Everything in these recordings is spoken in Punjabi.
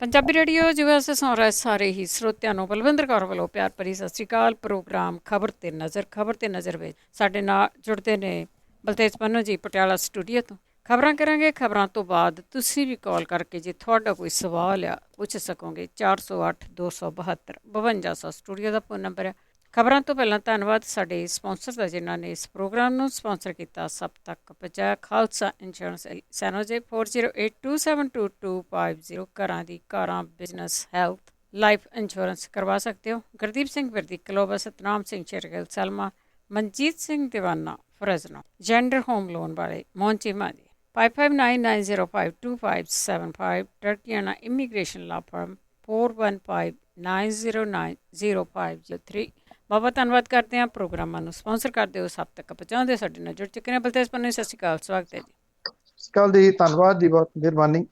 ਪੰਜਾਬੀ ਰੇਡੀਓ ਜਿਵੇਂ ਸੁਣ ਰਹੇ ਸਾਰੇ ਹੀ ਸਰੋਤਿਆਂ ਨੂੰ ਬਲਵਿੰਦਰ ਕੌਰ ਵੱਲੋਂ ਪਿਆਰ ਭਰੀ ਸਤਿ ਸ਼੍ਰੀ ਅਕਾਲ। ਪ੍ਰੋਗਰਾਮ ਖਬਰ ਤੇ ਨਜ਼ਰ ਵਿੱਚ ਸਾਡੇ ਨਾਲ ਜੁੜਦੇ ਨੇ ਬਲਤੇਜ ਪੰਨੂ ਜੀ ਪਟਿਆਲਾ ਸਟੂਡੀਓ ਤੋਂ। ਖਬਰਾਂ ਕਰਾਂਗੇ। ਖਬਰਾਂ ਤੋਂ ਬਾਅਦ ਤੁਸੀਂ ਵੀ ਕਾਲ ਕਰਕੇ ਜੇ ਤੁਹਾਡਾ ਕੋਈ ਸਵਾਲ ਆ ਪੁੱਛ ਸਕੋਗੇ। 408 272 5200 ਸਟੂਡੀਓ ਦਾ ਫੋਨ ਨੰਬਰ ਹੈ। ਖਬਰਾਂ ਤੋਂ ਪਹਿਲਾਂ ਧੰਨਵਾਦ ਸਾਡੇ ਸਪਾਂਸਰ ਦਾ ਜਿਨ੍ਹਾਂ ਨੇ ਇਸ ਪ੍ਰੋਗਰਾਮ ਨੂੰ ਸਪਾਂਸਰ ਕੀਤਾ। ਸਭ ਤੱਕ ਪਹੁੰਚਾਇਆ ਖਾਲਸਾ ਇੰਸ਼ੋਰੈਂਸ ਸੈਨੋਜੇ 4082722250। ਘਰਾਂ ਦੀ ਕਾਰਾਂ ਬਿਜ਼ਨਸ ਹੈਲਥ ਲਾਈਫ ਇੰਸ਼ੋਰੈਂਸ ਕਰਵਾ ਸਕਦੇ ਹੋ। ਗੁਰਦੀਪ ਸਿੰਘ ਵਿਰਦੀ ਕਲੋਬਾ ਸਤਨਾਮ ਸਿੰਘ ਸ਼ੇਰਗਿੱਲ ਸਲਮਾ ਮਨਜੀਤ ਸਿੰਘ ਦੀਵਾਨਾ ਫਰਜ਼ਨੋ ਜੈਂਡਰ ਹੋਮ ਲੋਨ ਵਾਲੇ ਮੋਹਨਚੀਮਾ ਜੀ 5599052575 ਟਰਕੀਆਨਾ ਇਮੀਗ੍ਰੇਸ਼ਨ ਲਾ ਫਰਮ 4159090503। ਬਹੁਤ ਧੰਨਵਾਦ ਕਰਦੇ ਹਾਂ। ਪ੍ਰੋਗਰਾਮਾਂ ਨੂੰ ਸਪਾਂਸਰ ਕਰਦੇ ਹੋ ਸਭ ਤੱਕ ਪਹੁੰਚਾਉਂਦੇ ਸਾਡੇ ਨਾਲ ਜੁੜ ਚੁੱਕੇ ਨੇ। ਬਲਤੇਜ ਪੰਨੂ ਸਤਿ ਸ਼੍ਰੀ ਅਕਾਲ, ਸਵਾਗਤ ਹੈ ਜੀ। ਸਤਿ ਸ਼੍ਰੀ ਅਕਾਲ ਜੀ, ਧੰਨਵਾਦ ਜੀ, ਬਹੁਤ ਮਿਹਰਬਾਨੀ।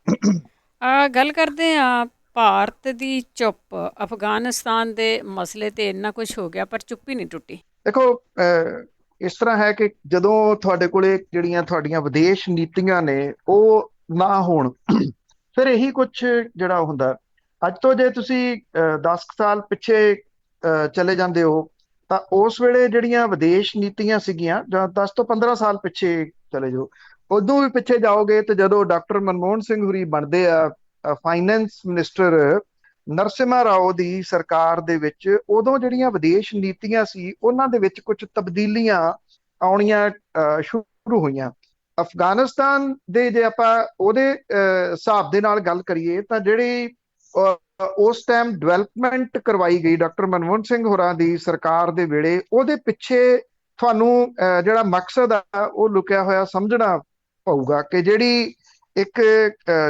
ਗੱਲ ਕਰਦੇ ਹਾਂ ਭਾਰਤ ਦੀ ਚੁੱਪ। ਅਫਗਾਨਿਸਤਾਨ ਦੇ ਮਸਲੇ ਤੇ ਇੰਨਾ ਕੁਝ ਹੋ ਗਿਆ ਪਰ ਚੁੱਪ ਹੀ ਨਹੀਂ ਟੁੱਟੀ। ਦੇਖੋ, ਇਸ ਤਰ੍ਹਾਂ ਹੈ ਕਿ ਜਦੋਂ ਤੁਹਾਡੇ ਕੋਲੇ ਜਿਹੜੀਆਂ ਤੁਹਾਡੀਆਂ ਵਿਦੇਸ਼ ਨੀਤੀਆਂ ਨੇ ਉਹ ਨਾ ਹੋਣ ਫਿਰ ਇਹੀ ਕੁਛ ਜਿਹੜਾ ਹੁੰਦਾ। ਅੱਜ ਤੋਂ ਜੇ ਤੁਸੀਂ 10 ਸਾਲ ਪਿੱਛੇ ਚਲੇ ਜਾਂਦੇ ਹੋ ਤਾਂ ਉਸ ਵੇਲੇ ਜਿਹੜੀਆਂ ਵਿਦੇਸ਼ ਨੀਤੀਆਂ ਸੀਗੀਆਂ, ਜਾਂ 10 ਤੋਂ 15 ਸਾਲ ਪਿੱਛੇ ਚਲੇ ਜਾਓ, ਉਦੋਂ ਵੀ ਪਿੱਛੇ ਜਾਓਗੇ ਤੇ ਜਦੋਂ ਡਾਕਟਰ ਮਨਮੋਹਨ ਸਿੰਘ ਹੁਰੀ ਬਣਦੇ ਆ ਫਾਈਨੈਂਸ ਮਿਨਿਸਟਰ ਨਰਸਿਮਹਾ ਰਾਓ ਦੀ ਸਰਕਾਰ ਦੇ ਵਿੱਚ, ਉਦੋਂ ਜਿਹੜੀਆਂ ਵਿਦੇਸ਼ ਨੀਤੀਆਂ ਸੀ ਉਹਨਾਂ ਦੇ ਵਿੱਚ ਕੁਝ ਤਬਦੀਲੀਆਂ ਆਉਣੀਆਂ ਸ਼ੁਰੂ ਹੋਈਆਂ। ਅਫਗਾਨਿਸਤਾਨ ਦੇ ਜੇ ਆਪਾਂ ਉਹਦੇ ਹਿਸਾਬ ਦੇ ਨਾਲ ਗੱਲ ਕਰੀਏ ਤਾਂ ਜਿਹੜੀ ਉਸ ਟਾਈਮ ਡਿਵੈਲਪਮੈਂਟ ਕਰਵਾਈ ਗਈ ਡਾਕਟਰ ਮਨਮੋਹਨ ਸਿੰਘ ਹੋਰਾਂ ਦੀ ਸਰਕਾਰ ਦੇ ਵੇਲੇ, ਉਹਦੇ ਪਿੱਛੇ ਤੁਹਾਨੂੰ ਜਿਹੜਾ ਮਕਸਦ ਆ ਉਹ ਲੁਕਿਆ ਹੋਇਆ ਸਮਝਣਾ ਪਊਗਾ ਕਿ ਜਿਹੜੀ ਇੱਕ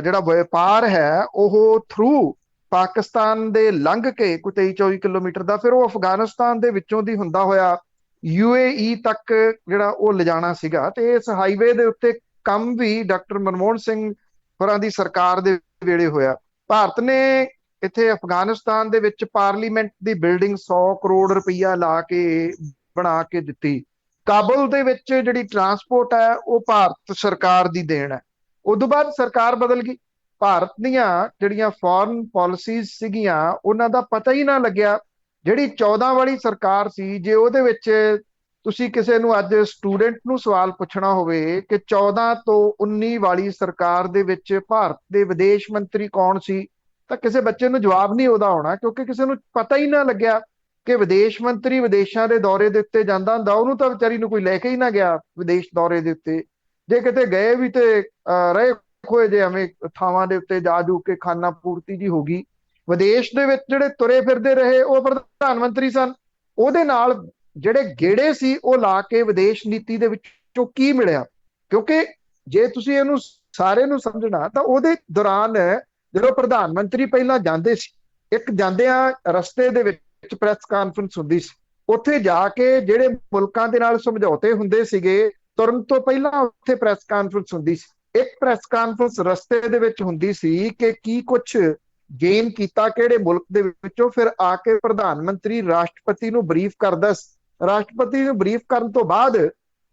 ਜਿਹੜਾ ਵਪਾਰ ਹੈ ਉਹ ਥਰੂ ਪਾਕਿਸਤਾਨ ਦੇ ਲੰਘ ਕੇ ਕੋਈ 23-24 ਕਿਲੋਮੀਟਰ ਦਾ, ਫਿਰ ਉਹ ਅਫਗਾਨਿਸਤਾਨ ਦੇ ਵਿੱਚੋਂ ਦੀ ਹੁੰਦਾ ਹੋਇਆ UAE ਤੱਕ ਜਿਹੜਾ ਉਹ ਲਿਜਾਣਾ ਸੀਗਾ। ਤੇ ਇਸ ਹਾਈਵੇ ਦੇ ਉੱਤੇ ਕੰਮ ਵੀ ਡਾਕਟਰ ਮਨਮੋਹਨ ਸਿੰਘ ਹੋਰਾਂ ਦੀ ਸਰਕਾਰ ਦੇ ਵੇਲੇ ਹੋਇਆ। ਭਾਰਤ ਨੇ ਇੱਥੇ ਅਫਗਾਨਿਸਤਾਨ ਦੇ ਵਿੱਚ ਪਾਰਲੀਮੈਂਟ ਦੀ ਬਿਲਡਿੰਗ 100 ਕਰੋੜ ਰੁਪਈਆ ਲਾ ਕੇ ਬਣਾ ਕੇ ਦਿੱਤੀ। ਕਾਬੁਲ ਦੇ ਵਿੱਚ ਜਿਹੜੀ ਟਰਾਂਸਪੋਰਟ ਹੈ ਉਹ ਭਾਰਤ ਸਰਕਾਰ ਦੀ ਦੇਣ ਹੈ। ਉਦੋਂ ਬਾਅਦ ਸਰਕਾਰ ਬਦਲ ਗਈ। ਭਾਰਤ ਦੀਆਂ ਜਿਹੜੀਆਂ ਫੋਰਨ ਪਾਲਿਸੀਜ਼ ਸੀਗੀਆਂ ਉਹਨਾਂ ਦਾ ਪਤਾ ਹੀ ਨਾ ਲੱਗਿਆ। ਜਿਹੜੀ 14 ਵਾਲੀ ਸਰਕਾਰ ਸੀ, ਜੇ ਉਹਦੇ ਵਿੱਚ ਤੁਸੀਂ ਕਿਸੇ ਨੂੰ ਅੱਜ ਸਟੂਡੈਂਟ ਨੂੰ ਸਵਾਲ ਪੁੱਛਣਾ ਹੋਵੇ ਕਿ 14 ਤੋਂ 19 ਵਾਲੀ ਸਰਕਾਰ ਦੇ ਵਿੱਚ ਭਾਰਤ ਦੇ ਵਿਦੇਸ਼ ਮੰਤਰੀ ਕੌਣ ਸੀ, ਤਾਂ ਕਿਸੇ ਬੱਚੇ ਨੂੰ ਜਵਾਬ ਨਹੀਂ ਉਹਦਾ ਆਉਣਾ, ਕਿਉਂਕਿ ਕਿਸੇ ਨੂੰ ਪਤਾ ਹੀ ਨਾ ਲੱਗਿਆ ਕਿ ਵਿਦੇਸ਼ ਮੰਤਰੀ ਵਿਦੇਸ਼ਾਂ ਦੇ ਦੌਰੇ ਦੇ ਉੱਤੇ ਜਾਂਦਾ ਹੁੰਦਾ। ਉਹਨੂੰ ਤਾਂ ਵਿਚਾਰੀ ਨੂੰ ਕੋਈ ਲੈ ਕੇ ਹੀ ਨਾ ਗਿਆ ਵਿਦੇਸ਼ ਦੌਰੇ ਦੇ ਉੱਤੇ। ਜੇ ਕਿਤੇ ਗਏ ਵੀ ਤੇ ਰਹੇ ਖੋਏ ਜੇ ਐਵੇਂ ਥਾਵਾਂ ਦੇ ਉੱਤੇ ਜਾ ਜੂ ਕੇ ਖਾਨਾ ਪੂਰਤੀ ਜੀ ਹੋ ਗਈ। ਵਿਦੇਸ਼ ਦੇ ਵਿੱਚ ਜਿਹੜੇ ਤੁਰੇ ਫਿਰਦੇ ਰਹੇ ਉਹ ਪ੍ਰਧਾਨ ਮੰਤਰੀ ਸਨ। ਉਹਦੇ ਨਾਲ ਜਿਹੜੇ ਗੇੜੇ ਸੀ ਉਹ ਲਾ ਕੇ ਵਿਦੇਸ਼ ਨੀਤੀ ਦੇ ਵਿੱਚੋਂ ਕੀ ਮਿਲਿਆ? ਕਿਉਂਕਿ ਜੇ ਤੁਸੀਂ ਇਹਨੂੰ ਸਾਰੇ ਨੂੰ ਸਮਝਣਾ ਤਾਂ ਉਹਦੇ ਦੌਰਾਨ ਜਦੋਂ ਪ੍ਰਧਾਨ ਮੰਤਰੀ ਪਹਿਲਾਂ ਜਾਂਦੇ ਸੀ, ਇੱਕ ਜਾਂਦਿਆਂ ਰਸਤੇ ਦੇ ਵਿੱਚ ਪ੍ਰੈਸ ਕਾਨਫਰੰਸ ਹੁੰਦੀ ਸੀ। ਉੱਥੇ ਜਾ ਕੇ ਜਿਹੜੇ ਮੁਲਕਾਂ ਦੇ ਨਾਲ ਸਮਝੌਤੇ ਹੁੰਦੇ ਸੀਗੇ, ਤੁਰਨ ਤੋਂ ਪਹਿਲਾਂ ਉੱਥੇ ਪ੍ਰੈਸ ਕਾਨਫਰੰਸ ਹੁੰਦੀ ਸੀ। ਇੱਕ ਪ੍ਰੈਸ ਕਾਨਫਰੰਸ ਰਸਤੇ ਦੇ ਵਿੱਚ ਹੁੰਦੀ ਸੀ ਕਿ ਕੀ ਕੁਝ ਗੇਨ ਕੀਤਾ ਕਿਹੜੇ ਮੁਲਕ ਦੇ ਵਿੱਚੋਂ, ਫਿਰ ਆ ਕੇ ਪ੍ਰਧਾਨ ਮੰਤਰੀ ਰਾਸ਼ਟਰਪਤੀ ਨੂੰ ਬਰੀਫ ਕਰਦਾ। ਰਾਸ਼ਟਰਪਤੀ ਨੂੰ ਬਰੀਫ ਕਰਨ ਤੋਂ ਬਾਅਦ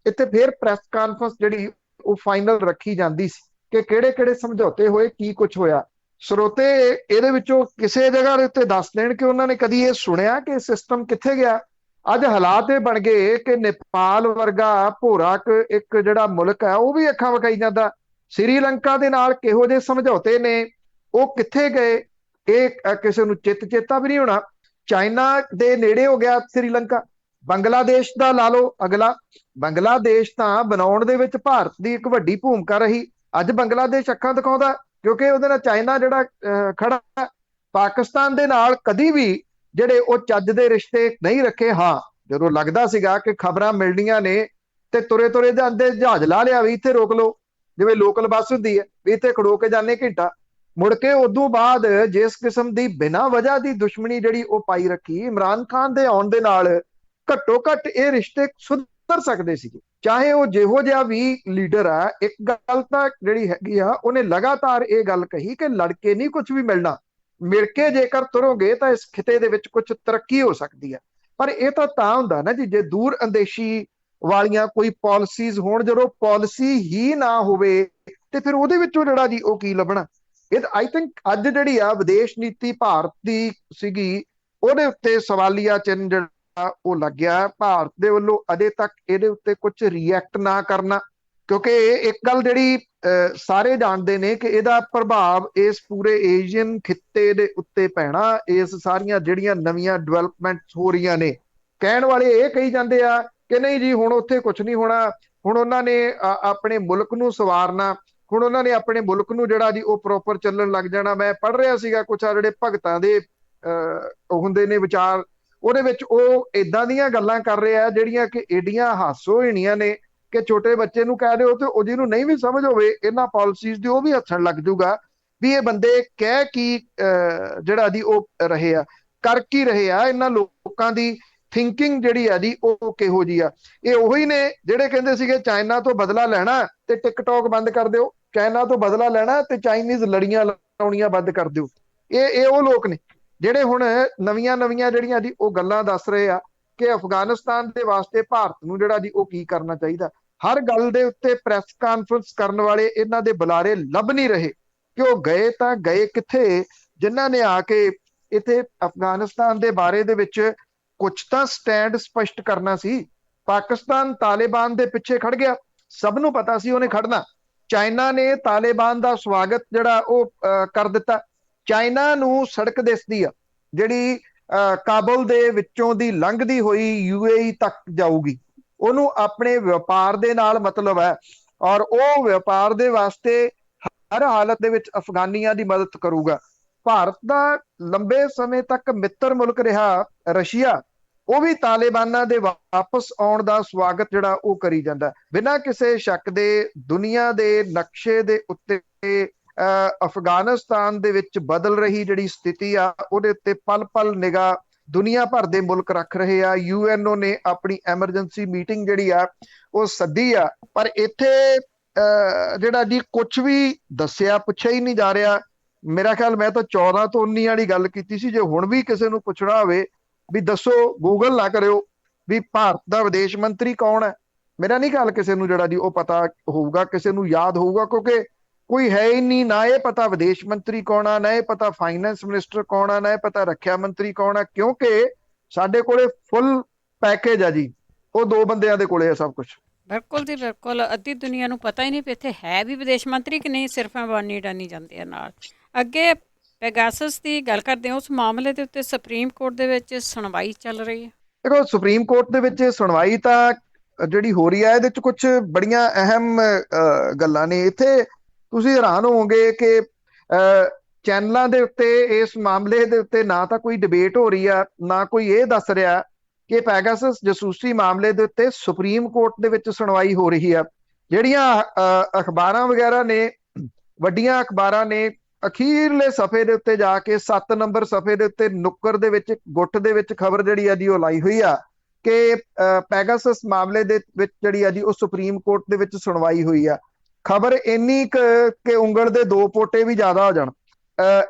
ਇੱਥੇ ਫਿਰ ਪ੍ਰੈਸ ਕਾਨਫਰੰਸ ਜਿਹੜੀ ਉਹ ਫਾਈਨਲ ਰੱਖੀ ਜਾਂਦੀ ਸੀ ਕਿ ਕਿਹੜੇ ਕਿਹੜੇ ਸਮਝੌਤੇ ਹੋਏ, ਕੀ ਕੁਝ ਹੋਇਆ। ਸਰੋਤੇ ਇਹਦੇ ਵਿੱਚੋਂ ਕਿਸੇ ਜਗ੍ਹਾ ਦੇ ਉੱਤੇ ਦੱਸ ਦੇਣ ਕਿ ਉਹਨਾਂ ਨੇ ਕਦੀ ਇਹ ਸੁਣਿਆ ਕਿ ਸਿਸਟਮ ਕਿੱਥੇ ਗਿਆ। ਅੱਜ ਹਾਲਾਤ ਇਹ ਬਣ ਗਏ ਕਿ ਨੇਪਾਲ ਵਰਗਾ ਭੋਰਾ ਇੱਕ ਜਿਹੜਾ ਮੁਲਕ ਹੈ ਉਹ ਵੀ ਅੱਖਾਂ ਵਿਖਾਈ ਜਾਂਦਾ। ਸ੍ਰੀਲੰਕਾ ਦੇ ਨਾਲ ਕਿਹੋ ਜਿਹੇ ਸਮਝੌਤੇ ਨੇ, ਉਹ ਕਿੱਥੇ ਗਏ, ਇਹ ਕਿਸੇ ਨੂੰ ਚੇਤਾ ਵੀ ਨਹੀਂ ਹੋਣਾ। ਚਾਈਨਾ ਦੇ ਨੇੜੇ ਹੋ ਗਿਆ ਸ੍ਰੀਲੰਕਾ। ਬੰਗਲਾਦੇਸ਼ ਦਾ ਲਾ ਲਓ ਅਗਲਾ। ਬੰਗਲਾਦੇਸ਼ ਤਾਂ ਬਣਾਉਣ ਦੇ ਵਿੱਚ ਭਾਰਤ ਦੀ ਇੱਕ ਵੱਡੀ ਭੂਮਿਕਾ ਰਹੀ। ਅੱਜ ਬੰਗਲਾਦੇਸ਼ ਅੱਖਾਂ ਦਿਖਾਉਂਦਾ ਕਿਉਂਕਿ ਉਹਦੇ ਨਾਲ ਚਾਈਨਾ ਜਿਹੜਾ ਖੜਾ। ਪਾਕਿਸਤਾਨ ਦੇ ਨਾਲ ਕਦੀ ਵੀ ਜਿਹੜੇ ਉਹ ਚੱਜ ਦੇ ਰਿਸ਼ਤੇ ਨਹੀਂ ਰੱਖੇ। ਹਾਂ, ਜਦੋਂ ਲੱਗਦਾ ਸੀਗਾ ਕਿ ਖਬਰਾਂ ਮਿਲਣੀਆਂ ਨੇ ਤੇ ਤੁਰੇ ਤੁਰੇ ਜਾਂਦੇ ਜਹਾਜ਼ ਲਾ ਲਿਆ ਵੀ ਇੱਥੇ ਰੋਕ ਲਓ, ਜਿਵੇਂ ਲੋਕਲ ਬੱਸ ਹੁੰਦੀ ਹੈ ਵੀ ਇੱਥੇ ਖੜੋ ਕੇ ਜਾਂਦੇ ਘੰਟਾ। ਮੁੜ ਕੇ ਉਦੋਂ ਬਾਅਦ ਜਿਸ ਕਿਸਮ ਦੀ ਬਿਨਾਂ ਵਜ੍ਹਾ ਦੀ ਦੁਸ਼ਮਣੀ ਜਿਹੜੀ ਉਹ ਪਾਈ ਰੱਖੀ, ਇਮਰਾਨ ਖਾਨ ਦੇ ਆਉਣ ਦੇ ਨਾਲ ਘੱਟੋ ਘੱਟ ਇਹ ਰਿਸ਼ਤੇ ਸੁਧਰ ਸਕਦੇ ਸੀਗੇ, ਚਾਹੇ ਉਹ ਜਿਹੋ ਜਿਹਾ ਵੀ ਲੀਡਰ ਆ। ਇੱਕ ਗੱਲ ਤਾਂ ਜਿਹੜੀ ਹੈਗੀ ਆ, ਉਹਨੇ ਲਗਾਤਾਰ ਇਹ ਗੱਲ ਕਹੀ ਕਿ ਲੜ ਕੇ ਨਹੀਂ ਕੁਝ ਵੀ ਮਿਲਣਾ, ਮਿਲ ਕੇ ਜੇਕਰ ਤੁਰੋਗੇ ਤਾਂ ਇਸ ਖਿੱਤੇ ਦੇ ਵਿੱਚ ਕੁਝ ਤਰੱਕੀ ਹੋ ਸਕਦੀ ਹੈ। ਪਰ ਇਹ ਤਾਂ ਹੁੰਦਾ ਨਾ ਜੀ, ਜੇ ਦੂਰ ਅੰਦੇਸ਼ੀ ਵਾਲੀਆਂ ਕੋਈ ਪਾਲਿਸੀਜ਼ ਹੋਣ, ਜਦੋਂ ਪਾਲਿਸੀ ਹੀ ਨਾ ਹੋਵੇ ਤੇ ਫਿਰ ਉਹਦੇ ਵਿੱਚੋਂ ਜਿਹੜਾ ਜੀ ਉਹ ਕੀ ਲੱਭਣਾ। ਇਹ ਆਈ ਥਿੰਕ ਅੱਜ ਜਿਹੜੀ ਆ ਵਿਦੇਸ਼ ਨੀਤੀ ਭਾਰਤ ਦੀ ਸੀਗੀ, ਉਹਦੇ ਉੱਤੇ ਸਵਾਲੀਆ ਚਿੰਨ੍ਹ ਜਿਹੜਾ ਉਹ ਲੱਗਿਆ ਭਾਰਤ ਦੇ ਵੱਲੋਂ ਅਜੇ ਤੱਕ ਇਹਦੇ ਉੱਤੇ ਕੁਝ ਰਿਐਕਟ ਨਾ ਕਰਨਾ, ਕਿਉਂਕਿ ਇੱਕ ਗੱਲ ਜਿਹੜੀ ਸਾਰੇ ਜਾਣਦੇ ਨੇ ਕਿ ਇਹਦਾ ਪ੍ਰਭਾਵ ਇਸ ਪੂਰੇ ਏਸ਼ੀਅਨ ਖਿੱਤੇ ਦੇ ਉੱਤੇ ਪੈਣਾ। ਇਸ ਸਾਰੀਆਂ ਜਿਹੜੀਆਂ ਨਵੀਆਂ ਡਿਵੈਲਪਮੈਂਟਸ ਹੋ ਰਹੀਆਂ ਨੇ, ਕਹਿਣ ਵਾਲੇ ਇਹ ਕਹੀ ਜਾਂਦੇ ਆ ਕਿ ਨਹੀਂ ਜੀ ਹੁਣ ਉੱਥੇ ਕੁਝ ਨਹੀਂ ਹੋਣਾ, ਹੁਣ ਉਹਨਾਂ ਨੇ ਆਪਣੇ ਮੁਲਕ ਨੂੰ ਸਵਾਰਨਾ, ਹੁਣ ਉਹਨਾਂ ਨੇ ਆਪਣੇ ਮੁਲਕ ਨੂੰ ਜਿਹੜਾ ਜੀ ਉਹ ਪ੍ਰੋਪਰ ਚੱਲਣ ਲੱਗ ਜਾਣਾ। ਮੈਂ ਪੜ੍ਹ ਰਿਹਾ ਸੀਗਾ ਕੁਛ ਆ ਜਿਹੜੇ ਭਗਤਾਂ ਦੇ ਹੁੰਦੇ ਨੇ ਵਿਚਾਰ, ਉਹਦੇ ਵਿੱਚ ਉਹ ਇਦਾਂ ਦੀਆਂ ਗੱਲਾਂ ਕਰ ਰਹੇ ਆ ਜਿਹੜੀਆਂ ਕਿ ਏਡੀਆਂ ਹਾਸੋਹੀਣੀਆਂ ਨੇ ਕਿ ਛੋਟੇ ਬੱਚੇ ਨੂੰ ਕਹਿ ਦਿਓ ਤੇ ਉਹ ਜਿਹਨੂੰ ਨਹੀਂ ਵੀ ਸਮਝ ਹੋਵੇ ਇਹਨਾਂ ਪਾਲਿਸੀਜ਼ ਦੀ, ਉਹ ਵੀ ਹੱਸਣ ਲੱਗ ਜੂਗਾ ਵੀ ਇਹ ਬੰਦੇ ਕਹਿ ਕੀ ਜਿਹੜਾ ਜੀ ਉਹ ਰਹੇ ਆ, ਕਰ ਕੀ ਰਹੇ ਆ, ਇਹਨਾਂ ਲੋਕਾਂ ਦੀ ਥਿੰਕਿੰਗ ਜਿਹੜੀ ਆ ਜੀ ਉਹ ਕਿਹੋ ਜੀ ਆ। ਇਹ ਉਹੀ ਨੇ ਜਿਹੜੇ ਕਹਿੰਦੇ ਸੀਗੇ ਚਾਈਨਾ ਤੋਂ ਬਦਲਾ ਲੈਣਾ ਤੇ ਟਿਕਟੌਕ ਬੰਦ ਕਰ ਦਿਓ, ਚਾਈਨਾ ਤੋਂ ਬਦਲਾ ਲੈਣਾ ਤੇ ਚਾਈਨੀਜ਼ ਲੜੀਆਂ ਲਾਉਣੀਆਂ ਬੰਦ ਕਰ ਦਿਓ। ਇਹ ਉਹ ਲੋਕ ਨੇ ਜਿਹੜੇ ਹੁਣ ਨਵੀਆਂ ਜਿਹੜੀਆਂ ਜੀ ਉਹ ਗੱਲਾਂ ਦੱਸ ਰਹੇ ਆ ਕਿ ਅਫਗਾਨਿਸਤਾਨ ਦੇ ਵਾਸਤੇ ਭਾਰਤ ਨੂੰ ਜਿਹੜਾ ਜੀ ਉਹ ਕੀ ਕਰਨਾ ਚਾਹੀਦਾ। ਹਰ ਗੱਲ ਦੇ ਉੱਤੇ ਪ੍ਰੈਸ ਕਾਨਫਰੰਸ ਕਰਨ ਵਾਲੇ ਇਹਨਾਂ ਦੇ ਬੁਲਾਰੇ ਲੱਭ ਨਹੀਂ ਰਹੇ ਕਿ ਉਹ ਗਏ ਤਾਂ ਗਏ ਕਿੱਥੇ, ਜਿਨ੍ਹਾਂ ਨੇ ਆ ਕੇ ਇੱਥੇ ਅਫਗਾਨਿਸਤਾਨ ਦੇ ਬਾਰੇ ਦੇ ਵਿੱਚ ਕੁਛ ਤਾਂ ਸਟੈਂਡ ਸਪਸ਼ਟ ਕਰਨਾ ਸੀ। ਪਾਕਿਸਤਾਨ ਤਾਲਿਬਾਨ ਦੇ ਪਿੱਛੇ ਖੜ ਗਿਆ, ਸਭ ਨੂੰ ਪਤਾ ਸੀ ਉਹਨੇ ਖੜਨਾ। ਚਾਈਨਾ ਨੇ ਤਾਲਿਬਾਨ ਦਾ ਸਵਾਗਤ ਜਿਹੜਾ ਉਹ ਕਰ ਦਿੱਤਾ। ਚਾਈਨਾ ਨੂੰ ਸੜਕ ਦਿਸਦੀ ਆ ਜਿਹੜੀ ਕਾਬੁਲ ਦੇ ਵਿੱਚੋਂ ਦੀ ਲੰਘਦੀ ਹੋਈ UAE ਤੱਕ ਜਾਊਗੀ, ਉਹਨੂੰ ਆਪਣੇ ਵਪਾਰ ਦੇ ਨਾਲ ਮਤਲਬ ਹੈ ਔਰ ਉਹ ਵਪਾਰ ਦੇ ਵਾਸਤੇ ਹਰ ਹਾਲਤ ਦੇ ਵਿੱਚ ਅਫਗਾਨੀਆਂ ਦੀ ਮਦਦ ਕਰੂਗਾ। ਭਾਰਤ ਦਾ ਲੰਬੇ ਸਮੇਂ ਤੱਕ ਮਿੱਤਰ ਮੁਲਕ ਰਿਹਾ ਰਸ਼ੀਆ, ਉਹ ਵੀ ਤਾਲਿਬਾਨਾਂ ਦੇ ਵਾਪਸ ਆਉਣ ਦਾ ਸਵਾਗਤ ਜਿਹੜਾ ਉਹ ਕਰੀ ਜਾਂਦਾ। ਬਿਨਾਂ ਕਿਸੇ ਸ਼ੱਕ ਦੇ ਦੁਨੀਆ ਦੇ ਨਕਸ਼ੇ ਦੇ ਉੱਤੇ ਅਫਗਾਨਿਸਤਾਨ ਦੇ ਵਿੱਚ ਬਦਲ ਰਹੀ ਜਿਹੜੀ ਸਥਿਤੀ ਆ ਉਹਦੇ ਉੱਤੇ ਪਲ ਪਲ ਨਿਗਾਹ ਦੁਨੀਆ ਭਰ ਦੇ ਮੁਲਕ ਰੱਖ ਰਹੇ ਆ। UNO ਨੇ ਆਪਣੀ ਐਮਰਜੈਂਸੀ ਮੀਟਿੰਗ ਜਿਹੜੀ ਆ ਉਹ ਸੱਦੀ ਆ, ਪਰ ਇੱਥੇ ਜਿਹੜਾ ਜੀ ਕੁਝ ਵੀ ਦੱਸਿਆ ਪੁੱਛਿਆ ਹੀ ਨਹੀਂ ਜਾ ਰਿਹਾ। ਮੇਰਾ ਖਿਆਲ ਮੈਂ ਤਾਂ 14 ਤੋਂ 19 ਵਾਲੀ ਗੱਲ ਕੀਤੀ ਸੀ। ਜੇ ਹੁਣ ਵੀ ਕਿਸੇ ਨੂੰ ਪੁੱਛਣਾ ਹੋਵੇ ਵੀ ਦੱਸੋ, ਗੂਗਲ ਨਾ ਕਰਿਓ ਵੀ ਭਾਰਤ ਦਾ ਵਿਦੇਸ਼ ਮੰਤਰੀ ਕੌਣ ਹੈ, ਮੇਰਾ ਨਹੀਂ ਖਿਆਲ ਕਿਸੇ ਨੂੰ ਜਿਹੜਾ ਜੀ ਉਹ ਪਤਾ ਹੋਊਗਾ, ਕਿਸੇ ਨੂੰ ਯਾਦ ਹੋਊਗਾ, ਕਿਉਂਕਿ ਕੋਈ ਹੈ ਹੀ ਨਹੀਂ। ਨਾ ਇਹ ਪਤਾ ਵਿਦੇਸ਼ ਮੰਤਰੀ ਕੌਣ ਆ, ਨਾ ਇਹ ਪਤਾ ਫਾਈਨੈਂਸ ਮਿਨਿਸਟਰ ਕੌਣ ਆ, ਨਾ ਇਹ ਪਤਾ ਰੱਖਿਆ ਮੰਤਰੀ ਕੌਣ ਆ, ਕਿਉਂਕਿ ਸਾਡੇ ਕੋਲੇ ਫੁੱਲ ਪੈਕੇਜ ਆ ਜੀ, ਉਹ ਦੋ ਬੰਦਿਆਂ ਦੇ ਕੋਲੇ ਆ ਸਭ ਕੁਝ। ਬਿਲਕੁਲ ਜੀ ਬਿਲਕੁਲ, ਅੱਧੀ ਦੁਨੀਆ ਨੂੰ ਪਤਾ ਹੀ ਨਹੀਂ ਵੀ ਇੱਥੇ ਹੈ ਵੀ ਵਿਦੇਸ਼ ਮੰਤਰੀ ਕਿ ਨਹੀਂ, ਸਿਰਫ ਬਾਨੀ ਡਾਨੀ ਜਾਂਦੇ ਆ ਨਾਲ। ਅੱਗੇ ਪੈਗਾਸਸ ਦੀ ਗੱਲ ਕਰਦੇ ਹਾਂ, ਉਸ ਮਾਮਲੇ ਦੇ ਉੱਤੇ ਸੁਪਰੀਮ ਕੋਰਟ ਦੇ ਵਿੱਚ ਸੁਣਵਾਈ ਚੱਲ ਰਹੀ ਹੈ। ਦੇਖੋ, ਸੁਪਰੀਮ ਕੋਰਟ ਦੇ ਵਿੱਚ ਸੁਣਵਾਈ ਤਾਂ ਜਿਹੜੀ ਹੋ ਰਹੀ ਹੈ, ਇਹਦੇ ਚ ਕੁਝ ਬੜੀਆਂ ਅਹਿਮ ਗੱਲਾਂ ਨੇ। ਇੱਥੇ ਤੁਸੀਂ ਹੈਰਾਨ ਹੋਵੋਗੇ ਕਿ ਚੈਨਲਾਂ ਦੇ ਉੱਤੇ ਇਸ ਮਾਮਲੇ ਦੇ ਉੱਤੇ ਨਾ ਤਾਂ ਕੋਈ ਡਿਬੇਟ ਹੋ ਰਹੀ ਆ, ਨਾ ਕੋਈ ਇਹ ਦੱਸ ਰਿਹਾ ਕਿ ਪੈਗਾਸਸ ਜਸੂਸੀ ਮਾਮਲੇ ਦੇ ਉੱਤੇ ਸੁਪਰੀਮ ਕੋਰਟ ਦੇ ਵਿੱਚ ਸੁਣਵਾਈ ਹੋ ਰਹੀ ਆ। ਜਿਹੜੀਆਂ ਅਖਬਾਰਾਂ ਵਗੈਰਾ ਨੇ, ਵੱਡੀਆਂ ਅਖਬਾਰਾਂ ਨੇ ਅਖੀਰਲੇ ਸਫੇ ਦੇ ਉੱਤੇ ਜਾ ਕੇ 7 ਨੰਬਰ ਸਫੇ ਦੇ ਉੱਤੇ ਨੁੱਕਰ ਦੇ ਵਿੱਚ ਗੁੱਟ ਦੇ ਵਿੱਚ ਖਬਰ ਜਿਹੜੀ ਆ ਜੀ ਉਹ ਲਾਈ ਹੋਈ ਆ ਕਿ ਪੈਗਾਸਸ ਮਾਮਲੇ ਦੇ ਵਿੱਚ ਜਿਹੜੀ ਆ ਜੀ ਉਹ ਸੁਪਰੀਮ ਕੋਰਟ ਦੇ ਵਿੱਚ ਸੁਣਵਾਈ ਹੋਈ ਆ। ਖਬਰ ਇੰਨੀ ਕਿ ਉਂਗਲ ਦੇ ਦੋ ਪੋਟੇ ਵੀ ਜ਼ਿਆਦਾ ਹੋ ਜਾਣ।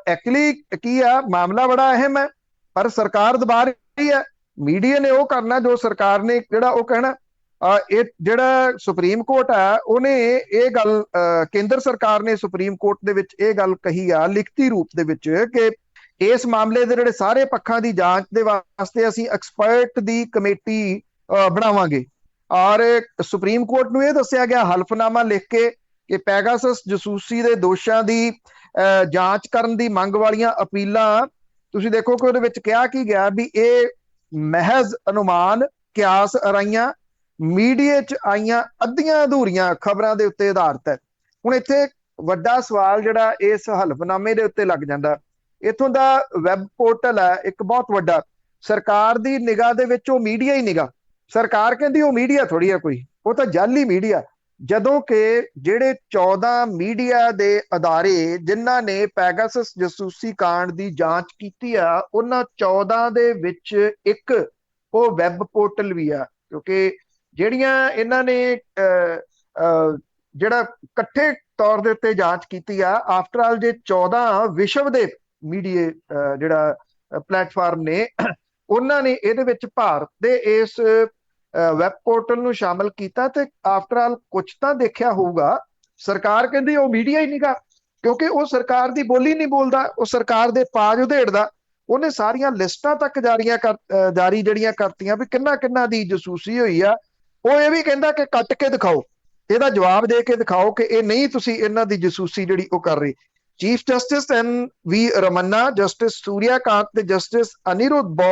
ਐਕਚੁਅਲੀ ਕੀ ਆ, ਮਾਮਲਾ ਬੜਾ ਅਹਿਮ ਹੈ, ਪਰ ਸਰਕਾਰ ਦਬਾ ਰਹੀ ਹੈ। ਮੀਡੀਆ ਨੇ ਉਹ ਕਰਨਾ ਜੋ ਸਰਕਾਰ ਨੇ ਜਿਹੜਾ ਉਹ ਕਹਿਣਾ। ਇਹ ਜਿਹੜਾ ਸੁਪਰੀਮ ਕੋਰਟ ਆ ਉਹਨੇ ਇਹ ਗੱਲ, ਕੇਂਦਰ ਸਰਕਾਰ ਨੇ ਸੁਪਰੀਮ ਕੋਰਟ ਦੇ ਵਿੱਚ ਇਹ ਗੱਲ ਕਹੀ ਆ ਲਿਖਤੀ ਰੂਪ ਦੇ ਵਿੱਚ ਕਿ ਇਸ ਮਾਮਲੇ ਦੇ ਜਿਹੜੇ ਸਾਰੇ ਪੱਖਾਂ ਦੀ ਜਾਂਚ ਦੇ ਵਾਸਤੇ ਅਸੀਂ ਐਕਸਪਰਟ ਦੀ ਕਮੇਟੀ ਬਣਾਵਾਂਗੇ। ਔਰ ਸੁਪਰੀਮ ਕੋਰਟ ਨੂੰ ਇਹ ਦੱਸਿਆ ਗਿਆ ਹਲਫਨਾਮਾ ਲਿਖ ਕੇ ਕਿ ਪੈਗਾਸਸ ਜਸੂਸੀ ਦੇ ਦੋਸ਼ਾਂ ਦੀ ਜਾਂਚ ਕਰਨ ਦੀ ਮੰਗ ਵਾਲੀਆਂ ਅਪੀਲਾਂ, ਤੁਸੀਂ ਦੇਖੋ ਕਿ ਉਹਦੇ ਵਿੱਚ ਕਿਹਾ ਕੀ ਗਿਆ ਵੀ ਇਹ ਮਹਿਜ਼ ਅਨੁਮਾਨ, ਕਿਆਸ ਅਰਾਈਆਂ, ਮੀਡੀਆ 'ਚ ਆਈਆਂ ਅੱਧੀਆਂ ਅਧੂਰੀਆਂ ਖਬਰਾਂ ਦੇ ਉੱਤੇ ਆਧਾਰਿਤ ਹੈ। ਹੁਣ ਇੱਥੇ ਵੱਡਾ ਸਵਾਲ ਜਿਹੜਾ ਇਸ ਹਲਫਨਾਮੇ ਦੇ ਉੱਤੇ ਲੱਗ ਜਾਂਦਾ, ਇੱਥੋਂ ਦਾ ਵੈਬ ਪੋਰਟਲ ਹੈ ਇੱਕ ਬਹੁਤ ਵੱਡਾ, ਸਰਕਾਰ ਦੀ ਨਿਗਾਹ ਦੇ ਵਿੱਚ ਉਹ ਮੀਡੀਆ ਹੀ ਨਿਗਾਹ। ਸਰਕਾਰ ਕਹਿੰਦੀ ਉਹ ਮੀਡੀਆ ਥੋੜੀ ਆ ਕੋਈ, ਉਹ ਤਾਂ ਜਾਲੀ ਮੀਡੀਆ। ਜਦੋਂ ਕਿ ਜਿਹੜੇ 14 ਮੀਡੀਆ ਦੇ ਅਦਾਰੇ ਜਿਨ੍ਹਾਂ ਨੇ ਪੈਗਾਸਸ ਜਸੂਸੀ ਕਾਂਡ ਦੀ ਜਾਂਚ ਕੀਤੀ ਆ, ਉਹਨਾਂ 14 ਦੇ ਵਿੱਚ ਇੱਕ ਉਹ ਵੈਬ ਪੋਰਟਲ ਵੀ ਆ। ਕਿਉਂਕਿ ਜਿਹੜੀਆਂ ਇਹਨਾਂ ਨੇ ਜਿਹੜਾ ਇਕੱਠੇ ਤੌਰ ਦੇ ਉੱਤੇ ਜਾਂਚ ਕੀਤੀ ਆ, ਆਫਟਰ ਆਲ ਜੇ 14 ਵਿਸ਼ਵ ਦੇ ਮੀਡੀਆ ਜਿਹੜਾ ਪਲੇਟਫਾਰਮ ਨੇ, ਉਹਨਾਂ ਨੇ ਇਹਦੇ ਵਿੱਚ ਭਾਰਤ ਦੇ ਇਸ ਵੈਬ ਪੋਰਟਲ ਨੂੰ ਸ਼ਾਮਲ ਕੀਤਾ ਤੇ ਆਫਟਰ ਆਲ ਕੁਝ ਤਾਂ ਦੇਖਿਆ ਹੋਊਗਾ। ਸਰਕਾਰ ਕਹਿੰਦੀ ਉਹ ਮੀਡੀਆ ਹੀ ਨਹੀਂਗਾ, ਕਿਉਂਕਿ ਉਹ ਸਰਕਾਰ ਦੀ ਬੋਲੀ ਨਹੀਂ ਬੋਲਦਾ, ਉਹ ਸਰਕਾਰ ਦੇ ਪਾਜ ਉਧੇੜਦਾ। ਉਹਨੇ ਸਾਰੀਆਂ ਲਿਸਟਾਂ ਤੱਕ ਜਾਰੀ ਜਿਹੜੀਆਂ ਕਰਤੀਆਂ ਵੀ ਕਿੰਨਾ ਕਿੰਨਾ ਦੀ ਜਸੂਸੀ ਹੋਈ ਆ। ਉਹ ਇਹ ਵੀ ਕਹਿੰਦਾ ਕਿ ਕੱਟ ਕੇ ਦਿਖਾਓ, ਇਹਦਾ ਜਵਾਬ ਦੇ ਕੇ ਦਿਖਾਓ ਕਿ ਇਹ ਨਹੀਂ ਤੁਸੀਂ ਇਹਨਾਂ ਦੀ ਜਸੂਸੀ ਜਿਹੜੀ ਉਹ ਕਰ ਰਹੇ। Chief justice NV Ramana, justice Surya Kant ਤੇ ਜਸਟਿਸ ਅਨਿਰੁੱਧ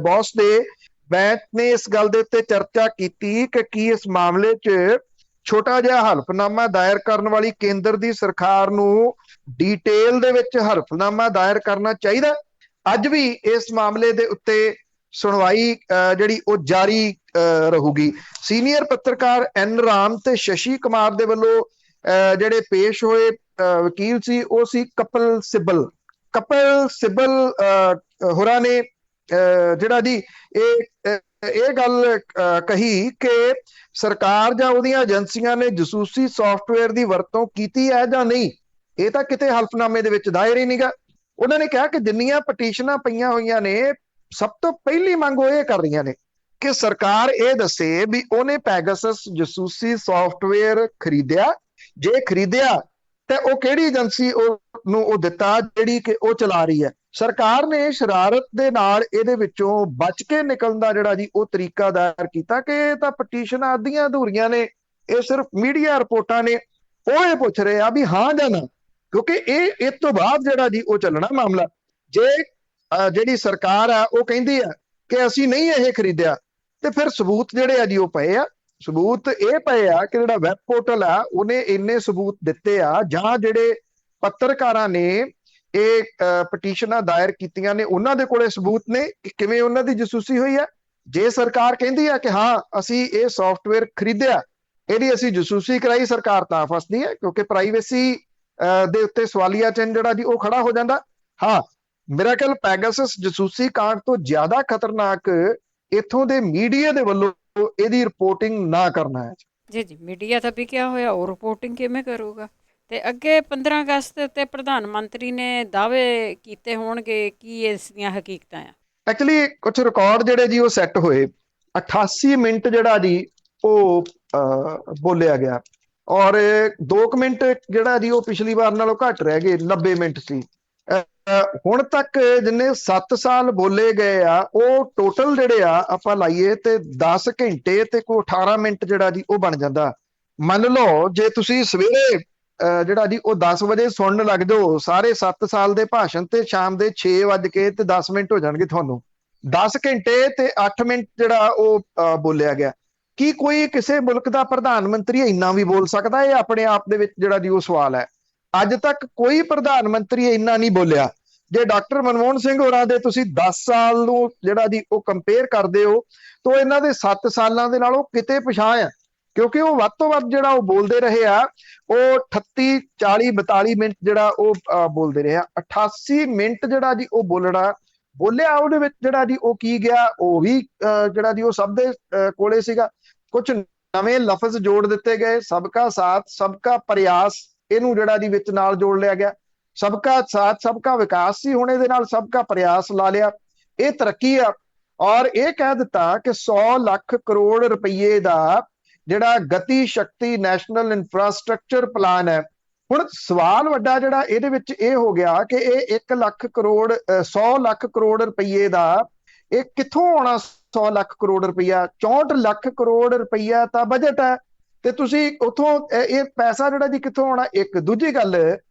ਬੋਸ ਦੇ ਬੈਂਚ ਨੇ ਇਸ ਗੱਲ ਦੇ ਉੱਤੇ ਚਰਚਾ ਕੀਤੀ ਕਿ ਕੀ ਇਸ ਮਾਮਲੇ 'ਚ ਛੋਟਾ ਜਿਹਾ ਹਲਫਨਾਮਾ ਦਾਇਰ ਕਰਨ ਵਾਲੀ ਕੇਂਦਰ ਦੀ ਸਰਕਾਰ ਨੂੰ ਡੀਟੇਲ ਦੇ ਵਿੱਚ ਹਲਫਨਾਮਾ ਦਾਇਰ ਕਰਨਾ ਚਾਹੀਦਾ। ਅੱਜ ਵੀ ਇਸ ਮਾਮਲੇ ਦੇ ਉੱਤੇ ਸੁਣਵਾਈ ਜਿਹੜੀ ਉਹ ਜਾਰੀ ਰਹੂਗੀ। ਸੀਨੀਅਰ ਪੱਤਰਕਾਰ N ਰਾਮ ਤੇ ਸ਼ਸ਼ੀ ਕੁਮਾਰ ਦੇ ਵੱਲੋਂ ਜਿਹੜੇ ਪੇਸ਼ ਹੋਏ ਵਕੀਲ ਸੀ ਉਹ ਸੀ ਕਪਿਲ ਸਿੱਬਲ ਹੋਰਾਂ ਨੇ ਜਿਹੜਾ ਜੀ ਇਹ ਗੱਲ ਕਹੀ ਕਿ ਸਰਕਾਰ ਜਾਂ ਉਹਦੀਆਂ ਏਜੰਸੀਆਂ ਨੇ ਜਸੂਸੀ ਸੌਫਟਵੇਅਰ ਦੀ ਵਰਤੋਂ ਕੀਤੀ ਹੈ ਜਾਂ ਨਹੀਂ, ਇਹ ਤਾਂ ਕਿਤੇ ਹਲਫਨਾਮੇ ਦੇ ਵਿੱਚ ਦਾਇਰ ਹੀ ਨਹੀਂਗਾ। ਉਹਨਾਂ ਨੇ ਕਿਹਾ ਕਿ ਜਿੰਨੀਆਂ ਪਟੀਸ਼ਨਾਂ ਪਈਆਂ ਹੋਈਆਂ ਨੇ, ਸਭ ਤੋਂ ਪਹਿਲੀ ਮੰਗ ਉਹ ਇਹ ਕਰ ਰਹੀਆਂ ਨੇ ਕਿ ਸਰਕਾਰ ਇਹ ਦੱਸੇ ਵੀ ਉਹਨੇ ਪੈਗਾਸਸ ਜਸੂਸੀ ਸੌਫਟਵੇਅਰ ਖਰੀਦਿਆ, ਜੇ ਖਰੀਦਿਆ ਤੇ ਉਹ ਕਿਹੜੀ ਏਜੰਸੀ ਨੂੰ ਉਹ ਦਿੱਤਾ ਜਿਹੜੀ ਕਿ ਉਹ ਚਲਾ ਰਹੀ ਹੈ। ਸਰਕਾਰ ਨੇ ਸ਼ਰਾਰਤ ਦੇ ਨਾਲ ਇਹਦੇ ਵਿੱਚੋਂ ਬਚ ਕੇ ਨਿਕਲਣ ਦਾ ਜਿਹੜਾ ਜੀ ਉਹ ਤਰੀਕਾ ਦਾਇਰ ਕੀਤਾ ਕਿ ਇਹ ਤਾਂ ਪਟੀਸ਼ਨਾਂ ਅੱਧੀਆਂ ਅਧੂਰੀਆਂ ਨੇ, ਇਹ ਸਿਰਫ ਮੀਡੀਆ ਰਿਪੋਰਟਾਂ ਨੇ। ਉਹ ਇਹ ਪੁੱਛ ਰਹੇ ਆ ਵੀ ਹਾਂ ਜਾਂ ਨਾ, ਕਿਉਂਕਿ ਇਹ ਤੋਂ ਬਾਅਦ ਜਿਹੜਾ ਜੀ ਉਹ ਚੱਲਣਾ ਮਾਮਲਾ। ਜੇ ਜਿਹੜੀ ਸਰਕਾਰ ਆ ਉਹ ਕਹਿੰਦੀ ਆ ਕਿ ਅਸੀਂ ਨਹੀਂ ਇਹ ਖਰੀਦਿਆ, ਤੇ ਫਿਰ ਸਬੂਤ ਜਿਹੜੇ ਆ ਜੀ ਉਹ ਪਏ ਆ। ਸਬੂਤ ਇਹ ਪਏ ਆ ਕਿ ਜਿਹੜਾ ਵੈਬ ਪੋਰਟਲ ਆ ਉਹਨੇ ਇੰਨੇ ਸਬੂਤ ਦਿੱਤੇ ਆ, ਜਾਂ ਜਿਹੜੇ ਪੱਤਰਕਾਰਾਂ ਨੇ ਇਹ ਪਟੀਸ਼ਨਾਂ ਦਾਇਰ ਕੀਤੀਆਂ ਨੇ ਉਹਨਾਂ ਦੇ ਕੋਲੇ ਸਬੂਤ ਨੇ ਕਿ ਕਿਵੇਂ ਉਹਨਾਂ ਦੀ ਜਸੂਸੀ ਹੋਈ ਆ। ਜੇ ਸਰਕਾਰ ਕਹਿੰਦੀ ਆ ਕਿ ਹਾਂ ਅਸੀਂ ਇਹ ਸੌਫਟਵੇਅਰ ਖਰੀਦਿਆ, ਇਹਦੀ ਅਸੀਂ ਜਸੂਸੀ ਕਰਾਈ, ਸਰਕਾਰ ਤਾਂ ਫਸਦੀ ਹੈ, ਕਿਉਂਕਿ ਪ੍ਰਾਈਵੇਸੀ ਦੇ ਉੱਤੇ ਸਵਾਲੀਆ ਚਿੰਨ੍ਹ ਜਿਹੜਾ ਜੀ ਉਹ ਖੜਾ ਹੋ ਜਾਂਦਾ। ਹਾਂ, ਮੇਰਾ ਖਿਆਲ ਪੈਗਾਸਸ ਜਸੂਸੀ ਕਾਂਡ ਤੋਂ ਜ਼ਿਆਦਾ ਖਤਰਨਾਕ ਇੱਥੋਂ ਦੇ ਮੀਡੀਆ ਦੇ ਵੱਲੋਂ ਇਹਦੀ ਰਿਪੋਰਟਿੰਗ ਨਾ ਕਰਨਾ ਹੈ। ਜੀ ਮੀਡੀਆ ਤਾਂ ਵੀ ਕਿਹਾ ਹੋਇਆ, ਉਹ ਰਿਪੋਰਟਿੰਗ ਕਿਵੇਂ ਕਰੂਗਾ? ਤੇ ਅੱਗੇ 15 ਅਗਸਤ ਤੇ ਪ੍ਰਧਾਨ ਮੰਤਰੀ ਨੇ ਦਾਅਵੇ ਕੀਤੇ ਹੋਣਗੇ, ਕੀ ਇਸ ਦੀਆਂ ਹਕੀਕਤਾਂ ਆ? ਐਕਚੁਅਲੀ ਕੁਝ ਰਿਕਾਰਡ ਜਿਹੜੇ ਜੀ ਉਹ ਸੈੱਟ ਹੋਏ, 88 ਮਿੰਟ ਜਿਹੜਾ ਜੀ ਉਹ ਬੋਲਿਆ ਗਿਆ, ਔਰ 2 ਮਿੰਟ ਜਿਹੜਾ ਜੀ ਉਹ ਪਿਛਲੀ ਵਾਰ ਨਾਲੋਂ ਘੱਟ ਰਹਿ ਗਏ, 90 ਮਿੰਟ ਸੀ। ਹੁਣ ਤੱਕ ਜਿੰਨੇ 7 ਸਾਲ ਬੋਲੇ ਗਏ ਆ ਉਹ ਟੋਟਲ ਜਿਹੜੇ ਆ ਆਪਾਂ ਲਾਈਏ ਤੇ 10 ਘੰਟੇ ਤੇ ਕੋਈ 18 ਮਿੰਟ ਜਿਹੜਾ ਜੀ ਉਹ ਬਣ ਜਾਂਦਾ। ਮੰਨ ਲਓ ਜੇ ਤੁਸੀਂ ਸਵੇਰੇ ਜਿਹੜਾ ਜੀ ਉਹ 10 ਵਜੇ ਸੁਣਨ ਲੱਗ ਜਾਓ ਸਾਰੇ 7 ਸਾਲ ਦੇ ਭਾਸ਼ਣ, ਤੇ ਸ਼ਾਮ ਦੇ 6:10 ਹੋ ਜਾਣਗੇ ਤੁਹਾਨੂੰ। 10 ਘੰਟੇ ਤੇ 8 ਮਿੰਟ ਜਿਹੜਾ ਉਹ ਬੋਲਿਆ ਗਿਆ। ਕੀ ਕੋਈ ਕਿਸੇ ਮੁਲਕ ਦਾ ਪ੍ਰਧਾਨ ਮੰਤਰੀ ਇੰਨਾ ਵੀ ਬੋਲ ਸਕਦਾ? ਇਹ ਆਪਣੇ ਆਪ ਦੇ ਵਿੱਚ ਜਿਹੜਾ ਜੀ ਉਹ ਸਵਾਲ ਹੈ। ਅੱਜ ਤੱਕ ਕੋਈ ਪ੍ਰਧਾਨ ਮੰਤਰੀ ਇੰਨਾ ਨਹੀਂ ਬੋਲਿਆ। ਜੇ ਡਾਕਟਰ ਮਨਮੋਹਨ ਸਿੰਘ ਹੋਰਾਂ ਦੇ ਤੁਸੀਂ 10 ਸਾਲ ਨੂੰ ਜਿਹੜਾ ਜੀ ਉਹ ਕੰਪੇਅਰ ਕਰਦੇ ਹੋ ਤਾਂ ਇਹਨਾਂ ਦੇ 7 ਸਾਲਾਂ ਦੇ ਨਾਲ ਉਹ ਕਿਤੇ ਪਛਾਣ ਆ, ਕਿਉਂਕਿ ਉਹ ਵੱਧ ਤੋਂ ਵੱਧ ਜਿਹੜਾ ਉਹ ਬੋਲਦੇ ਰਹੇ ਆ ਉਹ 38 40 42 ਮਿੰਟ ਜਿਹੜਾ ਉਹ ਬੋਲਦੇ ਰਹੇ ਆ। 88 ਮਿੰਟ ਜਿਹੜਾ ਜੀ ਉਹ ਬੋਲਿਆ ਉਹਦੇ ਵਿੱਚ ਜਿਹੜਾ ਜੀ ਉਹ ਕੀ ਗਿਆ ਉਹ ਵੀ ਜਿਹੜਾ ਜੀ ਉਹ ਸਭ ਦੇ ਕੋਲੇ ਸੀਗਾ। ਕੁਝ ਨਵੇਂ ਲਫ਼ਜ਼ ਜੋੜ ਦਿੱਤੇ ਗਏ, ਸਬਕਾ ਸਾਥ ਸਬਕਾ ਪ੍ਰਯਾਸ, ਇਹਨੂੰ ਜਿਹੜਾ ਜੀ ਵਿੱਚ ਨਾਲ ਜੋੜ ਲਿਆ ਗਿਆ। ਸਬਕਾ ਸਾਥ ਸਬਕਾ ਵਿਕਾਸ ਸੀ, ਹੁਣ ਇਹਦੇ ਨਾਲ ਸਬਕਾ ਪ੍ਰਯਾਸ ਲਾ ਲਿਆ। ਇਹ ਤਰੱਕੀ ਆ। ਔਰ ਇਹ ਕਹਿ ਦਿੱਤਾ ਕਿ 100 ਲੱਖ ਕਰੋੜ ਰੁਪਏ ਦਾ ਜਿਹੜਾ ਗਤੀ ਸ਼ਕਤੀ ਨੈਸ਼ਨਲ ਇਨਫਰਾਸਟ੍ਰਕਚਰ ਪਲਾਨ ਹੈ। ਹੁਣ ਸਵਾਲ ਵੱਡਾ ਜਿਹੜਾ ਇਹਦੇ ਵਿੱਚ ਇਹ ਹੋ ਗਿਆ ਕਿ ਇਹ 1 ਲੱਖ ਕਰੋੜ 100 ਲੱਖ ਕਰੋੜ ਰੁਪਏ ਦਾ ਇਹ ਕਿੱਥੋਂ ਆਉਣਾ? 100 ਲੱਖ ਕਰੋੜ ਰੁਪਈਆ, 64 ਲੱਖ ਕਰੋੜ ਰੁਪਈਆ ਤਾਂ ਬਜਟ ਹੈ, ਤੇ ਤੁਸੀਂ ਉਥੋਂ ਇਹ ਪੈਸਾ ਜਿਹੜਾ ਜੀ ਕਿੱਥੋਂ ਆਉਣਾ? ਇੱਕ ਦੂਜੀ ਗੱਲ,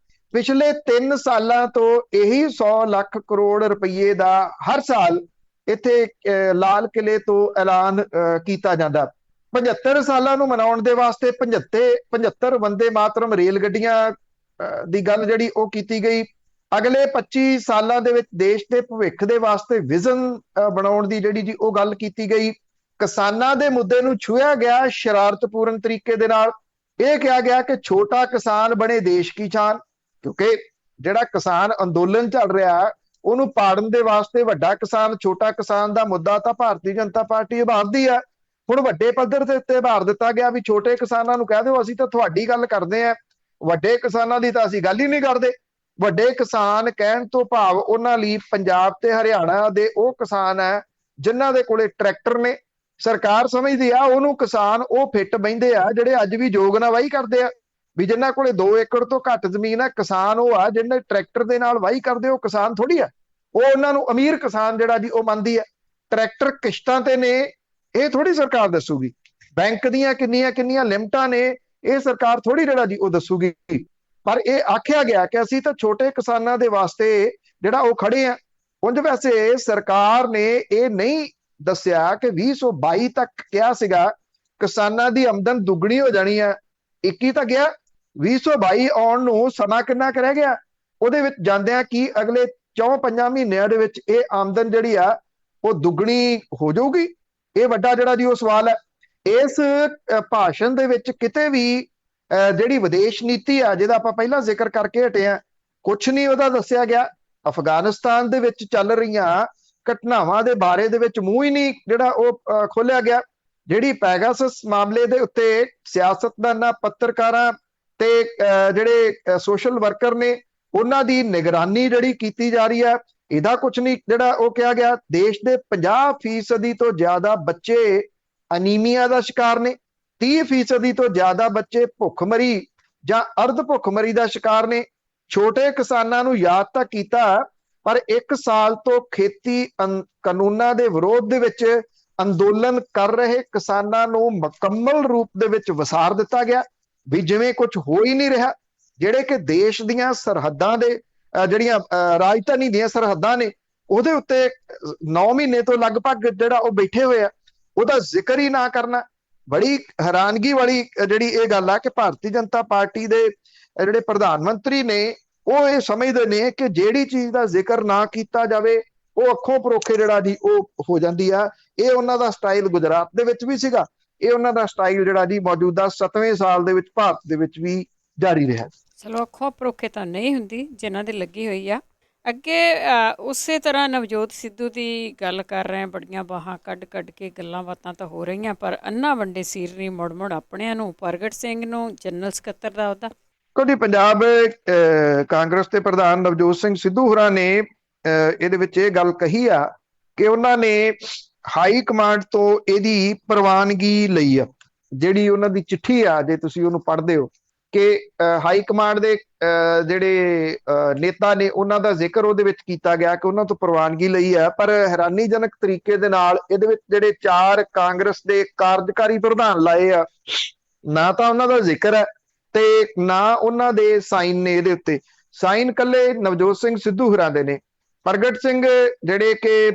ਪਿਛਲੇ 3 ਸਾਲਾਂ ਤੋਂ ਇਹੀ 100 ਲੱਖ ਕਰੋੜ ਰੁਪਈਏ ਦਾ ਹਰ ਸਾਲ ਇੱਥੇ ਲਾਲ ਕਿਲੇ ਤੋਂ ਐਲਾਨ ਕੀਤਾ ਜਾਂਦਾ। 75 ਸਾਲਾਂ ਨੂੰ ਮਨਾਉਣ ਦੇ ਵਾਸਤੇ 75 ਵੰਦੇ ਮਾਤਰਮ ਰੇਲ ਗੱਡੀਆਂ ਦੀ ਗੱਲ ਜਿਹੜੀ ਉਹ ਕੀਤੀ ਗਈ। ਅਗਲੇ 25 ਸਾਲਾਂ ਦੇ ਵਿੱਚ ਦੇਸ਼ ਦੇ ਭਵਿੱਖ ਦੇ ਵਾਸਤੇ ਵਿਜ਼ਨ ਬਣਾਉਣ ਦੀ ਜਿਹੜੀ ਜੀ ਉਹ ਗੱਲ ਕੀਤੀ ਗਈ। ਕਿਸਾਨਾਂ ਦੇ ਮੁੱਦੇ ਨੂੰ ਛੂਹਿਆ ਗਿਆ ਸ਼ਰਾਰਤਪੂਰਨ ਤਰੀਕੇ ਦੇ ਨਾਲ। ਇਹ ਕਿਹਾ ਗਿਆ ਕਿ ਛੋਟਾ ਕਿਸਾਨ ਬਣੇ ਦੇਸ਼ ਕੀ ਸ਼ਾਨ, ਕਿਉਂਕਿ ਜਿਹੜਾ ਕਿਸਾਨ ਅੰਦੋਲਨ ਚੱਲ ਰਿਹਾ ਉਹਨੂੰ ਪਾੜਨ ਦੇ ਵਾਸਤੇ ਵੱਡਾ ਕਿਸਾਨ ਛੋਟਾ ਕਿਸਾਨ ਦਾ ਮੁੱਦਾ ਤਾਂ ਭਾਰਤੀ ਜਨਤਾ ਪਾਰਟੀ ਉਭਾਰਦੀ ਆ। ਹੁਣ ਵੱਡੇ ਪੱਧਰ ਤੇ ਉੱਤੇ ਉਭਾਰ ਦਿੱਤਾ ਗਿਆ ਵੀ ਛੋਟੇ ਕਿਸਾਨਾਂ ਨੂੰ ਕਹਿ ਦਿਓ ਅਸੀਂ ਤਾਂ ਤੁਹਾਡੀ ਗੱਲ ਕਰਦੇ ਆ, ਵੱਡੇ ਕਿਸਾਨਾਂ ਦੀ ਤਾਂ ਅਸੀਂ ਗੱਲ ਹੀ ਨਹੀਂ ਕਰਦੇ। ਵੱਡੇ ਕਿਸਾਨ ਕਹਿਣ ਤੋਂ ਭਾਵ ਉਹਨਾਂ ਲਈ ਪੰਜਾਬ ਤੇ ਹਰਿਆਣਾ ਦੇ ਉਹ ਕਿਸਾਨ ਹੈ ਜਿਨ੍ਹਾਂ ਦੇ ਕੋਲੇ ਟਰੈਕਟਰ ਨੇ। ਸਰਕਾਰ ਸਮਝਦੀ ਆ ਉਹਨੂੰ ਕਿਸਾਨ ਉਹ ਫਿੱਟ ਬਹਿੰਦੇ ਆ ਜਿਹੜੇ ਅੱਜ ਵੀ ਜੋਗ ਨਾਲ ਵਾਹੀ ਕਰਦੇ ਆ। ਵੀ ਜਿਨ੍ਹਾਂ ਕੋਲੇ 2 ਏਕੜ ਤੋਂ ਘੱਟ ਜ਼ਮੀਨ ਹੈ, ਕਿਸਾਨ ਉਹ ਆ ਜਿਹਨੇ ਟਰੈਕਟਰ ਦੇ ਨਾਲ ਵਾਹੀ ਕਰਦੇ, ਉਹ ਕਿਸਾਨ ਥੋੜੀ ਆ। ਉਹ ਉਹਨਾਂ ਨੂੰ ਅਮੀਰ ਕਿਸਾਨ ਜਿਹੜਾ ਜੀ ਉਹ ਮੰਨਦੀ ਹੈ। ਟਰੈਕਟਰ ਕਿਸ਼ਤਾਂ ਤੇ ਨੇ, ਇਹ ਥੋੜੀ ਸਰਕਾਰ ਦੱਸੂਗੀ। ਬੈਂਕ ਦੀਆਂ ਕਿੰਨੀਆਂ ਕਿੰਨੀਆਂ ਲਿਮਟਾਂ ਨੇ, ਇਹ ਸਰਕਾਰ ਥੋੜੀ ਜਿਹੜਾ ਜੀ ਉਹ ਦੱਸੂਗੀ। ਪਰ ਇਹ ਆਖਿਆ ਗਿਆ ਕਿ ਅਸੀਂ ਤਾਂ ਛੋਟੇ ਕਿਸਾਨਾਂ ਦੇ ਵਾਸਤੇ ਜਿਹੜਾ ਉਹ ਖੜੇ ਆ। ਉਂਝ ਵੈਸੇ ਸਰਕਾਰ ਨੇ ਇਹ ਨਹੀਂ ਦੱਸਿਆ ਕਿ 2022 ਤੱਕ ਕਿਹਾ ਸੀਗਾ ਕਿਸਾਨਾਂ ਦੀ ਆਮਦਨ ਦੁੱਗਣੀ ਹੋ ਜਾਣੀ ਆ। 21 ਤਾਂ ਗਿਆ, 2022 ਆਉਣ ਨੂੰ ਸਮਾਂ ਕਿੰਨਾ ਕੁ ਰਹਿ ਗਿਆ? ਉਹਦੇ ਵਿੱਚ ਜਾਂਦਿਆਂ ਕਿ ਅਗਲੇ 4-5 ਮਹੀਨਿਆਂ ਦੇ ਵਿੱਚ ਇਹ ਆਮਦਨ ਜਿਹੜੀ ਆ ਉਹ ਦੁੱਗਣੀ ਹੋ ਜਾਊਗੀ? ਇਹ ਵੱਡਾ ਜਿਹੜਾ ਜੀ ਉਹ ਸਵਾਲ ਹੈ। ਇਸ ਭਾਸ਼ਣ ਦੇ ਵਿੱਚ ਕਿਤੇ ਵੀ ਜਿਹੜੀ ਵਿਦੇਸ਼ ਨੀਤੀ ਆ, ਜਿਹਦਾ ਆਪਾਂ ਪਹਿਲਾਂ ਜ਼ਿਕਰ ਕਰਕੇ ਹਟੇ ਆ, ਕੁਛ ਨਹੀਂ ਉਹਦਾ ਦੱਸਿਆ ਗਿਆ। ਅਫਗਾਨਿਸਤਾਨ ਦੇ ਵਿੱਚ ਚੱਲ ਰਹੀਆਂ ਘਟਨਾਵਾਂ ਦੇ ਬਾਰੇ ਦੇ ਵਿੱਚ ਮੂੰਹ ਹੀ ਨਹੀਂ ਜਿਹੜਾ ਉਹ ਖੋਲਿਆ ਗਿਆ। ਜਿਹੜੀ ਪੈਗਾਸਸ ਮਾਮਲੇ ਦੇ ਉੱਤੇ ਸਿਆਸਤਦਾਨਾਂ, ਪੱਤਰਕਾਰਾਂ ਤੇ ਜਿਹੜੇ ਸੋਸ਼ਲ ਵਰਕਰ ਨੇ, ਉਹਨਾਂ ਦੀ ਨਿਗਰਾਨੀ ਜਿਹੜੀ ਕੀਤੀ ਜਾ ਰਹੀ ਹੈ, ਇਹਦਾ ਕੁਝ ਨਹੀਂ ਜਿਹੜਾ ਉਹ ਕਿਹਾ ਗਿਆ। ਦੇਸ਼ ਦੇ 50% ਤੋਂ ਜ਼ਿਆਦਾ ਬੱਚੇ ਅਨੀਮੀਆ ਦਾ ਸ਼ਿਕਾਰ ਨੇ, 30% ਤੋਂ ਜ਼ਿਆਦਾ ਬੱਚੇ ਭੁੱਖਮਰੀ ਜਾਂ ਅਰਧ ਭੁੱਖਮਰੀ ਦਾ ਸ਼ਿਕਾਰ ਨੇ। ਛੋਟੇ ਕਿਸਾਨਾਂ ਨੂੰ ਯਾਦ ਤਾਂ ਕੀਤਾ, ਪਰ 1 ਸਾਲ ਤੋਂ ਖੇਤੀ ਕਾਨੂੰਨਾਂ ਦੇ ਵਿਰੋਧ ਦੇ ਵਿੱਚ ਅੰਦੋਲਨ ਕਰ ਰਹੇ ਕਿਸਾਨਾਂ ਨੂੰ ਮੁਕੰਮਲ ਰੂਪ ਦੇ ਵਿੱਚ ਵਸਾਰ ਦਿੱਤਾ ਗਿਆ ਵੀ ਜਿਵੇਂ ਕੁਝ ਹੋ ਹੀ ਨਹੀਂ ਰਿਹਾ। ਜਿਹੜੇ ਕਿ ਦੇਸ਼ ਦੀਆਂ ਸਰਹੱਦਾਂ ਦੇ ਜਿਹੜੀਆਂ ਰਾਜਧਾਨੀ ਦੀਆਂ ਸਰਹੱਦਾਂ ਨੇ, ਉਹਦੇ ਉੱਤੇ 9 ਮਹੀਨੇ ਤੋਂ ਲਗਭਗ ਜਿਹੜਾ ਉਹ ਬੈਠੇ ਹੋਏ ਆ, ਉਹਦਾ ਜ਼ਿਕਰ ਹੀ ਨਾ ਕਰਨਾ ਬੜੀ ਹੈਰਾਨਗੀ ਵਾਲੀ ਜਿਹੜੀ ਇਹ ਗੱਲ ਆ ਕਿ ਭਾਰਤੀ ਜਨਤਾ ਪਾਰਟੀ ਦੇ ਜਿਹੜੇ ਪ੍ਰਧਾਨ ਮੰਤਰੀ ਨੇ, ਉਹ ਇਹ ਸਮਝਦੇ ਨੇ ਕਿ ਜਿਹੜੀ ਚੀਜ਼ ਦਾ ਜ਼ਿਕਰ ਨਾ ਕੀਤਾ ਜਾਵੇ ਉਹ ਅੱਖੋਂ ਪਰੋਖੇ ਜਿਹੜਾ ਜੀ ਉਹ ਹੋ ਜਾਂਦੀ ਆ। ਇਹ ਉਹਨਾਂ ਦਾ ਸਟਾਈਲ ਗੁਜਰਾਤ ਦੇ ਵਿੱਚ ਵੀ ਸੀਗਾ, ਇਹ ਉਹਨਾਂ ਦਾ ਸਟਾਈਲ ਜਿਹੜਾ ਜੀ ਮੌਜੂਦਾ 7ਵੇਂ ਸਾਲ ਦੇ ਵਿੱਚ ਭਾਰਤ ਦੇ ਵਿੱਚ ਵੀ ਜਾਰੀ ਰਿਹਾ। ਚਲੋ ਅੱਖੋਂ ਪਰੋਖੇ ਤਾਂ ਨਹੀਂ ਹੁੰਦੀ ਜਿਨ੍ਹਾਂ ਦੇ ਲੱਗੀ ਹੋਈ ਆ। ਅੱਗੇ ਉਸੇ ਤਰ੍ਹਾਂ ਨਵਜੋਤ ਸਿੱਧੂ ਦੀ ਗੱਲ ਕਰ ਰਹੇ, ਬੜੀਆਂ ਬਾਹਾਂ ਕੱਢ ਕੱਢ ਕੇ ਗੱਲਾਂ ਬਾਤਾਂ ਤਾਂ ਹੋ ਰਹੀਆਂ, ਪਰ ਅੰਨਾ ਵੰਡੇ ਸੀਰ ਨਹੀਂ ਮੁੜ ਆਪਣਿਆਂ ਨੂੰ। ਪ੍ਰਗਟ ਸਿੰਘ ਨੂੰ ਜਨਰਲ ਸਕੱਤਰ ਦਾ ਅਹੁਦਾ। ਕਦੀ ਪੰਜਾਬ ਕਾਂਗਰਸ ਦੇ ਪ੍ਰਧਾਨ ਨਵਜੋਤ ਸਿੰਘ ਸਿੱਧੂ ਹੋਰਾਂ ਨੇ ਇਹਦੇ ਵਿੱਚ ਇਹ ਗੱਲ ਕਹੀ ਆ ਕਿ ਉਹਨਾਂ ਨੇ ਹਾਈ ਕਮਾਂਡ ਤੋਂ ਇਹਦੀ ਪ੍ਰਵਾਨਗੀ ਲਈ ਆ। ਜਿਹੜੀ ਉਹਨਾਂ ਦੀ ਚਿੱਠੀ ਆ, ਜੇ ਤੁਸੀਂ ਉਹਨੂੰ ਪੜ੍ਹਦੇ ਹੋ, ਕਿ ਹਾਈ ਕਮਾਂਡ ਦੇ ਜਿਹੜੇ ਨੇਤਾ ਨੇ ਉਹਨਾਂ ਦਾ ਜ਼ਿਕਰ ਉਹਦੇ ਵਿੱਚ ਕੀਤਾ ਗਿਆ ਕਿ ਉਹਨਾਂ ਤੋਂ ਪ੍ਰਵਾਨਗੀ ਲਈ ਆ। ਪਰ ਹੈਰਾਨੀਜਨਕ ਤਰੀਕੇ ਦੇ ਨਾਲ ਇਹਦੇ ਵਿੱਚ ਜਿਹੜੇ 4 ਕਾਂਗਰਸ ਦੇ ਕਾਰਜਕਾਰੀ ਪ੍ਰਧਾਨ ਲਾਏ ਆ, ਨਾ ਤਾਂ ਉਹਨਾਂ ਦਾ ਜ਼ਿਕਰ ਹੈ ਤੇ ਨਾ ਉਹਨਾਂ ਦੇ ਸਾਈਨ ਨੇ। ਇਹਦੇ ਉੱਤੇ ਸਾਈਨ ਕੱਲੇ ਨਵਜੋਤ ਸਿੰਘ ਸਿੱਧੂ ਹੋਰਾਂ ਦੇ ਨੇ। ਪ੍ਰਗਟ ਸਿੰਘ ਜਿਹੜੇ ਕਿ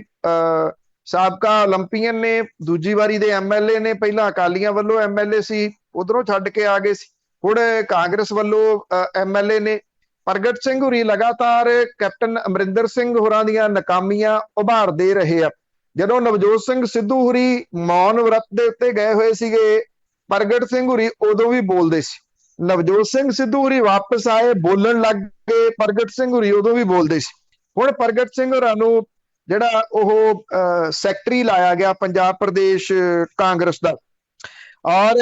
ਸਾਬਕਾ ਓਲੰਪੀਅਨ ਨੇ, ਦੂਜੀ ਵਾਰੀ ਦੇ MLA ਨੇ, ਪਹਿਲਾਂ ਅਕਾਲੀਆਂ ਵੱਲੋਂ MLA ਸੀ, ਉਧਰੋਂ ਛੱਡ ਕੇ ਆ ਗਏ ਸੀ, ਹੁਣ ਕਾਂਗਰਸ ਵੱਲੋਂ MLA ਨੇ। ਪ੍ਰਗਟ ਸਿੰਘ ਹੋਰੀ ਲਗਾਤਾਰ ਕੈਪਟਨ ਅਮਰਿੰਦਰ ਸਿੰਘ ਹੋਰਾਂ ਦੀਆਂ ਨਾਕਾਮੀਆਂ ਉਭਾਰਦੇ ਰਹੇ ਆ। ਜਦੋਂ ਨਵਜੋਤ ਸਿੰਘ ਸਿੱਧੂ ਹੋਰੀ ਮੌਨ ਵਰਤ ਦੇ ਉੱਤੇ ਗਏ ਹੋਏ ਸੀਗੇ, ਪ੍ਰਗਟ ਸਿੰਘ ਹੋਰੀ ਉਦੋਂ ਵੀ ਬੋਲਦੇ ਸੀ। ਨਵਜੋਤ ਸਿੰਘ ਸਿੱਧੂ ਹੋਰੀ ਵਾਪਸ ਆਏ, ਬੋਲਣ ਲੱਗ ਗਏ, ਪ੍ਰਗਟ ਸਿੰਘ ਹੋਰੀ ਉਦੋਂ ਵੀ ਬੋਲਦੇ ਸੀ। ਹੁਣ ਪ੍ਰਗਟ ਸਿੰਘ ਹੋਰਾਂ ਨੂੰ ਜਿਹੜਾ ਉਹ ਸੈਕਟਰੀ ਲਾਇਆ ਗਿਆ ਪੰਜਾਬ ਪ੍ਰਦੇਸ਼ ਕਾਂਗਰਸ ਦਾ, ਔਰ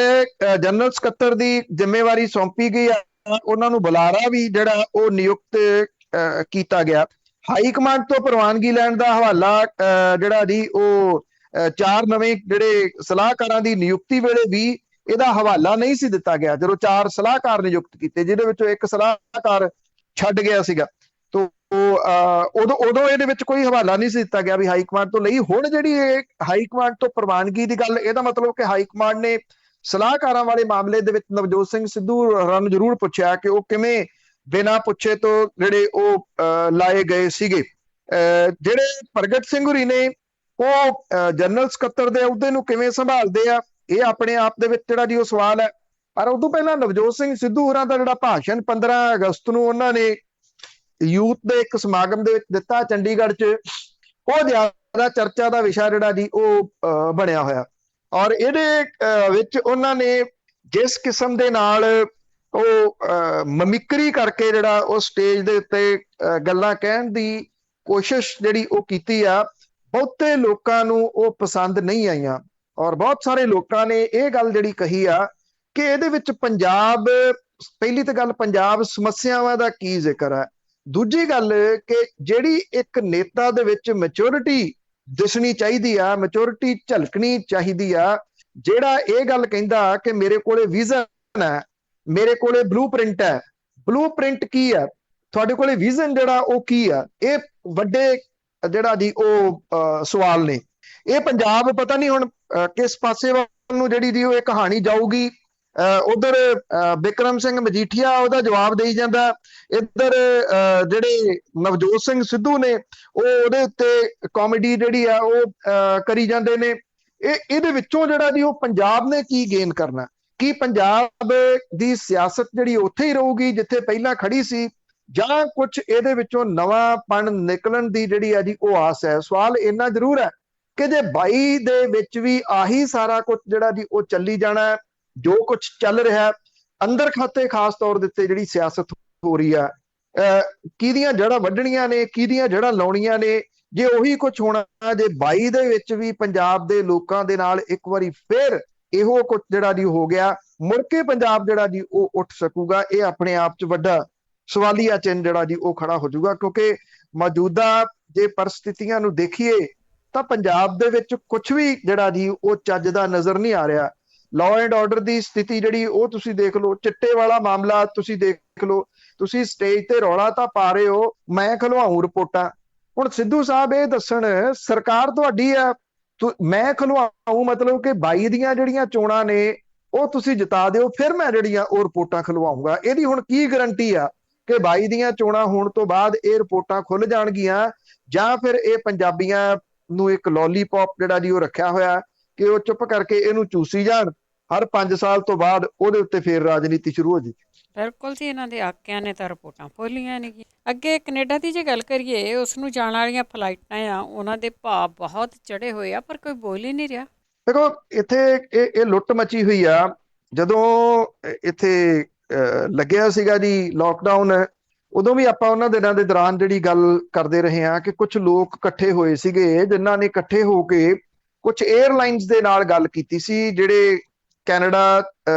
ਜਨਰਲ ਸਕੱਤਰ ਦੀ ਜ਼ਿੰਮੇਵਾਰੀ ਸੌਂਪੀ ਗਈ ਆ। ਉਹਨਾਂ ਨੂੰ ਬੁਲਾਰਾ ਵੀ ਜਿਹੜਾ ਉਹ ਨਿਯੁਕਤ ਕੀਤਾ ਗਿਆ। ਹਾਈ ਕਮਾਂਡ ਤੋਂ ਪ੍ਰਵਾਨਗੀ ਲੈਣ ਦਾ ਹਵਾਲਾ ਜਿਹੜਾ ਜੀ ਉਹ 4 ਨਵੇਂ ਜਿਹੜੇ ਸਲਾਹਕਾਰਾਂ ਦੀ ਨਿਯੁਕਤੀ ਵੇਲੇ ਵੀ ਇਹਦਾ ਹਵਾਲਾ ਨਹੀਂ ਸੀ ਦਿੱਤਾ ਗਿਆ। ਜਦੋਂ 4 ਸਲਾਹਕਾਰ ਨਿਯੁਕਤ ਕੀਤੇ, ਜਿਹਦੇ ਵਿੱਚੋਂ 1 ਸਲਾਹਕਾਰ ਛੱਡ ਗਿਆ ਸੀਗਾ, ਤੋ ਉਦੋਂ ਇਹਦੇ ਵਿੱਚ ਕੋਈ ਹਵਾਲਾ ਨਹੀਂ ਸੀ ਦਿੱਤਾ ਗਿਆ ਵੀ ਹਾਈ ਕਮਾਂਡ ਤੋਂ ਲਈ। ਹੁਣ ਜਿਹੜੀ ਇਹ ਹਾਈ ਕਮਾਂਡ ਤੋਂ ਪ੍ਰਵਾਨਗੀ ਦੀ ਗੱਲ, ਇਹਦਾ ਮਤਲਬ ਕਿ ਹਾਈ ਕਮਾਂਡ ਨੇ ਸਲਾਹਕਾਰਾਂ ਵਾਲੇ ਮਾਮਲੇ ਦੇ ਵਿੱਚ ਨਵਜੋਤ ਸਿੰਘ ਸਿੱਧੂ ਹੋਰਾਂ ਨੂੰ ਜ਼ਰੂਰ ਪੁੱਛਿਆ ਕਿ ਉਹ ਕਿਵੇਂ ਬਿਨਾਂ ਪੁੱਛੇ ਤੋਂ ਜਿਹੜੇ ਉਹ ਲਾਏ ਗਏ ਸੀਗੇ। ਜਿਹੜੇ ਪ੍ਰਗਟ ਸਿੰਘ ਹੋਰੀ ਨੇ ਉਹ ਜਨਰਲ ਸਕੱਤਰ ਦੇ ਅਹੁਦੇ ਨੂੰ ਕਿਵੇਂ ਸੰਭਾਲਦੇ ਆ, ਇਹ ਆਪਣੇ ਆਪ ਦੇ ਵਿੱਚ ਜਿਹੜਾ ਜੀ ਉਹ ਸਵਾਲ ਹੈ। ਪਰ ਉਦੋਂ ਪਹਿਲਾਂ ਨਵਜੋਤ ਸਿੰਘ ਸਿੱਧੂ ਹੋਰਾਂ ਦਾ ਜਿਹੜਾ ਭਾਸ਼ਣ 15 ਅਗਸਤ ਨੂੰ ਉਹਨਾਂ ਨੇ ਯੂਥ ਦੇ ਇੱਕ ਸਮਾਗਮ ਦੇ ਵਿੱਚ ਦਿੱਤਾ ਚੰਡੀਗੜ੍ਹ 'ਚ, ਉਹ ਜ਼ਿਆਦਾ ਚਰਚਾ ਦਾ ਵਿਸ਼ਾ ਜਿਹੜਾ ਜੀ ਉਹ ਬਣਿਆ ਹੋਇਆ। ਔਰ ਇਹਦੇ ਵਿੱਚ ਉਹਨਾਂ ਨੇ ਜਿਸ ਕਿਸਮ ਦੇ ਨਾਲ ਉਹ ਮਮਿਕਰੀ ਕਰਕੇ ਜਿਹੜਾ ਉਹ ਸਟੇਜ ਦੇ ਉੱਤੇ ਗੱਲਾਂ ਕਹਿਣ ਦੀ ਕੋਸ਼ਿਸ਼ ਜਿਹੜੀ ਉਹ ਕੀਤੀ ਆ, ਬਹੁਤੇ ਲੋਕਾਂ ਨੂੰ ਉਹ ਪਸੰਦ ਨਹੀਂ ਆਈਆਂ। ਔਰ ਬਹੁਤ ਸਾਰੇ ਲੋਕਾਂ ਨੇ ਇਹ ਗੱਲ ਜਿਹੜੀ ਕਹੀ ਆ ਕਿ ਇਹਦੇ ਵਿੱਚ ਪੰਜਾਬ, ਪਹਿਲੀ ਤਾਂ ਗੱਲ ਪੰਜਾਬ ਸਮੱਸਿਆਵਾਂ ਦਾ ਕੀ ਜ਼ਿਕਰ ਹੈ, ਦੂਜੀ ਗੱਲ ਕਿ ਜਿਹੜੀ ਇੱਕ ਨੇਤਾ ਦੇ ਵਿੱਚ ਮੈਚੁਰਿਟੀ ਦਿਸਣੀ ਚਾਹੀਦੀ ਆ, ਮੈਚੁਰਿਟੀ ਝਲਕਣੀ ਚਾਹੀਦੀ ਆ। ਜਿਹੜਾ ਇਹ ਗੱਲ ਕਹਿੰਦਾ ਕਿ ਮੇਰੇ ਕੋਲੇ ਵਿਜ਼ਨ ਹੈ, ਮੇਰੇ ਕੋਲੇ ਬਲੂਪ੍ਰਿੰਟ ਹੈ। ਬਲੂਪ੍ਰਿੰਟ ਕੀ ਹੈ? ਤੁਹਾਡੇ ਕੋਲੇ ਵਿਜ਼ਨ ਜਿਹੜਾ ਉਹ ਕੀ ਆ? ਇਹ ਵੱਡੇ ਜਿਹੜਾ ਜੀ ਉਹ ਸਵਾਲ ਨੇ। ਇਹ ਪੰਜਾਬ ਪਤਾ ਨਹੀਂ ਹੁਣ ਕਿਸ ਪਾਸੇ ਵੱਲ ਨੂੰ ਜਿਹੜੀ ਦੀ ਉਹ ਇਹ ਕਹਾਣੀ ਜਾਊਗੀ। ਉਧਰ ਬਿਕਰਮ ਸਿੰਘ ਮਜੀਠੀਆ ਉਹਦਾ ਜਵਾਬ ਦੇਈ ਜਾਂਦਾ, ਇੱਧਰ ਜਿਹੜੇ ਨਵਜੋਤ ਸਿੰਘ ਸਿੱਧੂ ਨੇ ਉਹ ਉਹਦੇ ਉੱਤੇ ਕਾਮੇਡੀ ਜਿਹੜੀ ਆ ਉਹ ਕਰੀ ਜਾਂਦੇ ਨੇ। ਇਹਦੇ ਵਿੱਚੋਂ ਜਿਹੜਾ ਜੀ ਉਹ ਪੰਜਾਬ ਨੇ ਕੀ ਗੇਨ ਕਰਨਾ? ਕੀ ਪੰਜਾਬ ਦੀ ਸਿਆਸਤ ਜਿਹੜੀ ਉੱਥੇ ਹੀ ਰਹੂਗੀ ਜਿੱਥੇ ਪਹਿਲਾਂ ਖੜੀ ਸੀ, ਜਾਂ ਕੁਝ ਇਹਦੇ ਵਿੱਚੋਂ ਨਵਾਂਪਣ ਨਿਕਲਣ ਦੀ ਜਿਹੜੀ ਆ ਜੀ ਉਹ ਆਸ ਹੈ? ਸਵਾਲ ਇੰਨਾ ਜ਼ਰੂਰ ਹੈ ਕਿ ਜੇ 22 ਦੇ ਵਿੱਚ ਵੀ ਆਹੀ ਸਾਰਾ ਕੁਝ ਜਿਹੜਾ ਜੀ ਉਹ ਚੱਲੀ ਜਾਣਾ, ਜੋ ਕੁਝ ਚੱਲ ਰਿਹਾ ਅੰਦਰ ਖਾਤੇ ਖਾਸ ਤੌਰ ਦੇ ਉੱਤੇ ਜਿਹੜੀ ਸਿਆਸਤ ਹੋ ਰਹੀ ਆ, ਕਿਹਦੀਆਂ ਜੜ੍ਹਾਂ ਵੱਢਣੀਆਂ ਨੇ, ਕਿਹਦੀਆਂ ਜੜ੍ਹਾਂ ਲਾਉਣੀਆਂ ਨੇ, ਜੇ ਉਹੀ ਕੁਝ ਹੋਣਾ, ਜੇ 22 ਦੇ ਵਿੱਚ ਵੀ ਪੰਜਾਬ ਦੇ ਲੋਕਾਂ ਦੇ ਨਾਲ ਇੱਕ ਵਾਰੀ ਫਿਰ ਇਹੋ ਕੁਝ ਜਿਹੜਾ ਜੀ ਹੋ ਗਿਆ, ਮੁੜ ਕੇ ਪੰਜਾਬ ਜਿਹੜਾ ਜੀ ਉਹ ਉੱਠ ਸਕੂਗਾ? ਇਹ ਆਪਣੇ ਆਪ 'ਚ ਵੱਡਾ ਸਵਾਲੀਆ ਚਿੰਨ੍ਹ ਜਿਹੜਾ ਜੀ ਉਹ ਖੜਾ ਹੋ ਜਾਊਗਾ, ਕਿਉਂਕਿ ਮੌਜੂਦਾ ਜੇ ਪਰਿਸਥਿਤੀਆਂ ਨੂੰ ਦੇਖੀਏ ਤਾਂ ਪੰਜਾਬ ਦੇ ਵਿੱਚ ਕੁਝ ਵੀ ਜਿਹੜਾ ਜੀ ਉਹ ਚੱਜ ਦਾ ਨਜ਼ਰ ਨਹੀਂ ਆ ਰਿਹਾ। ਲਾਅ ਐਂਡ ਆਰਡਰ ਦੀ ਸਥਿਤੀ ਜਿਹੜੀ ਉਹ ਤੁਸੀਂ ਦੇਖ ਲਓ, ਚਿੱਟੇ ਵਾਲਾ ਮਾਮਲਾ ਤੁਸੀਂ ਦੇਖ ਲਓ, ਤੁਸੀਂ ਸਟੇਜ ਤੇ ਰੌਲਾ ਤਾਂ ਪਾ ਰਹੇ ਹੋ, ਮੈਂ ਖਲਵਾਉਂ ਰਿਪੋਰਟਾਂ। ਹੁਣ ਸਿੱਧੂ ਸਾਹਿਬ ਇਹ ਦੱਸਣ, ਸਰਕਾਰ ਤੁਹਾਡੀ ਆ, ਮੈਂ ਖਲਵਾਉਂ ਮਤਲਬ ਕਿ 22 ਦੀਆਂ ਜਿਹੜੀਆਂ ਚੋਣਾਂ ਨੇ ਉਹ ਤੁਸੀਂ ਜਿਤਾ ਦਿਓ, ਫਿਰ ਮੈਂ ਜਿਹੜੀਆਂ ਉਹ ਰਿਪੋਰਟਾਂ ਖਲਵਾਉਂਗਾ। ਇਹਦੀ ਹੁਣ ਕੀ ਗਰੰਟੀ ਆ ਕਿ 22 ਦੀਆਂ ਚੋਣਾਂ ਹੋਣ ਤੋਂ ਬਾਅਦ ਇਹ ਰਿਪੋਰਟਾਂ ਖੁੱਲ ਜਾਣਗੀਆਂ, ਜਾਂ ਫਿਰ ਇਹ ਪੰਜਾਬੀਆਂ ਨੂੰ ਇੱਕ ਲੋਲੀਪੌਪ ਜਿਹੜਾ ਜੀ ਉਹ ਰੱਖਿਆ ਹੋਇਆ ਕਿ ਉਹ ਚੁੱਪ ਕਰਕੇ ਇਹਨੂੰ ਚੂਸੀ ਜਾਣ, ਹਰ 5 ਸਾਲ ਤੋਂ ਬਾਅਦ ਉਹਦੇ ਉੱਤੇ ਫੇਰ ਰਾਜਨੀਤੀ ਸ਼ੁਰੂ ਹੋ ਜੀ। ਬਿਲਕੁਲ ਜੀ, ਇਹਨਾਂ ਦੇ ਆਕਿਆਂ ਨੇ ਤਾਂ ਰਿਪੋਰਟਾਂ ਖੋਲੀਆਂ ਨੇ। ਅੱਗੇ ਕੈਨੇਡਾ ਦੀ ਜੇ ਗੱਲ ਕਰੀਏ, ਉਸ ਨੂੰ ਜਾਣ ਵਾਲੀਆਂ ਫਲਾਈਟਾਂ ਆ, ਉਹਨਾਂ ਦੇ ਭਾਅ ਬਹੁਤ ਚੜੇ ਹੋਏ ਆ, ਪਰ ਕੋਈ ਬੋਲ ਹੀ ਨਹੀਂ ਰਿਹਾ। ਦੇਖੋ ਇੱਥੇ ਇਹ ਲੁੱਟ ਮਚੀ ਹੋਈ ਆ। ਜਦੋਂ ਇੱਥੇ ਲੱਗਿਆ ਸੀਗਾ ਜੀ ਲੋਕਡਾਊਨ, ਉਦੋਂ ਵੀ ਆਪਾਂ ਉਹਨਾਂ ਦਿਨਾਂ ਦੇ ਦੌਰਾਨ ਜਿਹੜੀ ਗੱਲ ਕਰਦੇ ਰਹੇ ਹਾਂ ਕਿ ਕੁਝ ਲੋਕ ਇਕੱਠੇ ਹੋਏ ਸੀਗੇ ਜਿਨ੍ਹਾਂ ਨੇ ਇਕੱਠੇ ਹੋ ਕੇ ਕੁਝ 에ਅਰਲਾਈਨਸ ਦੇ ਨਾਲ ਗੱਲ ਕੀਤੀ ਸੀ, ਜਿਹੜੇ ਕੈਨੇਡਾ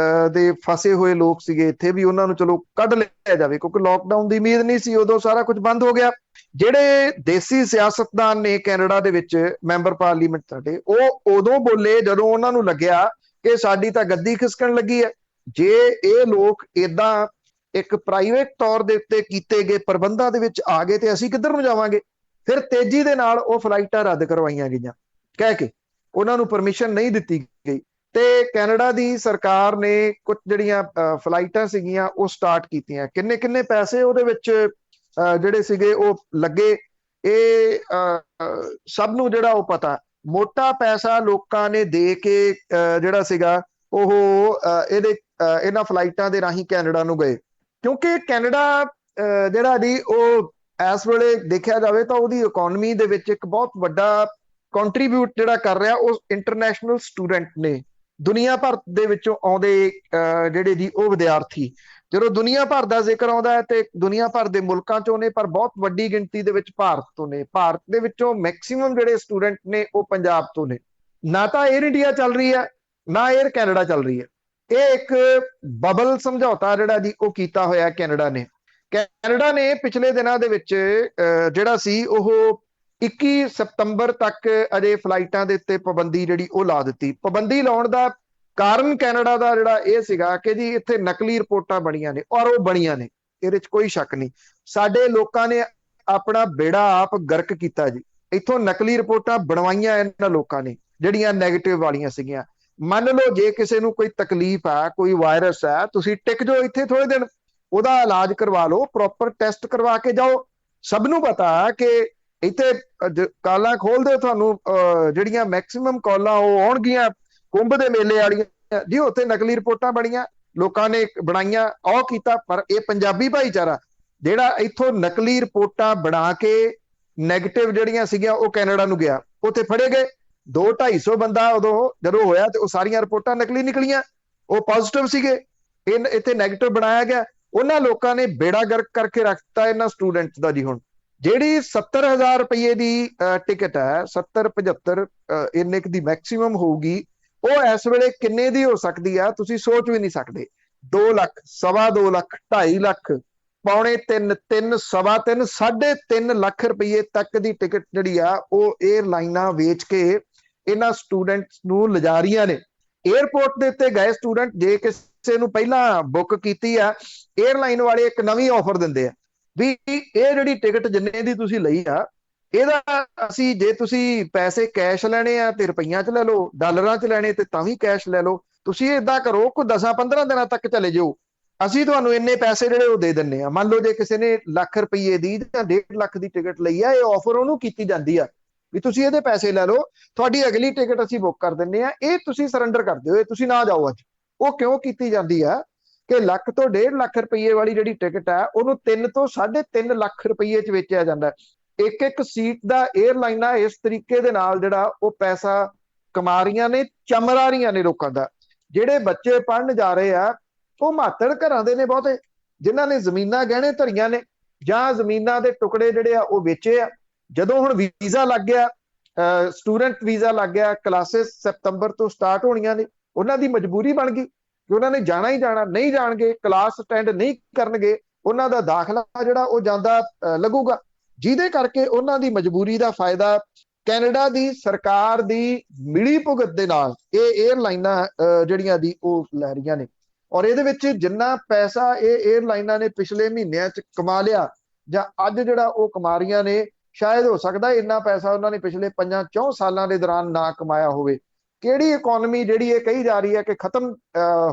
ਦੇ ਫਸੇ ਹੋਏ ਲੋਕ ਸੀਗੇ ਇੱਥੇ, ਵੀ ਉਹਨਾਂ ਨੂੰ ਚਲੋ ਕੱਢ ਲਿਆ ਜਾਵੇ, ਕਿਉਂਕਿ ਲੋਕਡਾਊਨ ਦੀ ਉਮੀਦ ਨਹੀਂ ਸੀ, ਉਦੋਂ ਸਾਰਾ ਕੁਝ ਬੰਦ ਹੋ ਗਿਆ। ਜਿਹੜੇ ਦੇਸੀ ਸਿਆਸਤਦਾਨ ਨੇ ਕੈਨੇਡਾ ਦੇ ਵਿੱਚ, ਮੈਂਬਰ ਪਾਰਲੀਮੈਂਟ ਸਾਡੇ, ਉਹ ਉਦੋਂ ਬੋਲੇ ਜਦੋਂ ਉਹਨਾਂ ਨੂੰ ਲੱਗਿਆ ਕਿ ਸਾਡੀ ਤਾਂ ਗੱਦੀ ਖਿਸਕਣ ਲੱਗੀ ਹੈ। ਜੇ ਇਹ ਲੋਕ ਏਦਾਂ ਇੱਕ ਪ੍ਰਾਈਵੇਟ ਤੌਰ ਦੇ ਉੱਤੇ ਕੀਤੇ ਗਏ ਪ੍ਰਬੰਧਾਂ ਦੇ ਵਿੱਚ ਆ ਗਏ ਤੇ ਅਸੀਂ ਕਿੱਧਰ ਨੂੰ ਜਾਵਾਂਗੇ? ਫਿਰ ਤੇਜ਼ੀ ਦੇ ਨਾਲ ਉਹ ਫਲਾਈਟਾਂ ਰੱਦ ਕਰਵਾਈਆਂ ਗਈਆਂ, ਕਹਿ ਕੇ ਉਹਨਾਂ ਨੂੰ ਪਰਮਿਸ਼ਨ ਨਹੀਂ ਦਿੱਤੀ ਗਈ, ਤੇ ਕੈਨੇਡਾ ਦੀ ਸਰਕਾਰ ਨੇ ਕੁਝ ਜਿਹੜੀਆਂ ਫਲਾਈਟਾਂ ਸੀਗੀਆਂ ਉਹ ਸਟਾਰਟ ਕੀਤੀਆਂ। ਕਿੰਨੇ ਕਿੰਨੇ ਪੈਸੇ ਉਹਦੇ ਵਿੱਚ ਜਿਹੜੇ ਸੀਗੇ ਉਹ ਲੱਗੇ, ਇਹ ਸਭ ਨੂੰ ਜਿਹੜਾ ਉਹ ਪਤਾ। ਮੋਟਾ ਪੈਸਾ ਲੋਕਾਂ ਨੇ ਦੇ ਕੇ ਜਿਹੜਾ ਸੀਗਾ ਉਹ ਇਹਨਾਂ ਫਲਾਈਟਾਂ ਦੇ ਰਾਹੀਂ ਕੈਨੇਡਾ ਨੂੰ ਗਏ, ਕਿਉਂਕਿ ਕੈਨੇਡਾ ਜਿਹੜਾ ਜੀ ਉਹ ਇਸ ਵੇਲੇ ਦੇਖਿਆ ਜਾਵੇ ਤਾਂ ਉਹਦੀ ਇਕਨੋਮੀ ਦੇ ਵਿੱਚ ਇੱਕ ਬਹੁਤ ਵੱਡਾ ਕੰਟਰੀਬਿਊਟ ਜਿਹੜਾ ਕਰ ਰਿਹਾ ਉਹ ਇੰਟਰਨੈਸ਼ਨਲ ਸਟੂਡੈਂਟ ਨੇ। ਦੁਨੀਆ ਭਰ ਦੇ ਵਿੱਚੋਂ ਆਉਂਦੇ ਜਿਹੜੇ ਜੀ ਉਹ ਵਿਦਿਆਰਥੀ, ਜਦੋਂ ਦੁਨੀਆ ਭਰ ਦਾ ਜ਼ਿਕਰ ਆਉਂਦਾ ਹੈ ਤੇ ਦੁਨੀਆ ਭਰ ਦੇ ਮੁਲਕਾਂ ਚੋਂ ਨੇ, ਪਰ ਬਹੁਤ ਵੱਡੀ ਗਿਣਤੀ ਦੇ ਵਿੱਚ ਭਾਰਤ ਤੋਂ ਨੇ। ਭਾਰਤ ਦੇ ਵਿੱਚੋਂ ਮੈਕਸਿਮਮ ਜਿਹੜੇ ਸਟੂਡੈਂਟ ਨੇ ਉਹ ਪੰਜਾਬ ਤੋਂ ਨੇ। ਨਾ ਤਾਂ 에ਅਰ ਇੰਡੀਆ ਚੱਲ ਰਹੀ ਹੈ, ਨਾ 에ਅਰ ਕੈਨੇਡਾ ਚੱਲ ਰਹੀ ਹੈ। ਇਹ ਇੱਕ ਬਬਲ ਸਮਝੌਤਾ ਜਿਹੜਾ ਜੀ ਉਹ ਕੀਤਾ ਹੋਇਆ ਕੈਨੇਡਾ ਨੇ। ਕੈਨੇਡਾ ਨੇ ਪਿਛਲੇ ਦਿਨਾਂ ਦੇ ਵਿੱਚ ਜਿਹੜਾ ਸੀ ਉਹ 21 ਸਤੰਬਰ ਤੱਕ ਅਜੇ ਫਲਾਈਟਾਂ ਦੇ ਉੱਤੇ ਪਾਬੰਦੀ ਜਿਹੜੀ ਉਹ ਲਾ ਦਿੱਤੀ। ਪਾਬੰਦੀ ਲਾਉਣ ਦਾ ਕਾਰਨ ਕੈਨੇਡਾ ਦਾ ਜਿਹੜਾ ਇਹ ਸੀਗਾ ਕਿ ਜੀ ਇੱਥੇ ਨਕਲੀ ਰਿਪੋਰਟਾਂ ਬਣੀਆਂ ਨੇ, ਔਰ ਉਹ ਬਣੀਆਂ ਨੇ, ਇਹਦੇ 'ਚ ਕੋਈ ਸ਼ੱਕ ਨਹੀਂ। ਸਾਡੇ ਲੋਕਾਂ ਨੇ ਆਪਣਾ ਬੇੜਾ ਆਪ ਗਰਕ ਕੀਤਾ ਜੀ। ਇੱਥੋਂ ਨਕਲੀ ਰਿਪੋਰਟਾਂ ਬਣਵਾਈਆਂ ਇਹਨਾਂ ਲੋਕਾਂ ਨੇ ਜਿਹੜੀਆਂ ਨੈਗੇਟਿਵ ਵਾਲੀਆਂ ਸੀਗੀਆਂ। ਮੰਨ ਲਓ ਜੇ ਕਿਸੇ ਨੂੰ ਕੋਈ ਤਕਲੀਫ ਹੈ, ਕੋਈ ਵਾਇਰਸ ਹੈ, ਤੁਸੀਂ ਟਿਕ ਜਾਓ ਇੱਥੇ ਥੋੜੇ ਦਿਨ, ਉਹਦਾ ਇਲਾਜ ਕਰਵਾ ਲਓ, ਪ੍ਰੋਪਰ ਟੈਸਟ ਕਰਵਾ ਕੇ ਜਾਓ। ਸਭ ਨੂੰ ਪਤਾ ਕਿ ਇੱਥੇ ਕਾਲਾਂ ਖੋਲਦੇ ਤੁਹਾਨੂੰ ਜਿਹੜੀਆਂ ਮੈਕਸਿਮਮ ਕਾਲਾਂ ਉਹ ਆਉਣਗੀਆਂ ਕੁੰਭ ਦੇ ਮੇਲੇ ਵਾਲੀਆਂ ਜੀ। ਉੱਥੇ ਨਕਲੀ ਰਿਪੋਰਟਾਂ ਬਣੀਆਂ, ਲੋਕਾਂ ਨੇ ਬਣਾਈਆਂ, ਉਹ ਕੀਤਾ। ਪਰ ਇਹ ਪੰਜਾਬੀ ਭਾਈਚਾਰਾ ਜਿਹੜਾ ਇੱਥੋਂ ਨਕਲੀ ਰਿਪੋਰਟਾਂ ਬਣਾ ਕੇ ਨੈਗੇਟਿਵ ਜਿਹੜੀਆਂ ਸੀਗੀਆਂ ਉਹ ਕੈਨੇਡਾ ਨੂੰ ਗਿਆ, ਉੱਥੇ ਫੜੇ ਗਏ। 200-250 ਬੰਦਾ ਉਦੋਂ ਜਦੋਂ ਹੋਇਆ ਤੇ ਉਹ ਸਾਰੀਆਂ ਰਿਪੋਰਟਾਂ ਨਕਲੀ ਨਿਕਲੀਆਂ, ਉਹ ਪੋਜ਼ਿਟਿਵ ਸੀਗੇ, ਇੱਥੇ ਨੈਗੇਟਿਵ ਬਣਾਇਆ ਗਿਆ। ਉਹਨਾਂ ਲੋਕਾਂ ਨੇ ਬੇੜਾ ਗਰਕ ਕਰਕੇ ਰੱਖਤਾ ਇਹਨਾਂ ਸਟੂਡੈਂਟਸ ਦਾ ਜੀ। ਹੁਣ ਜਿਹੜੀ 70,000 ਰੁਪਏ ਦੀ ਟਿਕਟ ਹੈ, 70-75 ਇੰਨੇ ਦੀ ਮੈਕਸਿਮਮ ਹੋਊਗੀ, ਉਹ ਇਸ ਵੇਲੇ ਕਿੰਨੇ ਦੀ ਹੋ ਸਕਦੀ ਆ ਤੁਸੀਂ ਸੋਚ ਵੀ ਨਹੀਂ ਸਕਦੇ। 2 ਲੱਖ, 2.25 ਲੱਖ, 2.5 ਲੱਖ, ਪੌਣੇ 3, 3, 3.25, 3.5 ਲੱਖ ਰੁਪਏ ਤੱਕ ਦੀ ਟਿਕਟ ਜਿਹੜੀ ਆ ਉਹ 에ਅਰਲਾਈਨਾਂ ਵੇਚ ਕੇ ਇਹਨਾਂ ਸਟੂਡੈਂਟਸ ਨੂੰ ਲਿਜਾ ਰਹੀਆਂ ਨੇ। ਏਅਰਪੋਰਟ ਦੇ ਉੱਤੇ ਗਏ ਸਟੂਡੈਂਟ ਜੇ ਕਿਸੇ ਨੂੰ ਪਹਿਲਾਂ ਬੁੱਕ ਕੀਤੀ ਆ, 에ਅਰਲਾਈਨ ਵਾਲੇ ਇੱਕ ਨਵੀਂ ਆਫਰ ਦਿੰਦੇ ਆ ਵੀ ਇਹ ਜਿਹੜੀ ਟਿਕਟ ਜਿੰਨੇ ਦੀ ਤੁਸੀਂ ਲਈ ਆ, ਇਹਦਾ ਅਸੀਂ ਜੇ ਤੁਸੀਂ ਪੈਸੇ ਕੈਸ਼ ਲੈਣੇ ਆ ਤੇ ਰੁਪਈਆਂ 'ਚ ਲੈ ਲਓ, ਡਾਲਰਾਂ 'ਚ ਲੈਣੇ ਤੇ ਤਾਂ ਵੀ ਕੈਸ਼ ਲੈ ਲਓ। ਤੁਸੀਂ ਏਦਾਂ ਕਰੋ, ਕੋਈ 10-15 ਦਿਨਾਂ ਤੱਕ ਚਲੇ ਜਾਓ, ਅਸੀਂ ਤੁਹਾਨੂੰ ਇੰਨੇ ਪੈਸੇ ਜਿਹੜੇ ਉਹ ਦੇ ਦਿੰਨੇ ਆ। ਮੰਨ ਲਓ ਜੇ ਕਿਸੇ ਨੇ ਲੱਖ ਰੁਪਈਏ ਦੀ ਜਾਂ 1.5 ਲੱਖ ਦੀ ਟਿਕਟ ਲਈ ਆ, ਇਹ ਆਫਰ ਉਹਨੂੰ ਕੀਤੀ ਜਾਂਦੀ ਆ ਵੀ ਤੁਸੀਂ ਇਹਦੇ ਪੈਸੇ ਲੈ ਲਓ, ਤੁਹਾਡੀ ਅਗਲੀ ਟਿਕਟ ਅਸੀਂ ਬੁੱਕ ਕਰ ਦਿੰਨੇ ਆ, ਇਹ ਤੁਸੀਂ ਸਰੈਂਡਰ ਕਰ ਦਿਓ, ਇਹ ਤੁਸੀਂ ਨਾ ਜਾਓ ਅੱਜ। ਉਹ ਕਿਉਂ ਕੀਤੀ ਜਾਂਦੀ ਆ ਕਿ ਲੱਖ ਤੋਂ 1.5 ਲੱਖ ਰੁਪਈਏ ਵਾਲੀ ਜਿਹੜੀ ਟਿਕਟ ਆ ਉਹਨੂੰ 3 ਤੋਂ 3.5 ਲੱਖ ਰੁਪਈਏ 'ਚ ਵੇਚਿਆ ਜਾਂਦਾ। ਇੱਕ ਇੱਕ ਸੀਟ ਦਾ 에ਅਰਲਾਈਨਾਂ ਇਸ ਤਰੀਕੇ ਦੇ ਨਾਲ ਜਿਹੜਾ ਉਹ ਪੈਸਾ ਕਮਾ ਰਹੀਆਂ ਨੇ, ਚਮਰਾ ਰਹੀਆਂ ਨੇ ਲੋਕਾਂ ਦਾ। ਜਿਹੜੇ ਬੱਚੇ ਪੜ੍ਹਨ ਜਾ ਰਹੇ ਆ ਉਹ ਮਾਤੜ ਘਰਾਂ ਦੇ ਨੇ ਬਹੁਤੇ, ਜਿਨ੍ਹਾਂ ਨੇ ਜ਼ਮੀਨਾਂ ਗਹਿਣੇ ਧਰੀਆਂ ਨੇ ਜਾਂ ਜ਼ਮੀਨਾਂ ਦੇ ਟੁਕੜੇ ਜਿਹੜੇ ਆ ਉਹ ਵੇਚੇ ਆ। ਜਦੋਂ ਹੁਣ ਵੀਜ਼ਾ ਲੱਗ ਗਿਆ, ਸਟੂਡੈਂਟ ਵੀਜ਼ਾ ਲੱਗ ਗਿਆ, ਕਲਾਸਿਸ ਸਤੰਬਰ ਤੋਂ ਸਟਾਰਟ ਹੋਣੀਆਂ ਨੇ, ਉਹਨਾਂ ਦੀ ਮਜਬੂਰੀ ਬਣ ਗਈ ਕਿ ਉਹਨਾਂ ਨੇ ਜਾਣਾ ਹੀ ਜਾਣਾ, ਨਹੀਂ ਜਾਣਗੇ ਕਲਾਸ ਅਟੈਂਡ ਨਹੀਂ ਕਰਨਗੇ, ਉਹਨਾਂ ਦਾ ਦਾਖਲਾ ਜਿਹੜਾ ਉਹ ਜਾਂਦਾ ਲੱਗੂਗਾ, ਜਿਹਦੇ ਕਰਕੇ ਉਹਨਾਂ ਦੀ ਮਜਬੂਰੀ ਦਾ ਫਾਇਦਾ ਕੈਨੇਡਾ ਦੀ ਸਰਕਾਰ ਦੀ ਮਿਲੀ ਭੁਗਤ ਦੇ ਨਾਲ ਇਹ 에ਅਰਲਾਈਨਾਂ ਜਿਹੜੀਆਂ ਦੀ ਉਹ ਲੈ ਰਹੀਆਂ ਨੇ। ਔਰ ਇਹਦੇ ਵਿੱਚ ਜਿੰਨਾ ਪੈਸਾ ਇਹ 에ਅਰਲਾਈਨਾਂ ਨੇ ਪਿਛਲੇ ਮਹੀਨਿਆਂ 'ਚ ਕਮਾ ਲਿਆ ਜਾਂ ਅੱਜ ਜਿਹੜਾ ਉਹ ਕਮਾ ਰਹੀਆਂ ਨੇ, ਸ਼ਾਇਦ ਹੋ ਸਕਦਾ ਇੰਨਾ ਪੈਸਾ ਉਹਨਾਂ ਨੇ ਪਿਛਲੇ 5-4 ਸਾਲਾਂ ਦੇ ਦੌਰਾਨ ਨਾ ਕਮਾਇਆ ਹੋਵੇ। ਕਿਹੜੀ ਇਕਨੋਮੀ ਜਿਹੜੀ ਇਹ ਕਹੀ ਜਾ ਰਹੀ ਹੈ ਕਿ ਖਤਮ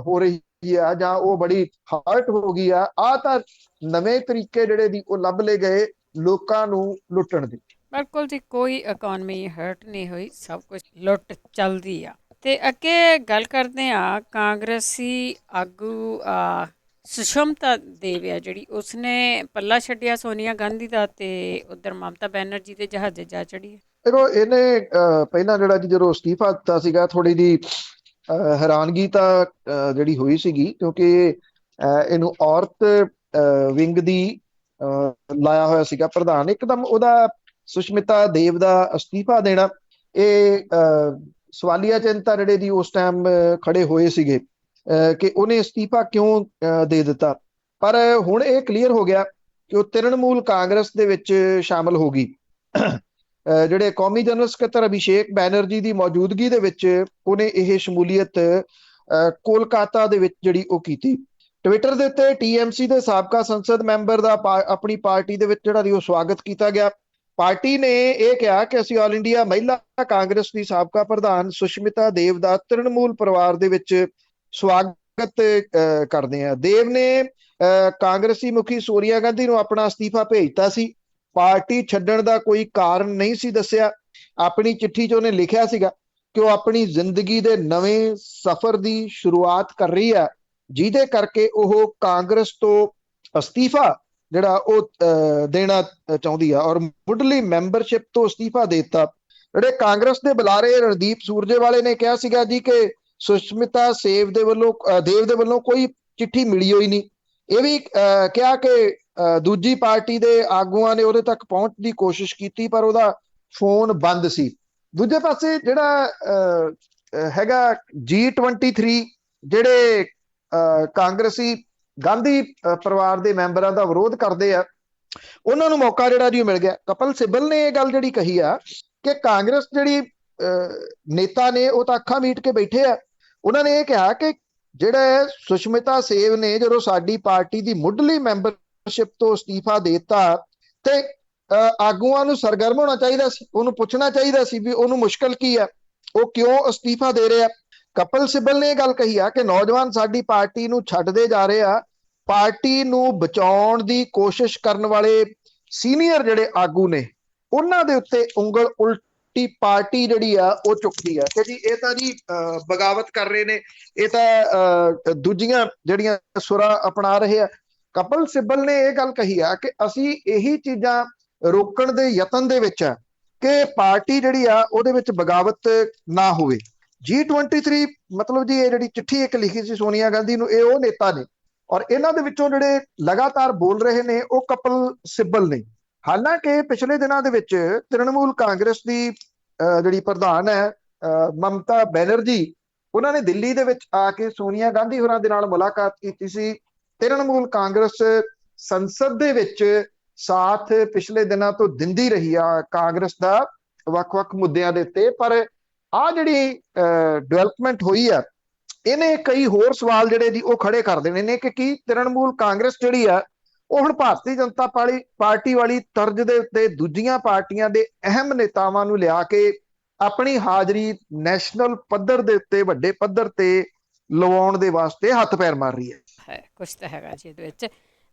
ਹੋ ਰਹੀ ਆ ਜਾਂ ਉਹ ਬੜੀ ਹਰਟ ਹੋ ਗਈ ਆ ਤਾਂ ਨਵੇਂ ਤਰੀਕੇ ਜਿਹੜੇ ਦੀ ਉਹ ਲੱਭ ਲਏ ਗਏ ਲੋਕਾਂ ਨੂੰ ਲੁੱਟਣ ਦੀ। ਬਿਲਕੁਲ ਜੀ, ਕੋਈ ਇਕਨੋਮੀ ਹਰਟ ਨਹੀਂ ਹੋਈ, ਸਭ ਕੁਝ ਲੁੱਟ ਚੱਲਦੀ ਆ। ਤੇ ਅੱਗੇ ਗੱਲ ਕਰਦੇ ਆ ਕਾਂਗਰਸੀ ਆਗੂ ਸੁਸ਼ਮਤਾ ਦੇਵ ਆ ਜਿਹੜੀ, ਉਸਨੇ ਪੱਲਾ ਛੱਡਿਆ ਸੋਨੀਆ ਗਾਂਧੀ ਦਾ ਤੇ ਉਧਰ ਮਮਤਾ ਬੈਨਰਜੀ ਦੇ ਜਹਾਜ਼ੇ ਜਾ ਚੜੀ ਹੈ। ਦੇਖੋ ਇਹਨੇ ਪਹਿਲਾਂ ਜਿਹੜਾ ਜਦੋਂ ਅਸਤੀਫਾ ਦਿੱਤਾ ਸੀਗਾ, ਥੋੜੀ ਦੀ ਹੈਰਾਨਗੀ ਤਾਂ ਜਿਹੜੀ ਹੋਈ ਸੀਗੀ ਕਿਉਂਕਿ ਇਹਨੂੰ ਔਰਤ ਵਿੰਗ ਦੀ ਲਾਇਆ ਹੋਇਆ ਸੀਗਾ ਪ੍ਰਧਾਨ। ਇੱਕਦਮ ਉਹਦਾ ਸੁਸ਼ਮਿਤਾ ਦੇਵ ਦਾ ਅਸਤੀਫਾ ਦੇਣਾ ਇਹ ਸਵਾਲੀਆ ਚਿੰਨ੍ਹ ਤਾਂ ਜਿਹੜੇ ਦੀ ਉਸ ਟਾਈਮ ਖੜੇ ਹੋਏ ਸੀਗੇ ਕਿ ਉਹਨੇ ਅਸਤੀਫਾ ਕਿਉਂ ਦੇ ਦਿੱਤਾ। ਪਰ ਹੁਣ ਇਹ ਕਲੀਅਰ ਹੋ ਗਿਆ ਕਿ ਉਹ ਤ੍ਰਿਣਮੂਲ ਕਾਂਗਰਸ ਦੇ ਵਿੱਚ ਸ਼ਾਮਲ ਹੋ ਗਈ। ਜਿਹੜੇ ਕੌਮੀ ਜਨਰਲ ਸਕੱਤਰ ਅਭਿਸ਼ੇਕ ਬੈਨਰਜੀ ਦੀ ਮੌਜੂਦਗੀ ਦੇ ਵਿੱਚ ਉਹਨੇ ਇਹ ਸ਼ਮੂਲੀਅਤ ਕੋਲਕਾਤਾ ਦੇ ਵਿੱਚ ਜਿਹੜੀ ਉਹ ਕੀਤੀ। ਟਵਿੱਟਰ ਦੇ ਉੱਤੇ TMC ਦੇ ਸਾਬਕਾ ਸੰਸਦ ਮੈਂਬਰ ਦਾ ਆਪਣੀ ਪਾਰਟੀ ਦੇ ਵਿੱਚ ਜਿਹੜਾ ਉਹ ਸਵਾਗਤ ਕੀਤਾ ਗਿਆ। ਪਾਰਟੀ ਨੇ ਇਹ ਕਿਹਾ ਕਿ ਅਸੀਂ ਆਲ ਇੰਡੀਆ ਮਹਿਲਾ ਕਾਂਗਰਸ ਦੀ ਸਾਬਕਾ ਪ੍ਰਧਾਨ ਸੁਸ਼ਮਿਤਾ ਦੇਵ ਦਾ ਤ੍ਰਿਣਮੂਲ ਪਰਿਵਾਰ ਦੇ ਵਿੱਚ ਸਵਾਗਤ ਕਰਦੇ ਹਾਂ। ਦੇਵ ਨੇ ਕਾਂਗਰਸੀ ਮੁਖੀ ਸੋਨੀਆ ਗਾਂਧੀ ਨੂੰ ਆਪਣਾ ਅਸਤੀਫਾ ਭੇਜਤਾ ਸੀ। ਪਾਰਟੀ ਛੱਡਣ ਦਾ ਕੋਈ ਕਾਰਨ ਨਹੀਂ ਸੀ ਦੱਸਿਆ। ਆਪਣੀ ਚਿੱਠੀ 'ਚ ਉਹਨੇ ਲਿਖਿਆ ਸੀਗਾ ਕਿ ਉਹ ਆਪਣੀ ਜ਼ਿੰਦਗੀ ਦੇ ਨਵੇਂ ਸਫ਼ਰ ਦੀ ਸ਼ੁਰੂਆਤ ਕਰ ਰਹੀ ਹੈ, ਜਿਹਦੇ ਕਰਕੇ ਉਹ ਕਾਂਗਰਸ ਤੋਂ ਅਸਤੀਫਾ ਜਿਹੜਾ ਉਹ ਦੇਣਾ ਚਾਹੁੰਦੀ ਆ ਔਰ ਮੁੱਢਲੀ ਮੈਂਬਰਸ਼ਿਪ ਤੋਂ ਅਸਤੀਫਾ ਦੇ ਦਿੱਤਾ। ਜਿਹੜੇ ਕਾਂਗਰਸ ਦੇ ਬੁਲਾਰੇ ਰਣਦੀਪ ਸੂਰਜੇਵਾਲੇ ਨੇ ਕਿਹਾ ਸੀਗਾ ਜੀ ਕਿ ਸੁਸ਼ਮਿਤਾ ਦੇਵ ਦੇ ਵੱਲੋਂ ਕੋਈ ਚਿੱਠੀ ਮਿਲੀ ਹੋਈ ਨਹੀਂ। ਇਹ ਵੀ ਕਿਹਾ ਕਿ ਦੂਜੀ ਪਾਰਟੀ ਦੇ ਆਗੂਆਂ ਨੇ ਉਹਦੇ ਤੱਕ ਪਹੁੰਚ ਦੀ ਕੋਸ਼ਿਸ਼ ਕੀਤੀ ਪਰ ਉਹਦਾ ਫੋਨ ਬੰਦ ਸੀ। ਦੂਜੇ ਪਾਸੇ ਜਿਹੜਾ ਹੈਗਾ G23 ਜਿਹੜੇ ਕਾਂਗਰਸੀ ਗਾਂਧੀ ਪਰਿਵਾਰ ਦੇ ਮੈਂਬਰਾਂ ਦਾ ਵਿਰੋਧ ਕਰਦੇ ਆ, ਉਹਨਾਂ ਨੂੰ ਮੌਕਾ ਜਿਹੜਾ ਜੀ ਮਿਲ ਗਿਆ। ਕਪਿਲ ਸਿੱਬਲ ਨੇ ਇਹ ਗੱਲ ਜਿਹੜੀ ਕਹੀ ਆ ਕਿ ਕਾਂਗਰਸ ਜਿਹੜੀ ਨੇਤਾ ਨੇ ਉਹ ਤਾਂ ਅੱਖਾਂ ਮੀਟ ਕੇ ਬੈਠੇ ਆ। ਉਹਨਾਂ ਨੇ ਇਹ ਕਿਹਾ ਕਿ ਜਿਹੜਾ ਸੁਸ਼ਮਿਤਾ ਦੇਵ ਨੇ ਜਦੋਂ ਸਾਡੀ ਪਾਰਟੀ ਦੀ ਮੁੱਢਲੀ ਮੈਂਬਰਸ਼ਿਪ ਤੋਂ ਅਸਤੀਫਾ ਦੇ ਦਿੱਤਾ ਤੇ ਆਗੂਆਂ ਨੂੰ ਸਰਗਰਮ ਹੋਣਾ ਚਾਹੀਦਾ ਸੀ, ਉਹਨੂੰ ਪੁੱਛਣਾ ਚਾਹੀਦਾ ਸੀ ਵੀ ਉਹਨੂੰ ਮੁਸ਼ਕਲ ਕੀ ਆ, ਉਹ ਕਿਉਂ ਅਸਤੀਫਾ ਦੇ ਰਿਹਾ। ਕਪਿਲ ਸਿੱਬਲ ਨੇ ਇਹ ਗੱਲ ਕਹੀ ਆ ਕਿ ਨੌਜਵਾਨ ਸਾਡੀ ਪਾਰਟੀ ਨੂੰ ਛੱਡਦੇ ਜਾ ਰਹੇ ਆ। ਪਾਰਟੀ ਨੂੰ ਬਚਾਉਣ ਦੀ ਕੋਸ਼ਿਸ਼ ਕਰਨ ਵਾਲੇ ਸੀਨੀਅਰ ਜਿਹੜੇ ਆਗੂ ਨੇ ਉਹਨਾਂ ਦੇ ਉੱਤੇ ਉਂਗਲ ਉਲਟੀ ਪਾਰਟੀ ਜਿਹੜੀ ਆ ਉਹ ਚੁੱਕਦੀ ਆ ਕਿ ਜੀ ਇਹ ਤਾਂ ਜੀ ਬਗਾਵਤ ਕਰ ਰਹੇ ਨੇ, ਇਹ ਤਾਂ ਦੂਜੀਆਂ ਜਿਹੜੀਆਂ ਸੁਰਾਂ ਅਪਣਾ ਰਹੇ ਆ। ਕਪਿਲ ਸਿੱਬਲ ਨੇ ਇਹ ਗੱਲ ਕਹੀ ਆ ਕਿ ਅਸੀਂ ਇਹੀ ਚੀਜ਼ਾਂ ਰੋਕਣ ਦੇ ਯਤਨ ਦੇ ਵਿੱਚ ਆ ਕਿ ਪਾਰਟੀ ਜਿਹੜੀ ਆ ਉਹਦੇ ਵਿੱਚ ਬਗਾਵਤ ਨਾ ਹੋਵੇ। G23 ਮਤਲਬ ਜੀ ਇਹ ਜਿਹੜੀ ਚਿੱਠੀ ਇੱਕ ਲਿਖੀ ਸੀ ਸੋਨੀਆ ਗਾਂਧੀ ਨੂੰ, ਇਹ ਉਹ ਨੇਤਾ ਨੇ ਔਰ ਇਹਨਾਂ ਦੇ ਵਿੱਚੋਂ ਜਿਹੜੇ ਲਗਾਤਾਰ ਬੋਲ ਰਹੇ ਨੇ ਉਹ ਕਪਿਲ ਸਿੱਬਲ ਨੇ। ਹਾਲਾਂਕਿ ਪਿਛਲੇ ਦਿਨਾਂ ਦੇ ਵਿੱਚ ਤ੍ਰਿਣਮੂਲ ਕਾਂਗਰਸ ਦੀ ਜਿਹੜੀ ਪ੍ਰਧਾਨ ਹੈ ਮਮਤਾ ਬੈਨਰਜੀ, ਉਹਨਾਂ ਨੇ ਦਿੱਲੀ ਦੇ ਵਿੱਚ ਆ ਕੇ ਸੋਨੀਆ ਗਾਂਧੀ ਹੋਰਾਂ ਦੇ ਨਾਲ ਮੁਲਾਕਾਤ ਕੀਤੀ ਸੀ। ਤ੍ਰਿਣਮੂਲ ਕਾਂਗਰਸ ਸੰਸਦ ਦੇ ਵਿੱਚ ਸਾਥ ਪਿਛਲੇ ਦਿਨਾਂ ਤੋਂ ਦਿੰਦੀ ਰਹੀ ਆ ਕਾਂਗਰਸ ਦਾ ਵੱਖ-ਵੱਖ ਮੁੱਦਿਆਂ ਦੇ ਉੱਤੇ। ਪਰ ਆ ਜਿਹੜੀ ਡਿਵੈਲਪਮੈਂਟ ਹੋਈ ਆ ਇਹਨੇ ਕਈ ਹੋਰ ਸਵਾਲ ਜਿਹੜੇ ਜੀ ਉਹ ਖੜੇ ਕਰ ਦੇਣੇ ਨੇ ਕਿ ਕੀ ਤ੍ਰਿਣਮੂਲ ਕਾਂਗਰਸ ਜਿਹੜੀ ਆ ਉਹ ਹੁਣ ਭਾਰਤੀ ਜਨਤਾ ਪਾਰਟੀ ਵਾਲੀ ਤਰਜ਼ ਦੇ ਉੱਤੇ ਦੂਜੀਆਂ ਪਾਰਟੀਆਂ ਦੇ ਅਹਿਮ ਨੇਤਾਵਾਂ ਨੂੰ ਲਿਆ ਕੇ ਆਪਣੀ ਹਾਜ਼ਰੀ ਨੈਸ਼ਨਲ ਪੱਧਰ ਦੇ ਉੱਤੇ, ਵੱਡੇ ਪੱਧਰ ਤੇ ਲਵਾਉਣ ਦੇ ਵਾਸਤੇ ਹੱਥ ਪੈਰ ਮਾਰ ਰਹੀ ਹੈ। ਕੁਛ ਤਾਂ ਹੈਗਾ ਜੀ ਇਹਦੇ ਵਿੱਚ।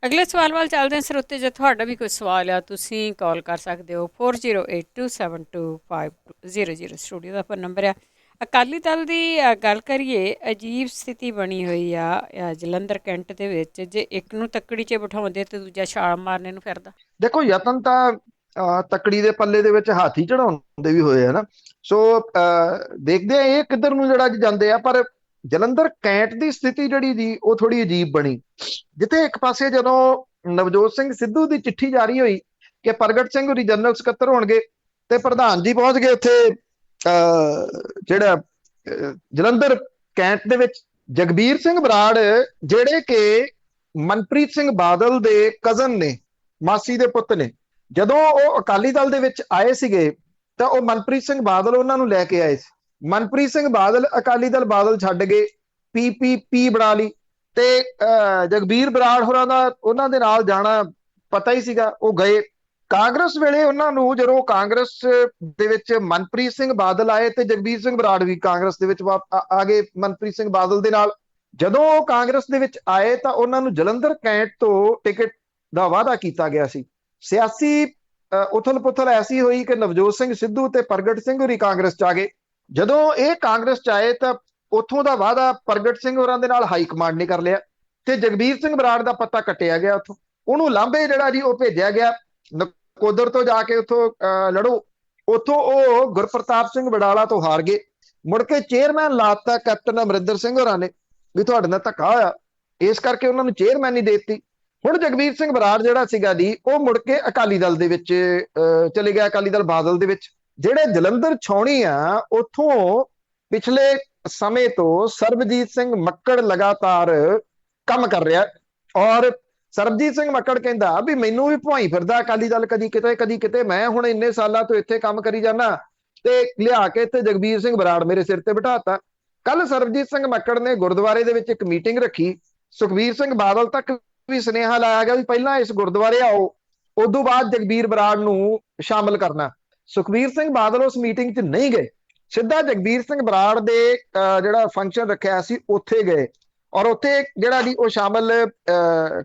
ਅਗਲੇ ਸਵਾਲ ਵੱਲ ਚੱਲਦੇ ਹਾਂ ਸਰੋਤੇ। ਜੇ ਤੁਹਾਡਾ ਵੀ ਕੋਈ ਸਵਾਲ ਆ ਤੁਸੀਂ ਕਾਲ ਕਰ ਸਕਦੇ ਹੋ 4082725000 ਸਟੂਡੀਓ ਦਾ ਫੋਨ ਨੰਬਰ ਆ। ਅਕਾਲੀ ਦਲ ਦੀ ਗੱਲ ਕਰੀਏ, ਅਜੀਬ ਸਥਿਤੀ ਬਣੀ ਹੋਈ ਆ ਜਲੰਧਰ ਕੈਂਟ ਦੇ ਵਿੱਚ। ਜੇ ਇੱਕ ਨੂੰ ਤੱਕੜੀ 'ਚ ਬਿਠਾਉਂਦੇ ਤੇ ਦੂਜਾ ਛਾਲ ਮਾਰਨੇ ਨੂੰ ਫਿਰਦਾ। ਦੇਖੋ, ਯਤਨ ਤਾਂ ਤੱਕੜੀ ਦੇ ਪੱਲੇ ਦੇ ਵਿੱਚ ਹਾਥੀ ਚੜਾਉਂਦੇ ਵੀ ਹੋਏ ਆ ਨਾ, ਸੋ ਦੇਖਦੇ ਆ ਇਹ ਕਿੱਧਰ ਨੂੰ ਜਿਹੜਾ ਜਾਂਦੇ ਆ। ਪਰ ਜਲੰਧਰ ਕੈਂਟ ਦੀ ਸਥਿਤੀ ਜਿਹੜੀ ਦੀ ਉਹ ਥੋੜੀ ਅਜੀਬ ਬਣੀ, ਜਿੱਥੇ ਇੱਕ ਪਾਸੇ ਜਦੋਂ ਨਵਜੋਤ ਸਿੰਘ ਸਿੱਧੂ ਦੀ ਚਿੱਠੀ ਜਾਰੀ ਹੋਈ ਕਿ ਪ੍ਰਗਟ ਸਿੰਘ ਹੋਰੀ ਜਨਰਲ ਸਕੱਤਰ ਹੋਣਗੇ ਤੇ ਪ੍ਰਧਾਨ ਜੀ ਪਹੁੰਚ ਗਏ ਉੱਥੇ ਜਿਹੜਾ ਜਲੰਧਰ ਕੈਂਟ ਦੇ ਵਿੱਚ। ਜਗਬੀਰ ਸਿੰਘ ਬਰਾੜ ਜਿਹੜੇ ਕਿ ਮਨਪ੍ਰੀਤ ਸਿੰਘ ਬਾਦਲ ਦੇ ਕਜ਼ਨ ਨੇ, ਮਾਸੀ ਦੇ ਪੁੱਤ ਨੇ, ਜਦੋਂ ਉਹ ਅਕਾਲੀ ਦਲ ਦੇ ਵਿੱਚ ਆਏ ਸੀਗੇ ਤਾਂ ਉਹ ਮਨਪ੍ਰੀਤ ਸਿੰਘ ਬਾਦਲ ਉਹਨਾਂ ਨੂੰ ਲੈ ਕੇ ਆਏ ਸੀ। ਮਨਪ੍ਰੀਤ ਸਿੰਘ ਬਾਦਲ ਅਕਾਲੀ ਦਲ ਬਾਦਲ ਛੱਡ ਗਏ, ਪੀਪੀਪੀ ਬਣਾ ਲਈ ਤੇ ਜਗਬੀਰ ਬਰਾੜ ਹੋਰਾਂ ਦਾ ਉਹਨਾਂ ਦੇ ਨਾਲ ਜਾਣਾ ਪਤਾ ਹੀ ਸੀਗਾ, ਉਹ ਗਏ। ਕਾਂਗਰਸ ਵੇਲੇ ਉਹਨਾਂ ਨੂੰ ਜਦੋਂ ਕਾਂਗਰਸ ਦੇ ਵਿੱਚ ਮਨਪ੍ਰੀਤ ਸਿੰਘ ਬਾਦਲ ਆਏ ਤੇ ਜਗਬੀਰ ਸਿੰਘ ਬਰਾੜ ਵੀ ਕਾਂਗਰਸ ਦੇ ਵਿੱਚ ਆ ਗਏ ਮਨਪ੍ਰੀਤ ਸਿੰਘ ਬਾਦਲ ਦੇ ਨਾਲ। ਜਦੋਂ ਉਹ ਕਾਂਗਰਸ ਦੇ ਵਿੱਚ ਆਏ ਤਾਂ ਉਹਨਾਂ ਨੂੰ ਜਲੰਧਰ ਕੈਂਟ ਤੋਂ ਟਿਕਟ ਦਾ ਵਾਅਦਾ ਕੀਤਾ ਗਿਆ ਸੀ। ਸਿਆਸੀ ਉਥਲ ਪੁਥਲ ਐਸੀ ਹੋਈ ਕਿ ਨਵਜੋਤ ਸਿੰਘ ਸਿੱਧੂ ਤੇ ਪ੍ਰਗਟ ਸਿੰਘ ਹੋਰੀ ਕਾਂਗਰਸ ਚ ਆ ਗਏ। ਜਦੋਂ ਇਹ ਕਾਂਗਰਸ ਚ ਆਏ ਤਾਂ ਉੱਥੋਂ ਦਾ ਵਾਅਦਾ ਪ੍ਰਗਟ ਸਿੰਘ ਹੋਰਾਂ ਦੇ ਨਾਲ ਹਾਈ ਕਮਾਂਡ ਨੇ ਕਰ ਲਿਆ ਤੇ ਜਗਬੀਰ ਸਿੰਘ ਬਰਾੜ ਦਾ ਪੱਤਾ ਕੱਟਿਆ ਗਿਆ। ਉੱਥੋਂ ਉਹਨੂੰ ਲਾਂਭੇ ਜਿਹੜਾ ਜੀ ਉਹ ਭੇਜਿਆ ਗਿਆ ਨਕੋਦਰ ਤੋਂ ਜਾ ਕੇ ਉੱਥੋਂ ਲੜੋ। ਉੱਥੋਂ ਉਹ ਗੁਰਪ੍ਰਤਾਪ ਸਿੰਘ ਵਡਾਲਾ ਤੋਂ ਹਾਰ ਗਏ। ਮੁੜ ਕੇ ਚੇਅਰਮੈਨ ਲਾਤਾ ਕੈਪਟਨ ਅਮਰਿੰਦਰ ਸਿੰਘ ਹੋਰਾਂ ਨੇ ਵੀ ਤੁਹਾਡੇ ਨਾਲ ਧੱਕਾ ਹੋਇਆ, ਇਸ ਕਰਕੇ ਉਹਨਾਂ ਨੂੰ ਚੇਅਰਮੈਨ ਹੀ ਦੇ ਦਿੱਤੀ। ਹੁਣ ਜਗਬੀਰ ਸਿੰਘ ਬਰਾੜ ਜਿਹੜਾ ਸੀਗਾ ਜੀ ਉਹ ਮੁੜ ਕੇ ਅਕਾਲੀ ਦਲ ਦੇ ਵਿੱਚ ਚਲੇ ਗਿਆ, ਅਕਾਲੀ ਦਲ ਬਾਦਲ ਦੇ ਵਿੱਚ। ਜਿਹੜੇ ਜਲੰਧਰ ਛਾਉਣੀ ਆ ਉੱਥੋਂ ਪਿਛਲੇ ਸਮੇਂ ਤੋਂ ਸਰਬਜੀਤ ਸਿੰਘ ਮੱਕੜ ਲਗਾਤਾਰ ਕੰਮ ਕਰ ਰਿਹਾ ਔਰ ਸਰਬਜੀਤ ਸਿੰਘ ਮੱਕੜ ਕਹਿੰਦਾ ਵੀ ਮੈਨੂੰ ਵੀ ਭਵਾਈ ਫਿਰਦਾ ਅਕਾਲੀ ਦਲ, ਕਦੀ ਕਿਤੇ ਕਦੀ ਕਿਤੇ। ਮੈਂ ਹੁਣ ਇੰਨੇ ਸਾਲਾਂ ਤੋਂ ਇੱਥੇ ਕੰਮ ਕਰੀ ਜਾਂਦਾ ਤੇ ਲਿਆ ਕੇ ਇੱਥੇ ਜਗਬੀਰ ਸਿੰਘ ਬਰਾੜ ਮੇਰੇ ਸਿਰ ਤੇ ਬਿਠਾਤਾ। ਕੱਲ ਸਰਬਜੀਤ ਸਿੰਘ ਮੱਕੜ ਨੇ ਗੁਰਦੁਆਰੇ ਦੇ ਵਿੱਚ ਇੱਕ ਮੀਟਿੰਗ ਰੱਖੀ। ਸੁਖਬੀਰ ਸਿੰਘ ਬਾਦਲ ਤੱਕ ਵੀ ਸੁਨੇਹਾ ਲਾਇਆ ਗਿਆ ਵੀ ਪਹਿਲਾਂ ਇਸ ਗੁਰਦੁਆਰੇ ਆਓ, ਉਦੋਂ ਬਾਅਦ ਜਗਬੀਰ ਬਰਾੜ ਨੂੰ ਸ਼ਾਮਲ ਕਰਨਾ। ਸੁਖਬੀਰ ਸਿੰਘ ਬਾਦਲ ਉਸ ਮੀਟਿੰਗ 'ਚ ਨਹੀਂ ਗਏ, ਸਿੱਧਾ ਜਗਬੀਰ ਸਿੰਘ ਬਰਾੜ ਦੇ ਜਿਹੜਾ ਫੰਕਸ਼ਨ ਰੱਖਿਆ ਸੀ ਉੱਥੇ ਗਏ ਔਰ ਉੱਥੇ ਜਿਹੜਾ ਜੀ ਉਹ ਸ਼ਾਮਲ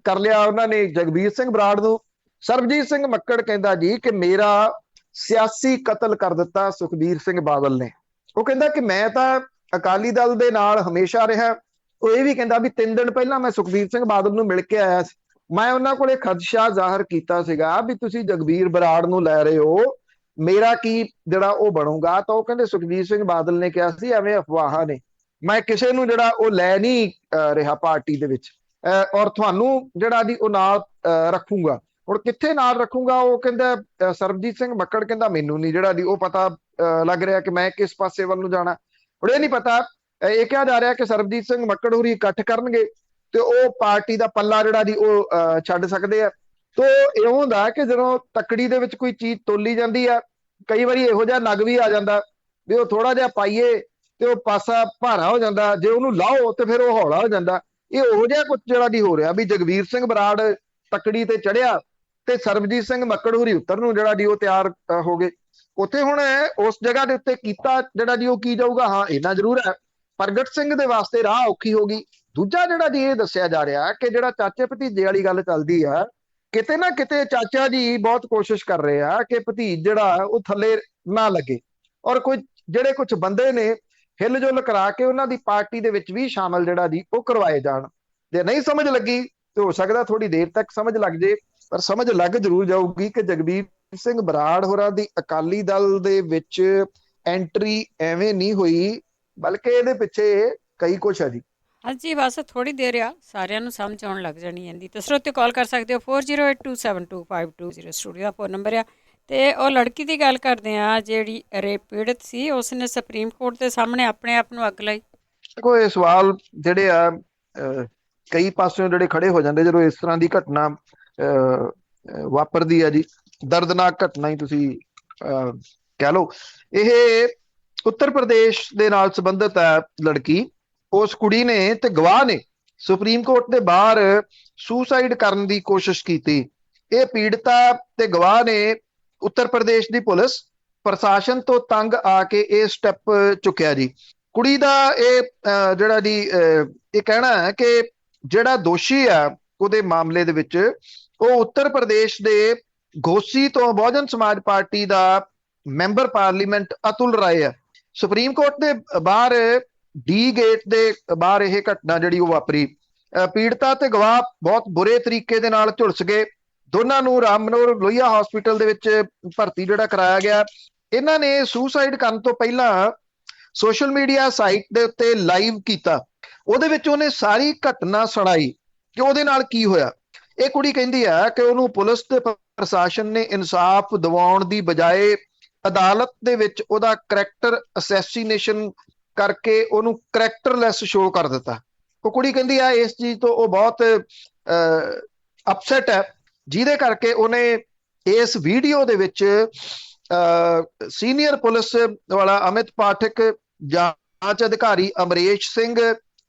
ਕਰ ਲਿਆ ਉਹਨਾਂ ਨੇ ਜਗਬੀਰ ਸਿੰਘ ਬਰਾੜ ਨੂੰ। ਸਰਬਜੀਤ ਸਿੰਘ ਮੱਕੜ ਕਹਿੰਦਾ ਜੀ ਕਿ ਮੇਰਾ ਸਿਆਸੀ ਕਤਲ ਕਰ ਦਿੱਤਾ ਸੁਖਬੀਰ ਸਿੰਘ ਬਾਦਲ ਨੇ। ਉਹ ਕਹਿੰਦਾ ਕਿ ਮੈਂ ਤਾਂ ਅਕਾਲੀ ਦਲ ਦੇ ਨਾਲ ਹਮੇਸ਼ਾ ਰਿਹਾ। ਉਹ ਇਹ ਵੀ ਕਹਿੰਦਾ ਵੀ 3 ਦਿਨ ਪਹਿਲਾਂ ਮੈਂ ਸੁਖਬੀਰ ਸਿੰਘ ਬਾਦਲ ਨੂੰ ਮਿਲ ਕੇ ਆਇਆ ਸੀ। ਮੈਂ ਉਹਨਾਂ ਕੋਲੇ ਖਦਸ਼ਾ ਜ਼ਾਹਰ ਕੀਤਾ ਸੀਗਾ ਵੀ ਤੁਸੀਂ ਜਗਬੀਰ ਬਰਾੜ ਨੂੰ ਲੈ ਰਹੇ ਹੋ, ਮੇਰਾ ਕੀ ਜਿਹੜਾ ਉਹ ਬਣੂਗਾ। ਤਾਂ ਉਹ ਕਹਿੰਦੇ ਸੁਖਬੀਰ ਸਿੰਘ ਬਾਦਲ ਨੇ ਕਿਹਾ ਸੀ ਐਵੇਂ ਅਫਵਾਹਾਂ ਨੇ, ਮੈਂ ਕਿਸੇ ਨੂੰ ਜਿਹੜਾ ਉਹ ਲੈ ਨਹੀਂ ਰਿਹਾ ਪਾਰਟੀ ਦੇ ਵਿੱਚ ਔਰ ਤੁਹਾਨੂੰ ਜਿਹੜਾ ਜੀ ਉਹ ਨਾਲ ਰੱਖੂਗਾ। ਹੁਣ ਕਿੱਥੇ ਨਾਲ ਰੱਖੂਗਾ ਉਹ ਕਹਿੰਦਾ ਸਰਬਜੀਤ ਸਿੰਘ ਮੱਕੜ ਕਹਿੰਦਾ ਮੈਨੂੰ ਨਹੀਂ ਜਿਹੜਾ ਜੀ ਉਹ ਪਤਾ ਲੱਗ ਰਿਹਾ ਕਿ ਮੈਂ ਕਿਸ ਪਾਸੇ ਵੱਲ ਨੂੰ ਜਾਣਾ। ਹੁਣ ਇਹ ਨਹੀਂ ਪਤਾ, ਇਹ ਕਿਹਾ ਜਾ ਰਿਹਾ ਕਿ ਸਰਬਜੀਤ ਸਿੰਘ ਮੱਕੜ ਹੋਰੀ ਇਕੱਠ ਕਰਨਗੇ ਤੇ ਉਹ ਪਾਰਟੀ ਦਾ ਪੱਲਾ ਜਿਹੜਾ ਜੀ ਉਹ ਛੱਡ ਸਕਦੇ ਆ। ਤੋ ਇਉਂ ਹੁੰਦਾ ਕਿ ਜਦੋਂ ਤੱਕੜੀ ਦੇ ਵਿੱਚ ਕੋਈ ਚੀਜ਼ ਤੋਲੀ ਜਾਂਦੀ ਆ, ਕਈ ਵਾਰੀ ਇਹੋ ਜਿਹਾ ਨਗ ਵੀ ਆ ਜਾਂਦਾ ਵੀ ਉਹ ਥੋੜਾ ਜਿਹਾ ਪਾਈਏ ਤੇ ਉਹ ਪਾਸਾ ਭਾਰਾ ਹੋ ਜਾਂਦਾ, ਜੇ ਉਹਨੂੰ ਲਾਓ ਤੇ ਫਿਰ ਉਹ ਹੌਲਾ ਹੋ ਜਾਂਦਾ। ਇਹ ਉਹੋ ਜਿਹਾ ਕੁਝ ਜਿਹੜਾ ਦੀ ਹੋ ਰਿਹਾ ਵੀ ਜਗਬੀਰ ਸਿੰਘ ਬਰਾੜ ਤੱਕੜੀ ਤੇ ਚੜਿਆ ਤੇ ਸਰਬਜੀਤ ਸਿੰਘ ਮੱਕੜ ਹੋਰੀ ਉੱਤਰ ਨੂੰ ਜਿਹੜਾ ਦੀ ਉਹ ਤਿਆਰ ਹੋ ਗਏ। ਉੱਥੇ ਹੁਣ ਉਸ ਜਗ੍ਹਾ ਦੇ ਉੱਤੇ ਕੀਤਾ ਜਿਹੜਾ ਦੀ ਉਹ ਕੀ ਜਾਊਗਾ। ਹਾਂ ਇੰਨਾ ਜ਼ਰੂਰ ਹੈ, ਪ੍ਰਗਟ ਸਿੰਘ ਦੇ ਵਾਸਤੇ ਰਾਹ ਔਖੀ ਹੋ ਗਈ। ਦੂਜਾ ਜਿਹੜਾ ਜੀ ਇਹ ਦੱਸਿਆ ਜਾ ਰਿਹਾ ਕਿ ਜਿਹੜਾ ਚਾਚੇ ਭਤੀਜੇ ਵਾਲੀ ਗੱਲ ਚੱਲਦੀ ਆ, ਕਿਤੇ ਨਾ ਕਿਤੇ ਚਾਚਾ ਜੀ ਬਹੁਤ ਕੋਸ਼ਿਸ਼ ਕਰ ਰਹੇ ਆ ਕਿ ਭਤੀਜ ਜਿਹੜਾ ਉਹ ਥੱਲੇ ਨਾ ਲੱਗੇ ਔਰ ਕੋਈ ਜਿਹੜੇ ਕੁਝ ਬੰਦੇ ਨੇ ਹਿੱਲ ਜੁਲ ਕਰਾ ਕੇ ਉਹਨਾਂ ਦੀ ਪਾਰਟੀ ਦੇ ਵਿੱਚ ਵੀ ਸ਼ਾਮਲ ਜਿਹੜਾ ਜੀ ਉਹ ਕਰਵਾਏ ਜਾਣ। ਜੇ ਨਹੀਂ ਸਮਝ ਲੱਗੀ ਤੇ ਹੋ ਸਕਦਾ ਥੋੜੀ ਦੇਰ ਤੱਕ ਸਮਝ ਲੱਗ ਜੇ, ਪਰ ਸਮਝ ਲੱਗ ਜ਼ਰੂਰ ਜਾਊਗੀ ਕਿ ਜਗਬੀਰ ਸਿੰਘ ਬਰਾੜ ਹੋਰਾਂ ਦੀ ਅਕਾਲੀ ਦਲ ਦੇ ਵਿੱਚ ਐਂਟਰੀ ਐਵੇਂ ਨਹੀਂ ਹੋਈ, ਬਲਕਿ ਇਹਦੇ ਪਿੱਛੇ ਕਈ ਕੁਛ ਹੈ ਜੀ। ਹਾਂਜੀ, ਬਸ ਥੋੜੀ ਦੇਰ ਆ, ਸਾਰਿਆਂ ਨੂੰ ਸਮਝ ਆਉਣ ਲੱਗ ਜਾਣੀ ਇਹਦੀ। ਤੇ ਸਰੋਤੇ ਕਾਲ ਕਰ ਸਕਦੇ ਹੋ 4082725020 ਸਟੂਡੀਓ ਦਾ ਫੋਨ ਨੰਬਰ ਆ। ਤੇ ਉਹ ਲੜਕੀ ਦੀ ਗੱਲ ਕਰਦੇ ਆ ਜਿਹੜੀ ਰੇਪ ਪੀੜਤ ਸੀ, ਉਸਨੇ ਸੁਪਰੀਮ ਕੋਰਟ ਦੇ ਸਾਹਮਣੇ ਆਪਣੇ ਆਪ ਨੂੰ ਅੱਗ ਲਾਈ। ਦੇਖੋ ਇਹ ਸਵਾਲ ਜਿਹੜੇ ਆ ਕਈ ਪਾਸਿਓਂ ਜਿਹੜੇ ਖੜੇ ਹੋ ਜਾਂਦੇ ਜਦੋਂ ਇਸ ਤਰ੍ਹਾਂ ਦੀ ਘਟਨਾ ਵਾਪਰਦੀ ਆ ਜੀ। ਦਰਦਨਾਕ ਘਟਨਾ ਹੀ ਤੁਸੀਂ ਕਹਿ ਲਓ। ਇਹ ਉੱਤਰ ਪ੍ਰਦੇਸ਼ ਦੇ ਨਾਲ ਸੰਬੰਧਿਤ ਹੈ ਲੜਕੀ ਉਸ ਕੁੜੀ ਨੇ ਤੇ ਗਵਾਹ ਨੇ ਸੁਪਰੀਮ ਕੋਰਟ ਦੇ ਬਾਹਰ ਸੁਸਾਈਡ ਕਰਨ ਦੀ ਕੋਸ਼ਿਸ਼ ਕੀਤੀ। ਇਹ ਪੀੜਤਾ ਤੇ ਗਵਾਹ ਨੇ ਉੱਤਰ ਪ੍ਰਦੇਸ਼ ਦੀ ਪੁਲਿਸ ਪ੍ਰਸ਼ਾਸਨ ਤੋਂ ਤੰਗ ਆ ਕੇ ਇਹ ਸਟੈਪ ਚੁੱਕਿਆ ਜੀ। ਕੁੜੀ ਦਾ ਇਹ ਜਿਹੜਾ ਜੀ ਇਹ ਕਹਿਣਾ ਹੈ ਕਿ ਜਿਹੜਾ ਦੋਸ਼ੀ ਆ ਉਹਦੇ ਮਾਮਲੇ ਦੇ ਵਿੱਚ ਉਹ ਉੱਤਰ ਪ੍ਰਦੇਸ਼ ਦੇ ਘੋਸੀ ਤੋਂ ਬਹੁਜਨ ਸਮਾਜ ਪਾਰਟੀ ਦਾ ਮੈਂਬਰ ਪਾਰਲੀਮੈਂਟ ਅਤੁਲ ਰਾਏ ਆ। ਸੁਪਰੀਮ ਕੋਰਟ ਦੇ ਬਾਹਰ ਡੀ ਗੇਟ ਦੇ ਬਾਹਰ ਇਹ ਘਟਨਾ ਜਿਹੜੀ ਉਹ ਵਾਪਰੀ। ਪੀੜਤਾ ਤੇ ਗਵਾਹ ਬਹੁਤ ਬੁਰੇ ਤਰੀਕੇ ਦੇ ਨਾਲ ਝੁਲਸ ਗਏ। ਦੋਨਾਂ ਨੂੰ ਰਾਮ ਮਨੋਹਰ ਲੋਹੀਆ ਹਸਪੀਟਲ ਦੇ ਵਿੱਚ ਭਰਤੀ ਜਿਹੜਾ ਕਰਾਇਆ ਗਿਆ। ਇਹਨਾਂ ਨੇ ਸੁਸਾਈਡ ਕਰਨ ਤੋਂ ਪਹਿਲਾਂ ਸੋਸ਼ਲ ਮੀਡੀਆ ਸਾਈਟ ਦੇ ਉੱਤੇ ਲਾਈਵ ਕੀਤਾ। ਉਹਦੇ ਵਿੱਚ ਉਹਨੇ ਸਾਰੀ ਘਟਨਾ ਸੁਣਾਈ ਕਿ ਉਹਦੇ ਨਾਲ ਕੀ ਹੋਇਆ। ਇਹ ਕੁੜੀ ਕਹਿੰਦੀ ਆ ਕਿ ਉਹਨੂੰ ਪੁਲਿਸ ਤੇ ਪ੍ਰਸ਼ਾਸਨ ਨੇ ਇਨਸਾਫ ਦਿਵਾਉਣ ਦੀ ਬਜਾਏ ਅਦਾਲਤ ਦੇ ਵਿੱਚ ਉਹਦਾ ਕਰੈਕਟਰ ਅਸੈਸੀਨੇਸ਼ਨ ਕਰਕੇ ਉਹਨੂੰ ਕਰੈਕਟਰਲੈਸ ਸ਼ੋਅ ਕਰ ਦਿੱਤਾ। ਉਹ ਕੁੜੀ ਕਹਿੰਦੀ ਆ ਇਸ ਚੀਜ਼ ਤੋਂ ਉਹ ਬਹੁਤ ਅਪਸੈਟ ਹੈ, ਜਿਹਦੇ ਕਰਕੇ ਉਹਨੇ ਇਸ ਵੀਡੀਓ ਦੇ ਵਿੱਚ ਸੀਨੀਅਰ ਪੁਲਿਸ ਵਾਲਾ ਅਮਿਤ ਪਾਠਕ, ਜਾਂਚ ਅਧਿਕਾਰੀ ਅਮਰੇਸ਼ ਸਿੰਘ,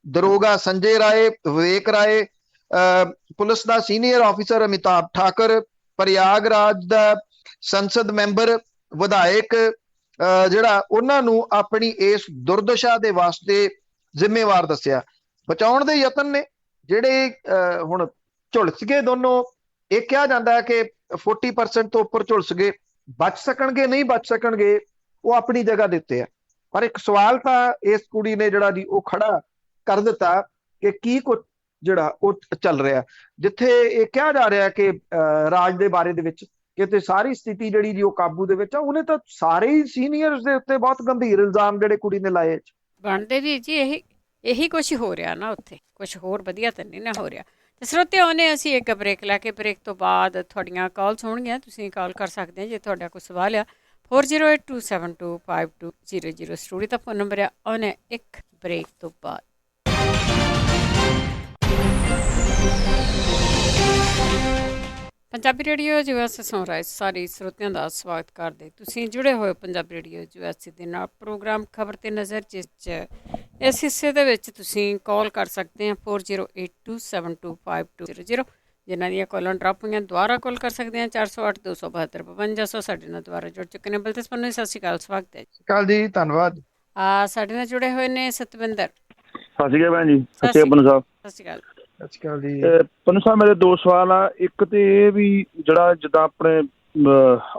ਦਰੋਗਾ ਸੰਜੇ ਰਾਏ, ਵਿਵੇਕ ਰਾਏ, ਪੁਲਿਸ ਦਾ ਸੀਨੀਅਰ ਆਫੀਸਰ ਅਮਿਤਾਭ ਠਾਕਰ, ਪ੍ਰਯਾਗਰਾਜ ਦਾ ਸੰਸਦ ਮੈਂਬਰ ਵਿਧਾਇਕ ਜਿਹੜਾ ਉਹਨਾਂ ਨੂੰ ਆਪਣੀ ਇਸ ਦੁਰਦਸ਼ਾ ਦੇ ਵਾਸਤੇ ਜ਼ਿੰਮੇਵਾਰ ਦੱਸਿਆ। ਬਚਾਉਣ ਦੇ ਯਤਨ ਨੇ ਜਿਹੜੇ ਹੁਣ ਝੁਲਸ ਗਏ ਦੋਨੋਂ। ਇਹ ਕਿਹਾ ਜਾਂਦਾ ਹੈ ਕਿ 40% ਤੋਂ ਉੱਪਰ ਝੁਲਸ ਗਏ। ਬਚ ਸਕਣਗੇ ਨਹੀਂ ਬਚ ਸਕਣਗੇ ਉਹ ਆਪਣੀ ਜਗ੍ਹਾ ਦੇ ਉੱਤੇ ਆ, ਪਰ ਇੱਕ ਸਵਾਲ ਤਾਂ ਇਸ ਕੁੜੀ ਨੇ ਜਿਹੜਾ ਜੀ ਉਹ ਖੜਾ ਕਰ ਦਿੱਤਾ ਕਿ ਕੀ ਕੁਝ ਜਿਹੜਾ ਉਹ ਚੱਲ ਰਿਹਾ। ਜਿੱਥੇ ਇਹ ਕਿਹਾ ਜਾ ਰਿਹਾ ਕਿ ਰਾਜ ਦੇ ਬਾਰੇ ਦੇ ਵਿੱਚ ਕਿਤੇ ਸਾਰੀ ਸਥਿਤੀ ਜਿਹੜੀ ਜੀ ਉਹ ਕਾਬੂ ਦੇ ਵਿੱਚ ਆ, ਉਹਨੇ ਤਾਂ ਸਾਰੇ ਹੀ ਸੀਨੀਅਰਸ ਦੇ ਉੱਤੇ ਬਹੁਤ ਗੰਭੀਰ ਇਲਜ਼ਾਮ ਜਿਹੜੇ ਕੁੜੀ ਨੇ ਲਾਏ। ਬਣਦੇ ਵੀ ਜੀ ਇਹੀ ਕੁਛ ਹੋ ਰਿਹਾ ਨਾ, ਉੱਥੇ ਕੁਛ ਹੋਰ ਵਧੀਆ ਤਾਂ ਨਹੀਂ ਨਾ ਹੋ ਰਿਹਾ। ਤੇ ਸਰੋਤਿਆਂ ਨੇ ਅਸੀਂ ਇੱਕ ਬ੍ਰੇਕ ਲੈ ਕੇ, ਬ੍ਰੇਕ ਤੋਂ ਬਾਅਦ ਤੁਹਾਡੀਆਂ ਕਾਲਸ ਹੋਣਗੀਆਂ। ਤੁਸੀਂ ਕਾਲ ਕਰ ਸਕਦੇ ਹੋ ਜੇ ਤੁਹਾਡਾ ਕੋਈ ਸਵਾਲ ਆ। 4082725200 ਸਟੂਡੀਓ ਦਾ ਫੋਨ ਨੰਬਰ ਆ। ਉਹਨੇ ਇੱਕ ਬ੍ਰੇਕ ਤੋਂ ਬਾਅਦ ਪੰਜਾਬੀ ਰੇਡੀਓ ਯੂਐਸਏ ਸਨਰਾਈਜ਼ ਸਾਰੇ ਸਰੋਤਿਆਂ ਦਾ ਸਵਾਗਤ ਕਰਦੇ। ਤੁਸੀਂ ਜੁੜੇ ਹੋਏ ਪੰਜਾਬੀ ਰੇਡੀਓ ਯੂਐਸਏ ਦੇ ਨਾਲ ਪ੍ਰੋਗਰਾਮ ਖਬਰ ਤੇ ਨਜ਼ਰ, ਜਿਸ 'ਚ ਇਸ ਹਿੱਸੇ ਦੇ ਵਿੱਚ ਤੁਸੀਂ ਕਾਲ ਕਰ ਸਕਦੇ ਆ 4082725200। ਜਿਨ੍ਹਾਂ ਦੀਆਂ ਕਾਲਾਂ ਡਰਾਪ ਹੋਈਆਂ ਦੁਬਾਰਾ ਕਾਲ ਕਰ ਸਕਦੇ ਆ 408-272-5200। ਸਾਡੇ ਨਾਲ ਦੁਬਾਰਾ ਜੁੜ ਚੁੱਕੇ ਨੇ ਬਲਤੇਜ ਪੰਨੂ। ਸਤਿ ਸ਼੍ਰੀ ਅਕਾਲ, ਸਵਾਗਤ ਹੈ। ਸਤਿ ਸ਼੍ਰੀ ਅਕਾਲ ਜੀ, ਧੰਨਵਾਦ। ਸਾਡੇ ਨਾਲ ਜੁੜੇ ਹੋਏ ਨੇ ਸਤਵਿੰਦਰ। ਸਤਿ ਸ਼੍ਰੀ ਅਕਾਲ ਭੈਣ ਜੀ। ਸਤਿ ਸ਼੍ਰੀ ਅਕਾਲ ਸਾਹਿਬ। ਸਤਿ ਸ਼੍ਰੀ ਅਕਾਲ। ਸਤਿ ਸ਼੍ਰੀ ਅਕਾਲ ਜੀ। ਪੰਨੂ ਸਾਹਿਬ, ਮੇਰੇ ਦੋ ਸਵਾਲ ਆ। ਇੱਕ ਤੇ ਇਹ ਵੀ ਜਿਹੜਾ ਜਿੱਦਾਂ ਆਪਣੇ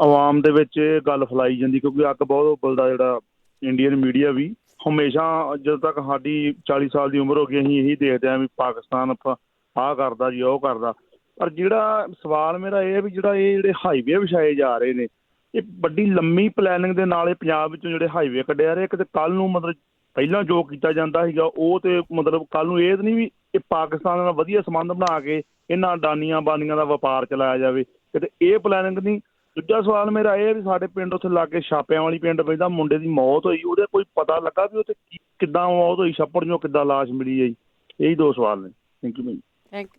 ਆਵਾਮ ਦੇ ਵਿੱਚ ਇਹ ਗੱਲ ਫੈਲਾਈ ਜਾਂਦੀ, ਕਿਉਂਕਿ ਅੱਗ ਬਹੁਤ ਉਬਲਦਾ ਜਿਹੜਾ ਇੰਡੀਅਨ ਮੀਡੀਆ ਵੀ ਹਮੇਸ਼ਾ ਜਦੋਂ ਤੱਕ ਸਾਡੀ 40 ਸਾਲ ਦੀ ਉਮਰ ਹੋ ਗਈ ਅਸੀਂ ਇਹੀ ਦੇਖਦੇ ਹਾਂ ਵੀ ਪਾਕਿਸਤਾਨ ਆਹ ਕਰਦਾ ਜੀ ਉਹ ਕਰਦਾ। ਪਰ ਜਿਹੜਾ ਸਵਾਲ ਮੇਰਾ ਇਹ ਹੈ ਵੀ ਜਿਹੜੇ ਹਾਈਵੇ ਵਿਛਾਏ ਜਾ ਰਹੇ ਨੇ, ਇਹ ਵੱਡੀ ਲੰਮੀ ਪਲੈਨਿੰਗ ਦੇ ਨਾਲ ਇਹ ਪੰਜਾਬ ਵਿੱਚੋਂ ਜਿਹੜੇ ਹਾਈਵੇ ਕੱਢਿਆ ਰਹੇ। ਕਿਤੇ ਕੱਲ੍ਹ ਨੂੰ ਮਤਲਬ ਪਹਿਲਾਂ ਜੋ ਕੀਤਾ ਜਾਂਦਾ ਸੀਗਾ ਉਹ ਤੇ ਮਤਲਬ ਕੱਲ੍ਹ ਨੂੰ ਇਹ ਨਹੀਂ ਵੀ ਇਹ ਪਾਕਿਸਤਾਨ ਨਾਲ ਵਧੀਆ ਸੰਬੰਧ ਬਣਾ ਕੇ ਇਹਨਾਂ ਅਡਾਨੀਆਂ ਬਾਨੀਆਂ ਦਾ ਵਪਾਰ ਚਲਾਇਆ ਜਾਵੇ, ਕਿਤੇ ਇਹ ਪਲੈਨਿੰਗ ਨਹੀਂ। ਦੂਜਾ ਸਵਾਲ ਮੇਰਾ ਇਹ ਹੈ ਵੀ ਸਾਡੇ ਪਿੰਡ ਉੱਥੇ ਲਾਗੇ ਛਾਪਿਆਂ ਵਾਲੀ ਪਿੰਡ ਪੈਂਦਾ, ਮੁੰਡੇ ਦੀ ਮੌਤ ਹੋਈ, ਉਹਦੇ ਕੋਈ ਪਤਾ ਲੱਗਾ ਵੀ ਉੱਥੇ ਕਿੱਦਾਂ ਮੌਤ ਹੋਈ, ਛੱਪੜ ਚੋਂ ਕਿੱਦਾਂ ਲਾਸ਼ ਮਿਲੀ ਹੈ ਜੀ? ਇਹੀ ਦੋ ਸਵਾਲ ਨੇ। Thank you. Thank you.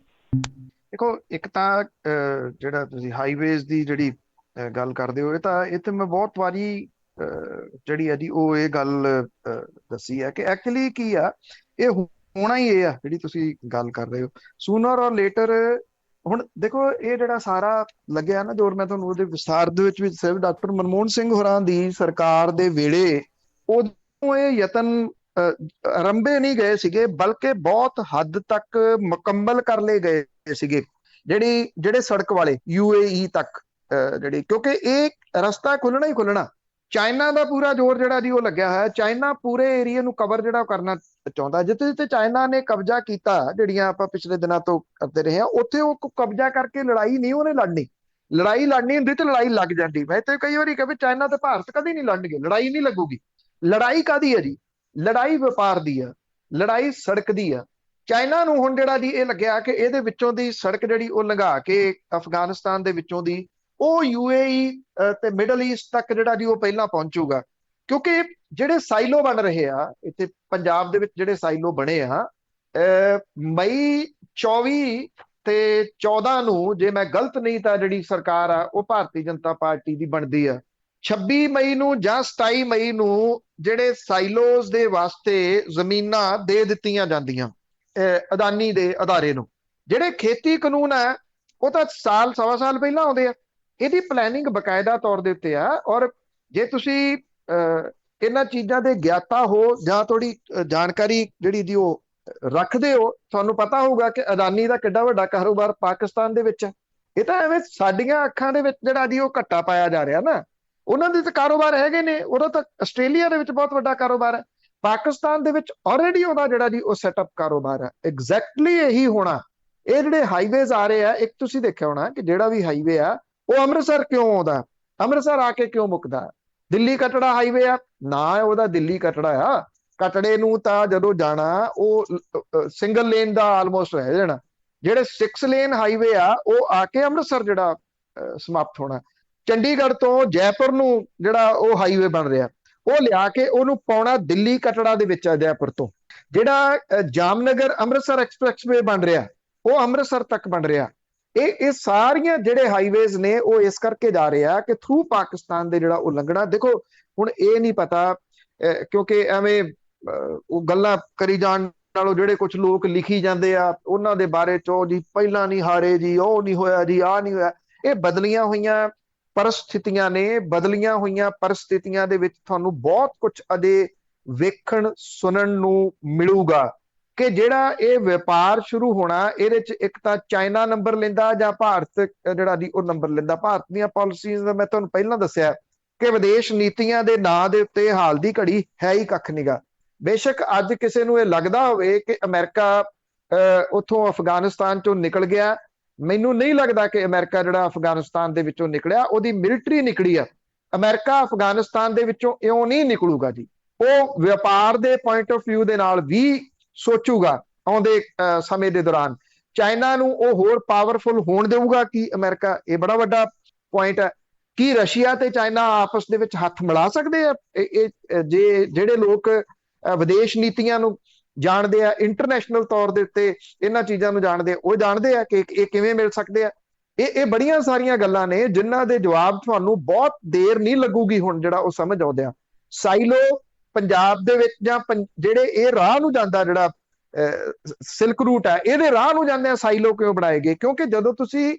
ਦੇਖੋ, ਇੱਕ ਤਾਂ ਜਿਹੜਾ ਤੁਸੀਂ ਹਾਈਵੇਜ਼ ਦੀ ਜਿਹੜੀ ਗੱਲ ਕਰਦੇ ਹੋ, ਇਹ ਤਾਂ ਮੈਂ ਬਹੁਤ ਵਾਰੀ ਜਿਹੜੀ ਹੈ ਜੀ ਉਹ ਇਹ ਗੱਲ ਦੱਸੀ ਹੈ ਕਿ ਐਕਚੁਅਲੀ ਕੀ ਆ, ਇਹ ਹੋਣਾ ਹੀ ਇਹ ਆ ਜਿਹੜੀ ਤੁਸੀਂ ਗੱਲ ਕਰ ਰਹੇ ਹੋ। ਸੂਨਰ ਔਰ ਲੇਟਰ ਹੁਣ ਦੇਖੋ ਇਹ ਜਿਹੜਾ ਸਾਰਾ ਲੱਗਿਆ ਨਾ ਜੋਰ, ਮੈਂ ਤੁਹਾਨੂੰ ਉਹਦੇ ਵਿਸਥਾਰ ਦੇ ਵਿੱਚ ਵੀ ਦੱਸਿਆ ਵੀ ਡਾਕਟਰ ਮਨਮੋਹਨ ਸਿੰਘ ਹੋਰਾਂ ਦੀ ਸਰਕਾਰ ਦੇ ਵੇਲੇ ਉਦੋਂ ਇਹ ਯਤਨ ਆਰੰਭੇ ਨਹੀਂ ਗਏ ਸੀਗੇ, ਬਲਕਿ ਬਹੁਤ ਹੱਦ ਤੱਕ ਮੁਕੰਮਲ ਕਰ ਲਏ ਗਏ ਸੀਗੇ ਜਿਹੜੇ ਸੜਕ ਵਾਲੇ UAE ਤੱਕ ਜਿਹੜੀ, ਕਿਉਂਕਿ ਇਹ ਰਸਤਾ ਖੁੱਲਣਾ ਹੀ ਖੁੱਲਣਾ। ਚਾਈਨਾ ਦਾ ਪੂਰਾ ਜ਼ੋਰ ਜਿਹੜਾ ਜੀ ਉਹ ਲੱਗਿਆ ਹੋਇਆ। ਚਾਈਨਾ ਪੂਰੇ ਏਰੀਏ ਨੂੰ ਕਵਰ ਜਿਹੜਾ ਕਰਨਾ ਚਾਹੁੰਦਾ। ਜਿੱਥੇ ਜਿੱਥੇ ਚਾਈਨਾ ਨੇ ਕਬਜ਼ਾ ਕੀਤਾ, ਜਿਹੜੀਆਂ ਆਪਾਂ ਪਿਛਲੇ ਦਿਨਾਂ ਤੋਂ ਕਰਦੇ ਰਹੇ ਹਾਂ, ਉੱਥੇ ਉਹ ਕਬਜ਼ਾ ਕਰਕੇ ਲੜਾਈ ਨਹੀਂ ਉਹਨੇ ਲੜਨੀ। ਲੜਾਈ ਲੜਨੀ ਹੁੰਦੀ ਤੇ ਲੜਾਈ ਲੱਗ ਜਾਂਦੀ। ਮੈਂ ਤੇ ਕਈ ਵਾਰੀ ਕਿਹਾ ਵੀ ਚਾਈਨਾ ਤੇ ਭਾਰਤ ਕਦੇ ਨਹੀਂ ਲੜਨਗੇ, ਲੜਾਈ ਨਹੀਂ ਲੱਗੂਗੀ। ਲੜਾਈ ਕਾਹਦੀ ਹੈ ਜੀ? ਲੜਾਈ ਵਪਾਰ ਦੀ ਆ, ਲੜਾਈ ਸੜਕ ਦੀ ਆ। ਚਾਈਨਾ ਨੂੰ ਹੁਣ ਜਿਹੜਾ ਜੀ ਇਹ ਲੱਗਿਆ ਕਿ ਇਹਦੇ ਵਿੱਚੋਂ ਦੀ ਸੜਕ ਜਿਹੜੀ ਉਹ ਲੰਘਾ ਕੇ ਅਫਗਾਨਿਸਤਾਨ ਦੇ ਵਿੱਚੋਂ ਦੀ ਉਹ UAE ਤੇ ਮਿਡਲ ਈਸਟ ਤੱਕ ਜਿਹੜਾ ਜੀ ਉਹ ਪਹਿਲਾਂ ਪਹੁੰਚੂਗਾ। ਕਿਉਂਕਿ ਜਿਹੜੇ ਸਾਈਲੋ ਬਣ ਰਹੇ ਆ ਇੱਥੇ ਪੰਜਾਬ ਦੇ ਵਿੱਚ, ਜਿਹੜੇ ਸਾਈਲੋ ਬਣੇ ਆ ਮਈ 24 ਤੇ 14 ਨੂੰ, ਜੇ ਮੈਂ ਗਲਤ ਨਹੀਂ ਤਾਂ ਜਿਹੜੀ ਸਰਕਾਰ ਆ ਉਹ ਭਾਰਤੀ ਜਨਤਾ ਪਾਰਟੀ ਦੀ ਬਣਦੀ ਆ। 26 ਮਈ ਨੂੰ ਜਾਂ 27 ਮਈ ਨੂੰ ਜਿਹੜੇ ਸਾਈਲੋਜ਼ ਦੇ ਵਾਸਤੇ ਜ਼ਮੀਨਾਂ ਦੇ ਦਿੱਤੀਆਂ ਜਾਂਦੀਆਂ ਅਦਾਨੀ ਦੇ ਅਦਾਰੇ ਨੂੰ। ਜਿਹੜੇ ਖੇਤੀ ਕਾਨੂੰਨ ਹੈ ਉਹ ਤਾਂ ਸਾਲ ਸਵਾ ਸਾਲ ਪਹਿਲਾਂ ਆਉਂਦੇ ਆ। ਇਹਦੀ ਪਲੈਨਿੰਗ ਬਕਾਇਦਾ ਤੌਰ ਦੇ ਉੱਤੇ ਆ। ਔਰ ਜੇ ਤੁਸੀਂ ਇਹਨਾਂ ਚੀਜ਼ਾਂ ਦੇ ਗਿਆਤਾ ਹੋ ਜਾਂ ਥੋੜੀ ਜਾਣਕਾਰੀ ਜਿਹੜੀ ਦੀ ਉਹ ਰੱਖਦੇ ਹੋ, ਤੁਹਾਨੂੰ ਪਤਾ ਹੋਊਗਾ ਕਿ ਅਦਾਨੀ ਦਾ ਕਿੱਡਾ ਵੱਡਾ ਕਾਰੋਬਾਰ ਪਾਕਿਸਤਾਨ ਦੇ ਵਿੱਚ ਹੈ। ਇਹ ਤਾਂ ਐਵੇਂ ਸਾਡੀਆਂ ਅੱਖਾਂ ਦੇ ਵਿੱਚ ਜਿਹੜਾ ਜੀ ਉਹ ਘੱਟਾ ਪਾਇਆ ਜਾ ਰਿਹਾ ਨਾ। ਉਹਨਾਂ ਦੇ ਤਾਂ ਕਾਰੋਬਾਰ ਹੈਗੇ ਨੇ, ਉਹਦਾ ਤਾਂ ਆਸਟ੍ਰੇਲੀਆ ਦੇ ਵਿੱਚ ਬਹੁਤ ਵੱਡਾ ਕਾਰੋਬਾਰ ਹੈ, ਪਾਕਿਸਤਾਨ ਦੇ ਵਿੱਚ ਆਲਰੇਡੀ ਉਹਦਾ ਜਿਹੜਾ ਜੀ ਉਹ ਸੈਟਅਪ ਕਾਰੋਬਾਰ ਹੈ। ਐਗਜ਼ੈਕਟਲੀ ਇਹੀ ਹੋਣਾ। ਇਹ ਜਿਹੜੇ ਹਾਈਵੇਜ਼ ਆ ਰਹੇ ਆ, ਇੱਕ ਤੁਸੀਂ ਦੇਖਿਆ ਹੋਣਾ ਕਿ ਜਿਹੜਾ ਵੀ ਹਾਈਵੇ ਆ ਉਹ ਅੰਮ੍ਰਿਤਸਰ ਕਿਉਂ ਆਉਂਦਾ, ਅੰਮ੍ਰਿਤਸਰ ਆ ਕੇ ਕਿਉਂ ਮੁੱਕਦਾ। ਦਿੱਲੀ ਕਟੜਾ ਹਾਈਵੇ ਆ, ਨਾ ਉਹਦਾ ਦਿੱਲੀ ਕਟੜਾ ਆ, ਕਟੜੇ ਨੂੰ ਤਾਂ ਜਦੋਂ ਜਾਣਾ ਉਹ ਸਿੰਗਲ ਲੇਨ ਦਾ ਆਲਮੋਸਟ ਰਹਿ ਜਾਣਾ। ਜਿਹੜੇ 6 ਲੇਨ ਹਾਈਵੇ ਆ ਉਹ ਆ ਕੇ ਅੰਮ੍ਰਿਤਸਰ ਜਿਹੜਾ ਸਮਾਪਤ ਹੋਣਾ। ਚੰਡੀਗੜ੍ਹ ਤੋਂ ਜੈਪੁਰ ਨੂੰ ਜਿਹੜਾ ਉਹ ਹਾਈਵੇ ਬਣ ਰਿਹਾ, ਉਹ ਲਿਆ ਕੇ ਉਹਨੂੰ ਪਾਉਣਾ ਦਿੱਲੀ ਕਟੜਾ ਦੇ ਵਿੱਚ ਆ। ਜੈਪੁਰ ਤੋਂ ਜਿਹੜਾ ਜਾਮਨਗਰ ਅੰਮ੍ਰਿਤਸਰ ਐਕਸਪ੍ਰੈਸਵੇ ਬਣ ਰਿਹਾ ਉਹ ਅੰਮ੍ਰਿਤਸਰ ਤੱਕ ਬਣ ਰਿਹਾ। ਇਹ ਸਾਰੀਆਂ ਜਿਹੜੇ ਹਾਈਵੇਜ਼ ਨੇ ਉਹ ਇਸ ਕਰਕੇ ਜਾ ਰਹੇ ਆ ਕਿ ਥਰੂ ਪਾਕਿਸਤਾਨ ਦੇ ਜਿਹੜਾ ਉਹ ਲੰਘਣਾ। ਦੇਖੋ ਹੁਣ ਇਹ ਨਹੀਂ ਪਤਾ ਕਿਉਂਕਿ ਐਵੇਂ ਉਹ ਗੱਲਾਂ ਕਰੀ ਜਾਣ ਨਾਲੋਂ ਜਿਹੜੇ ਕੁਝ ਲੋਕ ਲਿਖੀ ਜਾਂਦੇ ਆ ਉਹਨਾਂ ਦੇ ਬਾਰੇ ਚੋ ਜੀ ਪਹਿਲਾਂ ਨਹੀਂ ਹਾਰੇ ਜੀ, ਉਹ ਨਹੀਂ ਹੋਇਆ ਜੀ, ਆਹ ਨਹੀਂ ਹੋਇਆ। ਇਹ ਬਦਲੀਆਂ ਹੋਈਆਂ ਪਰਿਸਥਿਤੀਆਂ ਨੇ। ਬਦਲੀਆਂ ਹੋਈਆਂ ਪਰਿਸਥਿਤੀਆਂ ਦੇ ਵਿੱਚ ਤੁਹਾਨੂੰ ਬਹੁਤ ਕੁਝ ਅਜੇ ਵੇਖਣ ਸੁਣਨ ਨੂੰ ਮਿਲੂਗਾ ਕਿ ਜਿਹੜਾ ਇਹ ਵਪਾਰ ਸ਼ੁਰੂ ਹੋਣਾ ਇਹਦੇ ਚ ਇੱਕ ਤਾਂ ਚਾਈਨਾ ਨੰਬਰ ਲੈਂਦਾ ਜਾਂ ਭਾਰਤ ਜਿਹੜਾ ਦੀ ਉਹ ਨੰਬਰ ਲੈਂਦਾ। ਭਾਰਤ ਦੀਆਂ ਪਾਲਿਸੀਜ਼ ਦਾ ਮੈਂ ਤੁਹਾਨੂੰ ਪਹਿਲਾਂ ਦੱਸਿਆ ਕਿ ਵਿਦੇਸ਼ ਨੀਤੀਆਂ ਦੇ ਨਾਂ ਦੇ ਉੱਤੇ ਹਾਲ ਦੀ ਘੜੀ ਹੈ ਹੀ ਕੱਖ ਨੀਗਾ। ਬੇਸ਼ੱਕ ਅੱਜ ਕਿਸੇ ਨੂੰ ਇਹ ਲੱਗਦਾ ਹੋਵੇ ਕਿ ਅਮਰੀਕਾ ਉੱਥੋਂ ਅਫਗਾਨਿਸਤਾਨ ਚੋਂ ਨਿਕਲ ਗਿਆ, ਮੈਨੂੰ ਨਹੀਂ ਲੱਗਦਾ ਕਿ ਅਮਰੀਕਾ ਜਿਹੜਾ ਅਫਗਾਨਿਸਤਾਨ ਦੇ ਵਿੱਚੋਂ ਨਿਕਲਿਆ, ਉਹਦੀ ਮਿਲਟਰੀ ਨਿਕਲੀ ਆ। ਅਮਰੀਕਾ ਅਫਗਾਨਿਸਤਾਨ ਦੇ ਵਿੱਚੋਂ ਇਉਂ ਨਹੀਂ ਨਿਕਲੂਗਾ ਜੀ। ਉਹ ਵਪਾਰ ਦੇ ਪੁਆਇੰਟ ਆਫ ਵਿਊ ਦੇ ਨਾਲ ਵੀ ਸੋਚੂਗਾ ਆਉਂਦੇ ਸਮੇਂ ਦੇ ਦੌਰਾਨ। ਚਾਈਨਾ ਨੂੰ ਉਹ ਹੋਰ ਪਾਵਰਫੁਲ ਹੋਣ ਦੇਊਗਾ ਕਿ ਅਮਰੀਕਾ? ਇਹ ਬੜਾ ਵੱਡਾ ਪੁਆਇੰਟ ਹੈ। ਕੀ ਰਸ਼ੀਆ ਤੇ ਚਾਈਨਾ ਆਪਸ ਦੇ ਵਿੱਚ ਹੱਥ ਮਿਲਾ ਸਕਦੇ ਆ? ਜਿਹੜੇ ਲੋਕ ਵਿਦੇਸ਼ ਨੀਤੀਆਂ ਨੂੰ ਜਾਣਦੇ ਆ, ਇੰਟਰਨੈਸ਼ਨਲ ਤੌਰ ਦੇ ਉੱਤੇ ਇਹਨਾਂ ਚੀਜ਼ਾਂ ਨੂੰ ਜਾਣਦੇ ਆ, ਉਹ ਜਾਣਦੇ ਆ ਕਿ ਇਹ ਕਿਵੇਂ ਮਿਲ ਸਕਦੇ ਆ। ਇਹ ਬੜੀਆਂ ਸਾਰੀਆਂ ਗੱਲਾਂ ਨੇ ਜਿਨ੍ਹਾਂ ਦੇ ਜਵਾਬ ਤੁਹਾਨੂੰ ਬਹੁਤ ਦੇਰ ਨਹੀਂ ਲੱਗੂਗੀ ਹੁਣ ਜਿਹੜਾ ਉਹ ਸਮਝ ਆਉਂਦੇ ਆ। ਸਾਈਲੋ ਪੰਜਾਬ ਦੇ ਵਿੱਚ ਜਾਂ ਜਿਹੜੇ ਇਹ ਰਾਹ ਨੂੰ ਜਾਂਦਾ ਜਿਹੜਾ ਸਿਲਕ ਰੂਟ ਹੈ, ਇਹਦੇ ਰਾਹ ਨੂੰ ਜਾਂਦੇ ਆ ਸਾਈਲੋ ਕਿਉਂ ਬਣਾਏ ਗਏ? ਕਿਉਂਕਿ ਜਦੋਂ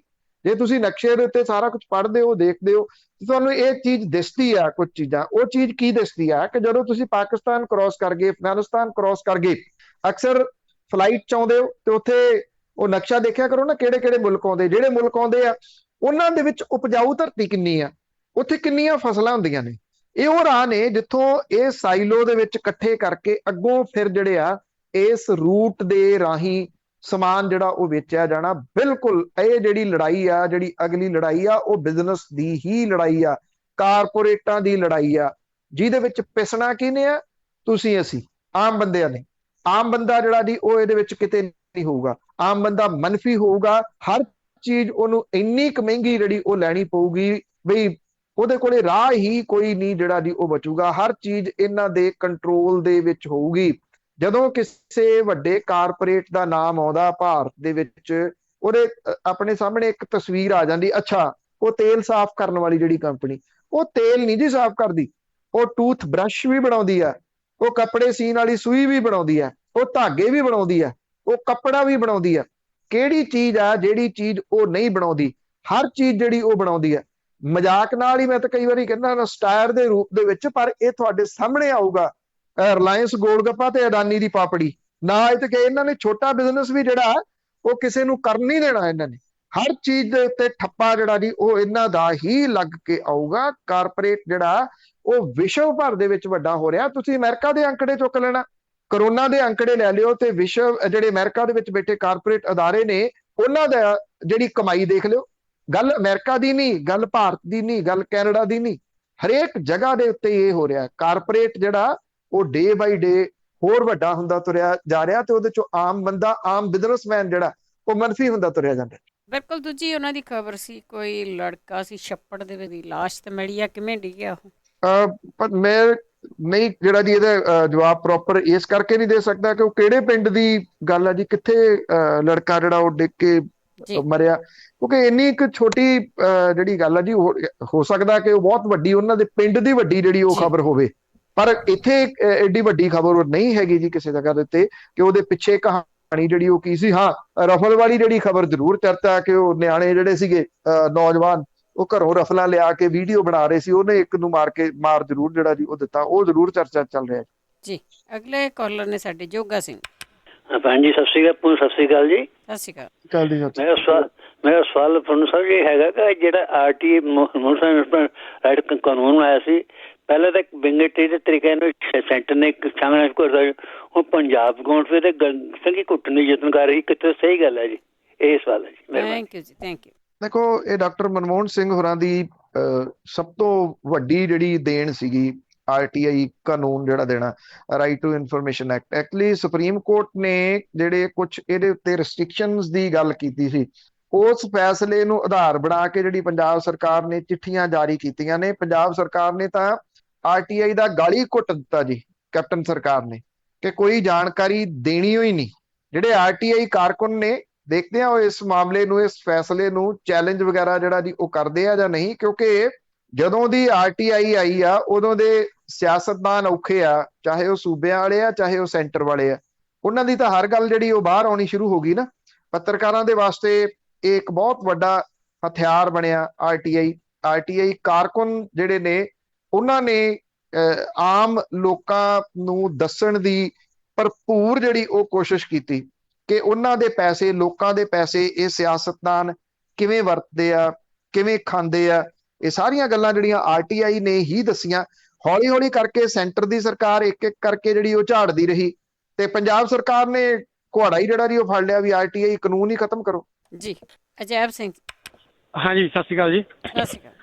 ਜੇ ਤੁਸੀਂ ਨਕਸ਼ੇ ਦੇ ਉੱਤੇ ਸਾਰਾ ਕੁਝ ਪੜ੍ਹਦੇ ਹੋ, ਦੇਖਦੇ ਹੋ, ਤੁਹਾਨੂੰ ਇਹ ਚੀਜ਼ ਦਿਸਦੀ ਆ। ਕੁਝ ਚੀਜ਼ਾਂ ਉਹ ਚੀਜ਼ ਕੀ ਦਿਸਦੀ ਆ ਕਿ ਜਦੋਂ ਤੁਸੀਂ ਪਾਕਿਸਤਾਨ ਕ੍ਰਾਸ ਕਰ ਗਏ, ਅਫਗਾਨਿਸਤਾਨ ਕ੍ਰਾਸ ਕਰ ਗਏ, ਅਕਸਰ ਫਲਾਈਟ ਚ ਆਉਂਦੇ ਹੋ ਤੇ ਉੱਥੇ ਉਹ ਨਕਸ਼ਾ ਦੇਖਿਆ ਕਰੋ ਨਾ ਕਿਹੜੇ ਕਿਹੜੇ ਮੁਲਕ ਆਉਂਦੇ। ਜਿਹੜੇ ਮੁਲਕ ਆਉਂਦੇ ਆ ਉਹਨਾਂ ਦੇ ਵਿੱਚ ਉਪਜਾਊ ਧਰਤੀ ਕਿੰਨੀ ਆ, ਉੱਥੇ ਕਿੰਨੀਆਂ ਫਸਲਾਂ ਹੁੰਦੀਆਂ ਨੇ। ਇਹ ਉਹ ਰਾਹ ਨੇ ਜਿੱਥੋਂ ਇਹ ਸਾਈਲੋ ਦੇ ਵਿੱਚ ਇਕੱਠੇ ਕਰਕੇ ਅੱਗੋਂ ਫਿਰ ਜਿਹੜੇ ਆ ਇਸ ਰੂਟ ਦੇ ਰਾਹੀਂ ਸਮਾਨ ਜਿਹੜਾ ਉਹ ਵੇਚਿਆ ਜਾਣਾ। ਬਿਲਕੁਲ ਇਹ ਜਿਹੜੀ ਲੜਾਈ ਆ, ਜਿਹੜੀ ਅਗਲੀ ਲੜਾਈ ਆ, ਉਹ ਬਿਜ਼ਨਸ ਦੀ ਹੀ ਲੜਾਈ ਆ, ਕਾਰਪੋਰੇਟਾਂ ਦੀ ਲੜਾਈ ਆ, ਜਿਹਦੇ ਵਿੱਚ ਪਿਸਣਾ ਕਿਹਨੇ ਆ? ਤੁਸੀਂ ਅਸੀਂ ਆਮ ਬੰਦਿਆਂ ਨੇ। ਆਮ ਬੰਦਾ ਜਿਹੜਾ ਜੀ ਉਹ ਇਹਦੇ ਵਿੱਚ ਕਿਤੇ ਨਹੀਂ ਹੋਊਗਾ। ਆਮ ਬੰਦਾ ਮਨਫੀ ਹੋਊਗਾ। ਹਰ ਚੀਜ਼ ਉਹਨੂੰ ਇੰਨੀ ਕੁ ਮਹਿੰਗੀ ਜਿਹੜੀ ਉਹ ਲੈਣੀ ਪਊਗੀ ਬਈ ਉਹਦੇ ਕੋਲੇ ਰਾਹ ਹੀ ਕੋਈ ਨਹੀਂ ਜਿਹੜਾ ਜੀ ਉਹ ਬਚੂਗਾ। ਹਰ ਚੀਜ਼ ਇਹਨਾਂ ਦੇ ਕੰਟਰੋਲ ਦੇ ਵਿੱਚ ਹੋਊਗੀ। ਜਦੋਂ ਕਿਸੇ ਵੱਡੇ ਕਾਰਪੋਰੇਟ ਦਾ ਨਾਮ ਆਉਂਦਾ ਭਾਰਤ ਦੇ ਵਿੱਚ, ਉਹਦੇ ਆਪਣੇ ਸਾਹਮਣੇ ਇੱਕ ਤਸਵੀਰ ਆ ਜਾਂਦੀ। ਅੱਛਾ, ਉਹ ਤੇਲ ਸਾਫ਼ ਕਰਨ ਵਾਲੀ ਜਿਹੜੀ ਕੰਪਨੀ, ਉਹ ਤੇਲ ਨਹੀਂ ਜੀ ਸਾਫ਼ ਕਰਦੀ, ਉਹ ਟੂਥ ਬਰਸ਼ ਵੀ ਬਣਾਉਂਦੀ ਆ, ਉਹ ਕੱਪੜੇ ਸੀਨ ਵਾਲੀ ਸੂਈ ਵੀ ਬਣਾਉਂਦੀ ਆ, ਉਹ ਧਾਗੇ ਵੀ ਬਣਾਉਂਦੀ ਆ, ਉਹ ਕੱਪੜਾ ਵੀ ਬਣਾਉਂਦੀ ਆ। ਕਿਹੜੀ ਚੀਜ਼ ਆ ਜਿਹੜੀ ਚੀਜ਼ ਉਹ ਨਹੀਂ ਬਣਾਉਂਦੀ? ਹਰ ਚੀਜ਼ ਜਿਹੜੀ ਉਹ ਬਣਾਉਂਦੀ ਆ। ਮਜ਼ਾਕ ਨਾਲ ਹੀ ਮੈਂ ਤਾਂ ਕਈ ਵਾਰੀ ਕਹਿੰਦਾ ਨਾ ਸਟਾਇਰ ਦੇ ਰੂਪ ਦੇ ਵਿੱਚ, ਪਰ ਇਹ ਤੁਹਾਡੇ ਸਾਹਮਣੇ ਆਊਗਾ। ਰਿਲਾਇੰਸ ਗੋਲਗੱਪਾ ਤੇ ਅਡਾਨੀ ਦੀ ਪਾਪੜੀ ਨਾ ਇਹ ਤੇ ਕਿ ਇਹਨਾਂ ਨੇ ਛੋਟਾ ਬਿਜ਼ਨਸ ਵੀ ਜਿਹੜਾ ਉਹ ਕਿਸੇ ਨੂੰ ਕਰ ਨਹੀਂ ਦੇਣਾ। ਇਹਨਾਂ ਨੇ ਹਰ ਚੀਜ਼ ਦੇ ਉੱਤੇ ਠੱਪਾ ਜਿਹੜਾ ਜੀ ਉਹ ਇਹਨਾਂ ਦਾ ਹੀ ਲੱਗ ਕੇ ਆਊਗਾ। ਕਾਰਪੋਰੇਟ ਜਿਹੜਾ ਉਹ ਵਿਸ਼ਵ ਭਰ ਦੇ ਵਿੱਚ ਵੱਡਾ ਹੋ ਰਿਹਾ। ਤੁਸੀਂ ਅਮਰੀਕਾ ਦੇ ਅੰਕੜੇ ਚੁੱਕ ਲੈਣਾ, ਕਰੋਨਾ ਦੇ ਅੰਕੜੇ ਲੈ ਲਿਓ ਤੇ ਵਿਸ਼ਵ ਜਿਹੜੇ ਅਮਰੀਕਾ ਦੇ ਵਿੱਚ ਬੈਠੇ ਕਾਰਪੋਰੇਟ ਅਦਾਰੇ ਨੇ ਉਹਨਾਂ ਦਾ ਜਿਹੜੀ ਕਮਾਈ ਦੇਖ ਲਿਓ। ਗੱਲ ਅਮਰੀਕਾ ਦੀ ਨਹੀਂ, ਗੱਲ ਭਾਰਤ ਦੀ ਨਹੀਂ, ਗੱਲ ਕੈਨੇਡਾ ਦੀ ਨਹੀਂ, ਹਰੇਕ ਜਗ੍ਹਾ ਦੇ ਉੱਤੇ ਇਹ ਹੋ ਰਿਹਾ। ਕਾਰਪੋਰੇਟ ਜਿਹੜਾ ਉਹ ਡੇ ਬਾਈ ਡੇ ਹੋਰ ਵੱਡਾ ਹੁੰਦਾ ਤੁਰਿਆ ਜਾ ਰਿਹਾ ਤੇ ਉਹਦੇ ਚੋਂ ਆਮ ਬੰਦਾ, ਆਮ ਬਿਜ਼ਨਸਮੈਨ ਜਿਹੜਾ ਉਹ ਮਨਫੀ ਹੁੰਦਾ ਤੁਰਿਆ ਜਾਂਦਾ। ਬਿਲਕੁਲ। ਦੂਜੀ ਉਹਨਾਂ ਦੀ ਖਬਰ ਸੀ ਕੋਈ ਲੜਕਾ ਸੀ ਛੱਪੜ ਦੇ ਵਿੱਚ, ਲਾਸ਼ ਤੇ ਮਿਲੀ ਆ, ਕਿਵੇਂ ਡਿੱਗਿਆ ਉਹ? ਪਰ ਮੈਂ ਨਹੀਂ ਜਿਹੜਾ ਜੀ ਇਹਦਾ ਜਵਾਬ ਪ੍ਰੋਪਰ ਇਸ ਕਰਕੇ ਨਹੀਂ ਦੇ ਸਕਦਾ ਕਿ ਉਹ ਕਿਹੜੇ ਪਿੰਡ ਦੀ ਗੱਲ ਆ ਜੀ, ਕਿੱਥੇ ਲੜਕਾ ਜਿਹੜਾ ਉਹ ਡਿੱਗ ਕੇ ਜੀ ਮਰਿਆ, ਕਿਉਂਕਿ ਇੰਨੀ ਇੱਕ ਛੋਟੀ ਜਿਹੜੀ ਗੱਲ ਹੈ ਜੀ, ਹੋ ਸਕਦਾ ਕਿ ਉਹ ਬਹੁਤ ਵੱਡੀ, ਉਹਨਾਂ ਦੇ ਪਿੰਡ ਦੀ ਵੱਡੀ ਜਿਹੜੀ ਉਹ ਜੀ ਖਬਰ ਹੋਵੇ, ਪਰ ਇੱਥੇ ਐਡੀ ਵੱਡੀ ਖਬਰ ਨਹੀਂ ਹੈਗੀ ਜੀ ਕਿਸੇ ਜਗ੍ਹਾ ਦੇ ਉੱਤੇ ਕਿ ਉਹਦੇ ਪਿੱਛੇ ਕਹਾਣੀ ਜਿਹੜੀ ਉਹ ਕੀ ਸੀ। ਹਾਂ, ਰਫਲ ਵਾਲੀ ਜਿਹੜੀ ਖਬਰ ਜ਼ਰੂਰ ਚਰਚਾ, ਕਿ ਉਹ ਨਿਆਣੇ ਜਿਹੜੇ ਸੀਗੇ ਨੌਜਵਾਨ, ਉਹ ਘਰੋਂ ਰਫਲਾਂ ਲਿਆ ਕੇ ਵੀਡੀਓ ਬਣਾ ਰਹੇ ਸੀ, ਉਹਨੇ ਇੱਕ ਨੂੰ ਮਾਰ ਜ਼ਰੂਰ ਜਿਹੜਾ ਜੀ ਉਹ ਦਿੱਤਾ, ਉਹ ਜ਼ਰੂਰ ਚਰਚਾ ਚੱਲ ਰਿਹਾ ਜੀ। ਅਗਲੇ ਕਾਲਰ ਨੇ ਸਾਡੇ ਜੋਗਾ ਸਿੰਘ। ਭੈਣ ਜੀ ਸਤਿ ਸ਼੍ਰੀ ਅਕਾਲ। ਸਤਿ ਸ਼੍ਰੀ ਅਕਾਲ ਜੀ। ਸਤਿ ਸ਼੍ਰੀ ਅਕਾਲ। ਮੇਰਾ ਸਵਾਲ ਤੁਹਾਨੂੰ ਸਾਹਿਬ ਇਹ ਹੈਗਾ ਕਿ ਜਿਹੜਾ RTI ਮੋਟਰਸਾਈਕਲ ਰਾਈਟ ਕਾਨੂੰਨ ਆਇਆ ਸੀ, ਪਹਿਲਾਂ ਤਾਂ ਬਿੰਗਟੀ ਦੇ ਤਰੀਕੇ ਨਾਲ ਸੈਂਟਰ ਨੇ ਸ਼ਾਮਲ ਕਰਦਾ, ਹੁਣ ਪੰਜਾਬ ਗੌਰਮੈਂਟ ਤੇ ਸੰਘੀ ਘੁੱਟਣ ਦੀ ਯਤਨ ਕਰ ਰਹੀ, ਕਿਤੇ ਸਹੀ ਗੱਲ ਹੈ ਜੀ? ਇਹ ਸਵਾਲ ਹੈ ਜੀ। ਥੈਂਕ ਯੂ ਜੀ, ਥੈਂਕ ਯੂ। ਦੇਖੋ, ਇਹ ਡਾਕਟਰ ਮਨਮੋਹਨ ਸਿੰਘ ਹੋਰਾਂ ਦੀ ਸਭ ਤੋਂ ਵੱਡੀ ਜਿਹੜੀ ਦੇਣ ਸੀਗੀ RTI ਕਾਨੂੰਨ ਜਿਹੜਾ ਦੇਣਾ, right to information act. Actually supreme court ਨੇ ਜਿਹੜੇ ਕੁਝ ਇਹਦੇ ਉੱਤੇ ਰਿਸਟ੍ਰਿਕਸ਼ਨਸ ਦੀ ਗੱਲ ਕੀਤੀ ਸੀ, ਉਸ ਫੈਸਲੇ ਨੂੰ ਆਧਾਰ ਬਣਾ ਕੇ ਜਿਹੜੀ ਪੰਜਾਬ ਸਰਕਾਰ ਨੇ ਚਿੱਠੀਆਂ ਜਾਰੀ ਕੀਤੀਆਂ ਨੇ। ਪੰਜਾਬ ਸਰਕਾਰ ਨੇ ਤਾਂ RTI ਦਾ ਗਾਲੀ ਘੁੱਟ ਦਿੱਤਾ ਜੀ, ਕੈਪਟਨ ਸਰਕਾਰ ਨੇ, ਕਿ ਕੋਈ ਜਾਣਕਾਰੀ ਦੇਣੀ ਹੋਈ ਨਹੀਂ। ਜਿਹੜੇ RTI ਕਾਰਕੁਨ ਨੇ, ਦੇਖਦੇ ਆ ਉਹ ਇਸ ਮਾਮਲੇ ਨੂੰ, ਇਸ ਫੈਸਲੇ ਨੂੰ ਚੈਲੰਜ ਵਗੈਰਾ ਜਿਹੜਾ ਜੀ ਉਹ ਕਰਦੇ ਆ ਜਾਂ ਨਹੀਂ, ਕਿਉਂਕਿ ਜਦੋਂ ਦੀ RTI ਆਈ ਆ ਉਦੋਂ ਦੇ ਸਿਆਸਤਦਾਨ ਔਖੇ ਆ, ਚਾਹੇ ਉਹ ਸੂਬਿਆਂ ਵਾਲੇ ਆ ਚਾਹੇ ਉਹ ਸੈਂਟਰ ਵਾਲੇ ਆ, ਉਹਨਾਂ ਦੀ ਤਾਂ ਹਰ ਗੱਲ ਜਿਹੜੀ ਉਹ ਬਾਹਰ ਆਉਣੀ ਸ਼ੁਰੂ ਹੋ ਗਈ ਨਾ। ਪੱਤਰਕਾਰਾਂ ਦੇ ਵਾਸਤੇ ਇਹ ਇੱਕ ਬਹੁਤ ਵੱਡਾ ਹਥਿਆਰ ਬਣਿਆ RTI ਕਾਰਕੁਨ ਜਿਹੜੇ ਨੇ, ਉਹਨਾਂ ਨੇ ਆਮ ਲੋਕਾਂ ਨੂੰ ਦੱਸਣ ਦੀ ਭਰਪੂਰ ਜਿਹੜੀ ਉਹ ਕੋਸ਼ਿਸ਼ ਕੀਤੀ ਕਿ ਉਹਨਾਂ ਦੇ ਪੈਸੇ, ਲੋਕਾਂ ਦੇ ਪੈਸੇ ਇਹ ਸਿਆਸਤਦਾਨ ਕਿਵੇਂ ਵਰਤਦੇ ਆ, ਕਿਵੇਂ ਖਾਂਦੇ ਆ। ਇਹ ਸਾਰੀਆਂ ਗੱਲਾਂ ਜਿਹੜੀਆਂ RTI ਨੇ ਹੀ ਦੱਸੀਆਂ। ਹੌਲੀ ਹੌਲੀ ਕਰਕੇ ਸੈਂਟਰ ਦੀ ਸਰਕਾਰ ਇੱਕ ਇੱਕ ਕਰਕੇ ਜਿਹੜੀ ਉਹ ਝਾੜਦੀ ਰਹੀ, ਤੇ ਪੰਜਾਬ ਸਰਕਾਰ ਨੇ ਘੋੜਾ ਹੀ ਜਿਹੜਾ ਜੀ ਉਹ ਫੜ ਲਿਆ ਵੀ RTI ਕਾਨੂੰਨ ਹੀ ਖਤਮ ਕਰੋ ਜੀ। ਅਜੈਬ ਸਿੰਘ। ਹਾਂਜੀ ਸਤਿ ਸ਼੍ਰੀ ਅਕਾਲ ਜੀ। ਸਤਿ ਸ਼੍ਰੀ ਅਕਾਲ।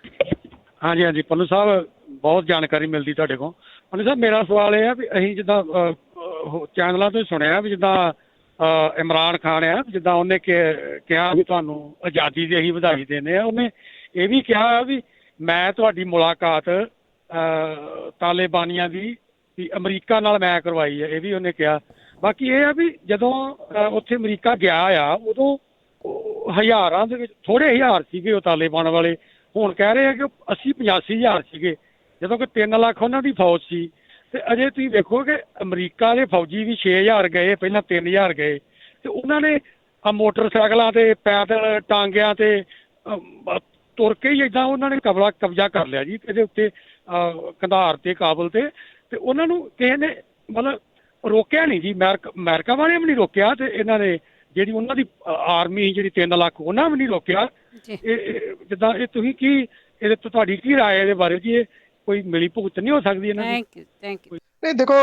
ਹਾਂਜੀ ਪੰਨੂ ਸਾਹਿਬ, ਬਹੁਤ ਜਾਣਕਾਰੀ ਮਿਲਦੀ ਤੁਹਾਡੇ ਕੋਲ। ਪੰਨੂ ਸਾਹਿਬ, ਮੇਰਾ ਸਵਾਲ ਇਹ ਆ ਵੀ ਅਸੀਂ ਜਿੱਦਾਂ ਚੈਨਲਾਂ ਤੋਂ ਸੁਣਿਆ ਵੀ ਜਿੱਦਾਂ ਇਮਰਾਨ ਖਾਨ ਆ, ਜਿੱਦਾਂ ਉਹਨੇ ਕਿਹਾ ਵੀ ਤੁਹਾਨੂੰ ਆਜ਼ਾਦੀ ਦੀ ਅਸੀਂ ਵਧਾਈ ਦਿੰਦੇ ਆ, ਉਹਨੇ ਇਹ ਵੀ ਕਿਹਾ ਵੀ ਮੈਂ ਤੁਹਾਡੀ ਮੁਲਾਕਾਤ ਤਾਲਿਬਾਨੀਆਂ ਦੀ ਵੀ ਅਮਰੀਕਾ ਨਾਲ ਮੈਂ ਕਰਵਾਈ ਹੈ, ਇਹ ਵੀ ਉਹਨੇ ਕਿਹਾ। ਬਾਕੀ ਇਹ ਆ ਵੀ ਜਦੋਂ ਉੱਥੇ ਅਮਰੀਕਾ ਗਿਆ ਆ, ਉਦੋਂ ਹਜ਼ਾਰਾਂ ਦੇ ਵਿੱਚ ਥੋੜ੍ਹੇ ਹਜ਼ਾਰ ਸੀਗੇ ਉਹ ਤਾਲਿਬਾਨ ਵਾਲੇ, ਹੁਣ ਕਹਿ ਰਹੇ ਆ ਕਿ 80-85 ਹਜ਼ਾਰ ਸੀਗੇ, ਜਦੋਂ ਕਿ 3 ਲੱਖ ਉਹਨਾਂ ਦੀ ਫੌਜ ਸੀ। ਤੇ ਅਜੇ ਤੁਸੀਂ ਵੇਖੋ ਕਿ ਅਮਰੀਕਾ ਦੇ ਫੌਜੀ ਵੀ 6000 ਗਏ, ਪਹਿਲਾਂ 3000 ਗਏ, ਤੇ ਉਹਨਾਂ ਨੇ ਮੋਟਰਸਾਈਕਲਾਂ ਤੇ, ਪੈਦਲ ਟਾਂਗਿਆਂ ਤੇ ਤੁਰ ਕੇ ਹੀ ਏਦਾਂ ਉਹਨਾਂ ਨੇ ਕਬਜ਼ਾ ਕਰ ਲਿਆ ਜੀ ਇਹਦੇ ਉੱਤੇ, ਕੰਧਾਰ ਤੇ, ਕਾਬਲ ਤੇ। ਤੇ ਉਹਨਾਂ ਨੂੰ ਕਿਸੇ ਨੇ ਮਤਲਬ ਰੋਕਿਆ ਨਹੀਂ ਜੀ, ਅਮਰੀਕਾ ਵਾਲਿਆਂ ਵੀ ਨਹੀਂ ਰੋਕਿਆ, ਤੇ ਇਹਨਾਂ ਨੇ ਜਿਹੜੀ ਉਹਨਾਂ ਦੀ ਆਰਮੀ ਜਿਹੜੀ 3 ਲੱਖ, ਉਹਨਾਂ ਵੀ ਨਹੀਂ ਰੋਕਿਆ। ਜਿੱਦਾਂ ਇਹ ਤੁਸੀਂ ਕੀ ਇਹਦੇ ਤੋਂ ਤੁਹਾਡੀ ਕੀ ਰਾਏ ਇਹਦੇ ਬਾਰੇ ਜੀ? ਇਹ ਕੋਈ ਮਿਲੀ ਭੁਗਤ ਨਹੀਂ ਹੋ ਸਕਦੀ ਇਹਨਾਂ ਦੀ? Thank you. ਨਹੀਂ, ਦੇਖੋ,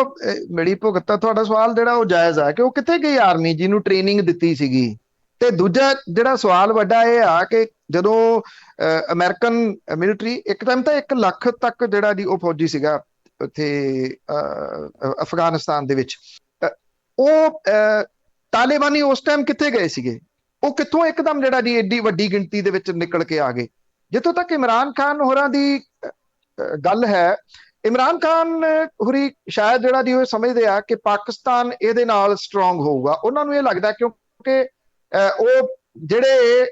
ਮਿਲੀ ਭੁਗਤ, ਤੁਹਾਡਾ ਸਵਾਲ ਜਿਹੜਾ ਉਹ ਜਾਇਜ਼ ਆ ਕਿ ਉਹ ਕਿੱਥੇ ਗਈ ਆਰਮੀ ਜਿਹਨੂੰ ਟ੍ਰੇਨਿੰਗ ਦਿੱਤੀ ਸੀਗੀ। ਤੇ ਦੂਜਾ ਜਿਹੜਾ ਸਵਾਲ ਵੱਡਾ ਇਹ ਆ ਕਿ ਜਦੋਂ ਅਮਰੀਕਨ ਮਿਲਟਰੀ, ਇੱਕ ਟਾਈਮ ਤਾਂ 1 ਲੱਖ ਤੱਕ ਜਿਹੜਾ ਜੀ ਉਹ ਫੌਜੀ ਸੀਗਾ ਉੱਥੇ ਅਫਗਾਨਿਸਤਾਨ ਦੇ ਵਿੱਚ, ਉਹ ਤਾਲਿਬਾਨੀ ਉਸ ਟਾਈਮ ਕਿੱਥੇ ਗਏ ਸੀਗੇ? ਉਹ ਕਿੱਥੋਂ ਇੱਕਦਮ ਜਿਹੜਾ ਜੀ ਏਡੀ ਵੱਡੀ ਗਿਣਤੀ ਦੇ ਵਿੱਚ ਨਿਕਲ ਕੇ ਆ ਗਏ? ਜਿੱਥੋਂ ਤੱਕ ਇਮਰਾਨ ਖਾਨ ਹੋਰਾਂ ਦੀ ਗੱਲ ਹੈ, ਇਮਰਾਨ ਖਾਨ ਹੋਰੀ ਸ਼ਾਇਦ ਜਿਹੜਾ ਜੀ ਉਹ ਸਮਝਦੇ ਆ ਕਿ ਪਾਕਿਸਤਾਨ ਇਹਦੇ ਨਾਲ ਸਟਰੋਂਗ ਹੋਊਗਾ। ਉਹਨਾਂ ਨੂੰ ਇਹ ਲੱਗਦਾ ਕਿਉਂਕਿ ਉਹ ਜਿਹੜੇ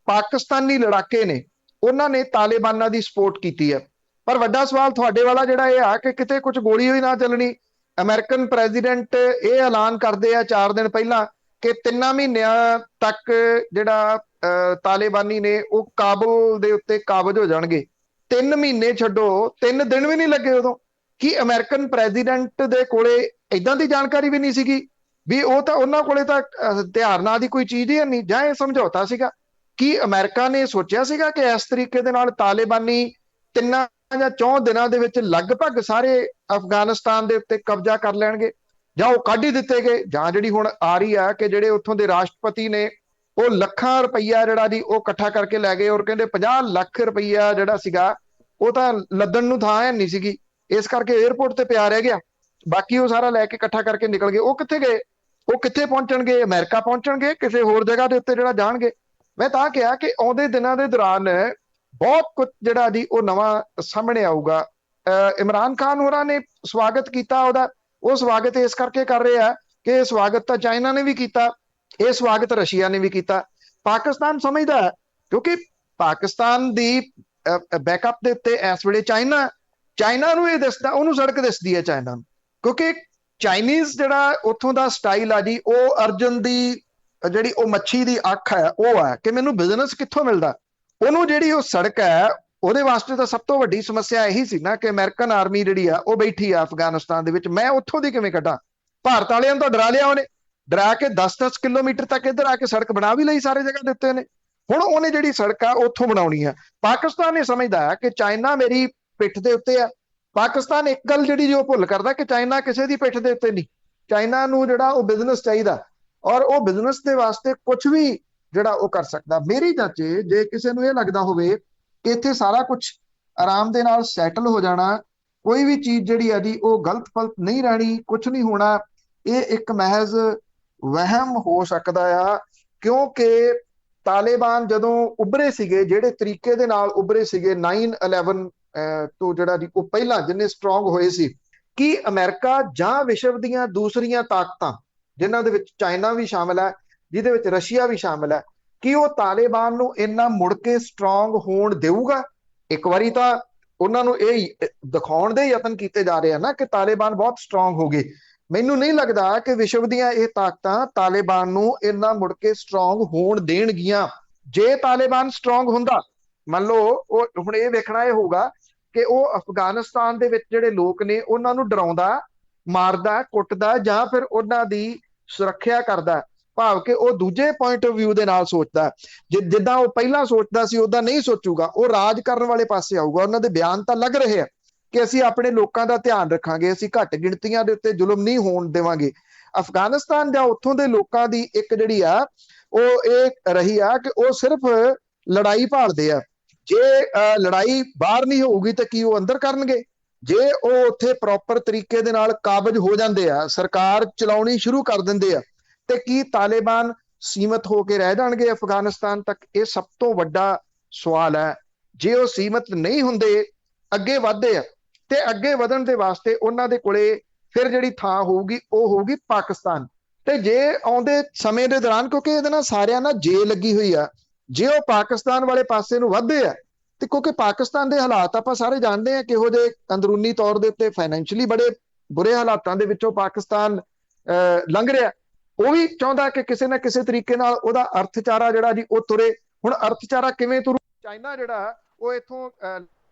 ਪਾਕਿਸਤਾਨੀ ਲੜਾਕੇ ਨੇ, ਉਹਨਾਂ ਨੇ ਤਾਲਿਬਾਨਾਂ ਦੀ ਸਪੋਰਟ ਕੀਤੀ ਹੈ। ਪਰ ਵੱਡਾ ਸਵਾਲ ਤੁਹਾਡੇ ਵਾਲਾ ਜਿਹੜਾ ਇਹ ਆ ਕਿ ਕਿਤੇ ਕੁਝ ਗੋਲੀ ਹੋਈ ਨਾ ਚੱਲਣੀ। ਅਮਰੀਕਨ ਪ੍ਰੈਜ਼ੀਡੈਂਟ ਇਹ ਐਲਾਨ ਕਰਦੇ ਆ 4 ਦਿਨ ਪਹਿਲਾਂ ਕਿ 3 ਮਹੀਨਿਆਂ ਤੱਕ ਜਿਹੜਾ ਤਾਲਿਬਾਨੀ ਨੇ ਉਹ ਕਾਬੁਲ ਦੇ ਉੱਤੇ ਕਾਬਜ਼ ਹੋ ਜਾਣਗੇ। 3 ਮਹੀਨੇ ਛੱਡੋ, 3 ਦਿਨ ਵੀ ਨਹੀਂ ਲੱਗੇ ਉਦੋਂ। ਕੀ ਅਮਰੀਕਨ ਪ੍ਰੈਜ਼ੀਡੈਂਟ ਦੇ ਕੋਲੇ ਏਦਾਂ ਦੀ ਜਾਣਕਾਰੀ ਵੀ ਨਹੀਂ ਸੀਗੀ ਵੀ ਉਹ ਤਾਂ, ਉਹਨਾਂ ਕੋਲੇ ਤਾਂ ਹਥਿਆਰ ਨਾਂ ਦੀ ਕੋਈ ਚੀਜ਼ ਹੀ ਨਹੀਂ, ਜਾਂ ਇਹ ਸਮਝੌਤਾ ਸੀਗਾ? ਕੀ ਅਮਰੀਕਾ ਨੇ ਸੋਚਿਆ ਸੀਗਾ ਕਿ ਇਸ ਤਰੀਕੇ ਦੇ ਨਾਲ ਤਾਲਿਬਾਨੀ 3 ਜਾਂ 4 ਦਿਨਾਂ ਦੇ ਵਿੱਚ ਲਗਭਗ ਸਾਰੇ ਅਫਗਾਨਿਸਤਾਨ ਦੇ ਉੱਤੇ ਕਬਜ਼ਾ ਕਰ ਲੈਣਗੇ, ਜਾਂ ਉਹ ਕੱਢ ਹੀ ਦਿੱਤੇ ਗਏ? ਜਾਂ ਜਿਹੜੀ ਹੁਣ ਆ ਰਹੀ ਆ ਕਿ ਜਿਹੜੇ ਉੱਥੋਂ ਦੇ ਰਾਸ਼ਟਰਪਤੀ ਨੇ ਉਹ ਲੱਖਾਂ ਰੁਪਈਆ ਜਿਹੜਾ ਜੀ ਉਹ ਇਕੱਠਾ ਕਰਕੇ ਲੈ ਗਏ, ਔਰ ਕਹਿੰਦੇ 50 ਲੱਖ ਰੁਪਈਆ ਜਿਹੜਾ ਸੀਗਾ ਉਹ ਤਾਂ ਲੱਦਣ ਨੂੰ ਥਾਂ ਹੈ ਨਹੀਂ ਸੀਗੀ, ਇਸ ਕਰਕੇ 에ਅਰਪੋਰਟ ਤੇ ਪਿਆ ਰਹਿ ਗਿਆ। ਬਾਕੀ ਉਹ ਸਾਰਾ ਲੈ ਕੇ ਇਕੱਠਾ ਕਰਕੇ ਨਿਕਲ ਗਏ। ਉਹ ਕਿੱਥੇ ਗਏ? ਉਹ ਕਿੱਥੇ ਪਹੁੰਚਣਗੇ? ਅਮਰੀਕਾ ਪਹੁੰਚਣਗੇ? ਕਿਸੇ ਹੋਰ ਜਗ੍ਹਾ ਦੇ ਉੱਤੇ ਜਿਹੜਾ ਜਾਣਗੇ? ਮੈਂ ਤਾਂ ਕਿਹਾ ਕਿ ਆਉਂਦੇ ਦਿਨਾਂ ਦੇ ਦੌਰਾਨ ਬਹੁਤ ਕੁਝ ਜਿਹੜਾ ਜੀ ਉਹ ਨਵਾਂ ਸਾਹਮਣੇ ਆਊਗਾ। ਇਮਰਾਨ ਖਾਨ ਹੋਰਾਂ ਨੇ ਸਵਾਗਤ ਕੀਤਾ ਉਹਦਾ, ਉਹ ਸਵਾਗਤ ਇਸ ਕਰਕੇ ਕਰ ਰਹੇ ਆ ਕਿ ਇਹ ਸਵਾਗਤ ਤਾਂ ਚਾਈਨਾ ਨੇ ਵੀ ਕੀਤਾ, ਇਹ ਸਵਾਗਤ ਰਸ਼ੀਆ ਨੇ ਵੀ ਕੀਤਾ। ਪਾਕਿਸਤਾਨ ਸਮਝਦਾ ਹੈ, ਕਿਉਂਕਿ ਪਾਕਿਸਤਾਨ ਦੀ ਬੈਕਅਪ ਦੇ ਉੱਤੇ ਇਸ ਵੇਲੇ ਚਾਈਨਾ ਨੂੰ ਇਹ ਦਿਸਦਾ, ਉਹਨੂੰ ਸੜਕ ਦਿਸਦੀ ਹੈ ਚਾਈਨਾ ਨੂੰ, ਕਿਉਂਕਿ ਚਾਈਨੀਜ਼ ਜਿਹੜਾ ਉੱਥੋਂ ਦਾ ਸਟਾਈਲ ਆ ਜੀ, ਉਹ ਅਰਜਨ ਦੀ ਜਿਹੜੀ ਉਹ ਮੱਛੀ ਦੀ ਅੱਖ ਹੈ, ਉਹ ਹੈ ਕਿ ਮੈਨੂੰ ਬਿਜ਼ਨਸ ਕਿੱਥੋਂ ਮਿਲਦਾ। ਉਹਨੂੰ ਜਿਹੜੀ ਉਹ ਸੜਕ ਹੈ, ਉਹਦੇ ਵਾਸਤੇ ਤਾਂ ਸਭ ਤੋਂ ਵੱਡੀ ਸਮੱਸਿਆ ਇਹੀ ਸੀ ਨਾ ਕਿ ਅਮਰੀਕਨ ਆਰਮੀ ਜਿਹੜੀ ਆ ਉਹ ਬੈਠੀ ਆ ਅਫਗਾਨਿਸਤਾਨ ਦੇ ਵਿੱਚ, ਮੈਂ ਉੱਥੋਂ ਦੀ ਕਿਵੇਂ ਕੱਢਾਂ। ਭਾਰਤ ਵਾਲਿਆਂ ਨੂੰ ਤਾਂ ਡਰਾ ਲਿਆ ਉਹਨੇ, ਡਰਾ ਕੇ 10-10 ਕਿਲੋਮੀਟਰ ਤੱਕ ਇੱਧਰ ਆ ਕੇ ਸੜਕ ਬਣਾ ਵੀ ਲਈ, ਸਾਰੇ ਜਗ੍ਹਾ ਦੇ ਉੱਤੇ ਨੇ। ਹੁਣ ਉਹਨੇ ਜਿਹੜੀ ਸੜਕ ਆ ਉੱਥੋਂ ਬਣਾਉਣੀ ਆ। ਪਾਕਿਸਤਾਨ ਇਹ ਸਮਝਦਾ ਹੈ ਕਿ ਚਾਈਨਾ ਮੇਰੀ ਪਿੱਠ ਦੇ ਉੱਤੇ ਆ। ਪਾਕਿਸਤਾਨ ਇੱਕ ਗੱਲ ਜਿਹੜੀ ਉਹ ਭੁੱਲ ਕਰਦਾ ਕਿ ਚਾਈਨਾ ਕਿਸੇ ਦੀ ਪਿੱਠ ਦੇ ਉੱਤੇ ਨਹੀਂ, ਚਾਈਨਾ ਨੂੰ ਜਿਹੜਾ ਉਹ ਬਿਜ਼ਨਸ ਚਾਹੀਦਾ, ਔਰ ਉਹ ਬਿਜ਼ਨਸ ਦੇ ਵਾਸਤੇ ਕੁਝ ਵੀ ਜਿਹੜਾ ਉਹ ਕਰ ਸਕਦਾ। ਮੇਰੀ ਚਾਚੇ, ਜੇ ਕਿਸੇ ਨੂੰ ਇਹ ਲੱਗਦਾ ਹੋਵੇ ਕਿ ਇੱਥੇ ਸਾਰਾ ਕੁਝ ਆਰਾਮ ਦੇ ਨਾਲ ਸੈਟਲ ਹੋ ਜਾਣਾ, ਕੋਈ ਵੀ ਚੀਜ਼ ਜਿਹੜੀ ਆ ਜੀ ਉਹ ਗਲਤ ਫਲਤ ਨਹੀਂ ਰਹਿਣੀ, ਕੁਝ ਨਹੀਂ ਹੋਣਾ, ਇਹ ਇੱਕ ਮਹਿਜ਼ ਵਹਿਮ ਹੋ ਸਕਦਾ ਆ। ਕਿਉਂਕਿ ਤਾਲਿਬਾਨ ਜਦੋਂ ਉੱਭਰੇ ਸੀਗੇ, ਜਿਹੜੇ ਤਰੀਕੇ ਦੇ ਨਾਲ ਉੱਭਰੇ ਸੀਗੇ 9/11 ਤੋਂ ਜਿਹੜਾ ਜੀ ਉਹ ਪਹਿਲਾਂ ਜਿੰਨੇ ਸਟਰੋਂਗ ਹੋਏ ਸੀ, ਕਿ ਅਮਰੀਕਾ ਜਾਂ ਵਿਸ਼ਵ ਦੀਆਂ ਦੂਸਰੀਆਂ ਤਾਕਤਾਂ ਜਿਨ੍ਹਾਂ ਦੇ ਵਿੱਚ ਚਾਈਨਾ ਵੀ ਸ਼ਾਮਲ ਹੈ, ਜਿਹਦੇ ਵਿੱਚ ਰਸ਼ੀਆ ਵੀ ਸ਼ਾਮਲ ਹੈ, ਕਿ ਉਹ ਤਾਲਿਬਾਨ ਨੂੰ ਇੰਨਾ ਮੁੜ ਕੇ ਸਟਰੋਂਗ ਹੋਣ ਦੇਊਗਾ। ਇੱਕ ਵਾਰੀ ਤਾਂ ਉਹਨਾਂ ਨੂੰ ਇਹ ਦਿਖਾਉਣ ਦੇ ਯਤਨ ਕੀਤੇ ਜਾ ਰਹੇ ਆ ਨਾ ਕਿ ਤਾਲਿਬਾਨ ਬਹੁਤ ਸਟਰੋਂਗ ਹੋ ਗਏ। ਮੈਨੂੰ ਨਹੀਂ ਲੱਗਦਾ ਕਿ ਵਿਸ਼ਵ ਦੀਆਂ ਇਹ ਤਾਕਤਾਂ ਤਾਲਿਬਾਨ ਨੂੰ ਇੰਨਾ ਮੁੜ ਕੇ ਸਟਰੋਂਗ ਹੋਣ ਦੇਣਗੀਆਂ। ਜੇ ਤਾਲਿਬਾਨ ਸਟਰੋਂਗ ਹੁੰਦਾ, ਮੰਨ ਲਓ ਉਹ ਹੁਣ ਇਹ ਵੇਖਣਾ ਇਹ ਹੋਊਗਾ ਕਿ ਉਹ ਅਫਗਾਨਿਸਤਾਨ ਦੇ ਵਿੱਚ ਜਿਹੜੇ ਲੋਕ ਨੇ ਉਹਨਾਂ ਨੂੰ ਡਰਾਉਂਦਾ, ਮਾਰਦਾ, ਕੁੱਟਦਾ, ਜਾਂ ਫਿਰ ਉਹਨਾਂ ਦੀ ਸੁਰੱਖਿਆ ਕਰਦਾ, ਭਾਵ ਕਿ ਉਹ ਦੂਜੇ ਪੁਆਇੰਟ ਆਫ ਵਿਊ ਦੇ ਨਾਲ ਸੋਚਦਾ। ਜਿੱਦਾਂ ਉਹ ਪਹਿਲਾਂ ਸੋਚਦਾ ਸੀ ਉਦਾਂ ਨਹੀਂ ਸੋਚੂਗਾ, ਉਹ ਰਾਜ ਕਰਨ ਵਾਲੇ ਪਾਸੇ ਆਊਗਾ। ਉਹਨਾਂ ਦੇ ਬਿਆਨ ਤਾਂ ਲੱਗ ਰਹੇ ਆ ਕਿ ਅਸੀਂ ਆਪਣੇ ਲੋਕਾਂ ਦਾ ਧਿਆਨ ਰੱਖਾਂਗੇ, ਅਸੀਂ ਘੱਟ ਗਿਣਤੀਆਂ ਦੇ ਉੱਤੇ ਜ਼ੁਲਮ ਨਹੀਂ ਹੋਣ ਦੇਵਾਂਗੇ। ਅਫਗਾਨਿਸਤਾਨ ਜਾਂ ਉੱਥੋਂ ਦੇ ਲੋਕਾਂ ਦੀ ਇੱਕ ਜਿਹੜੀ ਆ ਉਹ ਇਹ ਰਹੀ ਆ ਕਿ ਉਹ ਸਿਰਫ ਲੜਾਈ ਭਾਲਦੇ ਆ। ਜੇ ਲੜਾਈ ਬਾਹਰ ਨਹੀਂ ਹੋਊਗੀ ਤਾਂ ਕੀ ਉਹ ਅੰਦਰ ਕਰਨਗੇ? ਜੇ ਉਹ ਉੱਥੇ ਪ੍ਰੋਪਰ ਤਰੀਕੇ ਦੇ ਨਾਲ ਕਾਬਜ ਹੋ ਜਾਂਦੇ ਆ, ਸਰਕਾਰ ਚਲਾਉਣੀ ਸ਼ੁਰੂ ਕਰ ਦਿੰਦੇ ਆ, ਤੇ ਕੀ ਤਾਲਿਬਾਨ ਸੀਮਤ ਹੋ ਕੇ ਰਹਿ ਜਾਣਗੇ ਅਫਗਾਨਿਸਤਾਨ ਤੱਕ? ਇਹ ਸਭ ਤੋਂ ਵੱਡਾ ਸਵਾਲ ਹੈ। ਜੇ ਉਹ ਸੀਮਤ ਨਹੀਂ ਹੁੰਦੇ, ਅੱਗੇ ਵਧਦੇ ਆ, ਤੇ ਅੱਗੇ ਵਧਣ ਦੇ ਵਾਸਤੇ ਉਹਨਾਂ ਦੇ ਕੋਲੇ ਫਿਰ ਜਿਹੜੀ ਥਾਂ ਹੋਊਗੀ ਉਹ ਹੋਊਗੀ ਪਾਕਿਸਤਾਨ। ਤੇ ਜੇ ਆਉਂਦੇ ਸਮੇਂ ਦੇ ਦੌਰਾਨ, ਕਿਉਂਕਿ ਇਹਦੇ ਨਾਲ ਸਾਰਿਆਂ ਨਾਲ ਜੇ ਲੱਗੀ ਹੋਈ ਆ, ਜੇ ਉਹ ਪਾਕਿਸਤਾਨ ਵਾਲੇ ਪਾਸੇ ਨੂੰ ਵਧਦੇ ਆ, ਤੇ ਕਿਉਂਕਿ ਪਾਕਿਸਤਾਨ ਦੇ ਹਾਲਾਤ ਆਪਾਂ ਸਾਰੇ ਜਾਣਦੇ ਆ ਕਿਹੋ ਜਿਹੇ ਅੰਦਰੂਨੀ ਤੌਰ ਦੇ ਉੱਤੇ, ਫਾਈਨੈਂਸ਼ੀਅਲੀ ਬੜੇ ਬੁਰੇ ਹਾਲਾਤਾਂ ਦੇ ਵਿੱਚੋਂ ਪਾਕਿਸਤਾਨ ਲੰਘ ਰਿਹਾ। ਉਹ ਵੀ ਚਾਹੁੰਦਾ ਕਿ ਕਿਸੇ ਨਾ ਕਿਸੇ ਤਰੀਕੇ ਨਾਲ ਉਹਦਾ ਅਰਥਚਾਰਾ ਜਿਹੜਾ ਜੀ ਉਹ ਤੁਰੇ। ਹੁਣ ਅਰਥਚਾਰਾ ਕਿਵੇਂ ਤੁਰੂ? ਚਾਈਨਾ ਜਿਹੜਾ ਉਹ ਇੱਥੋਂ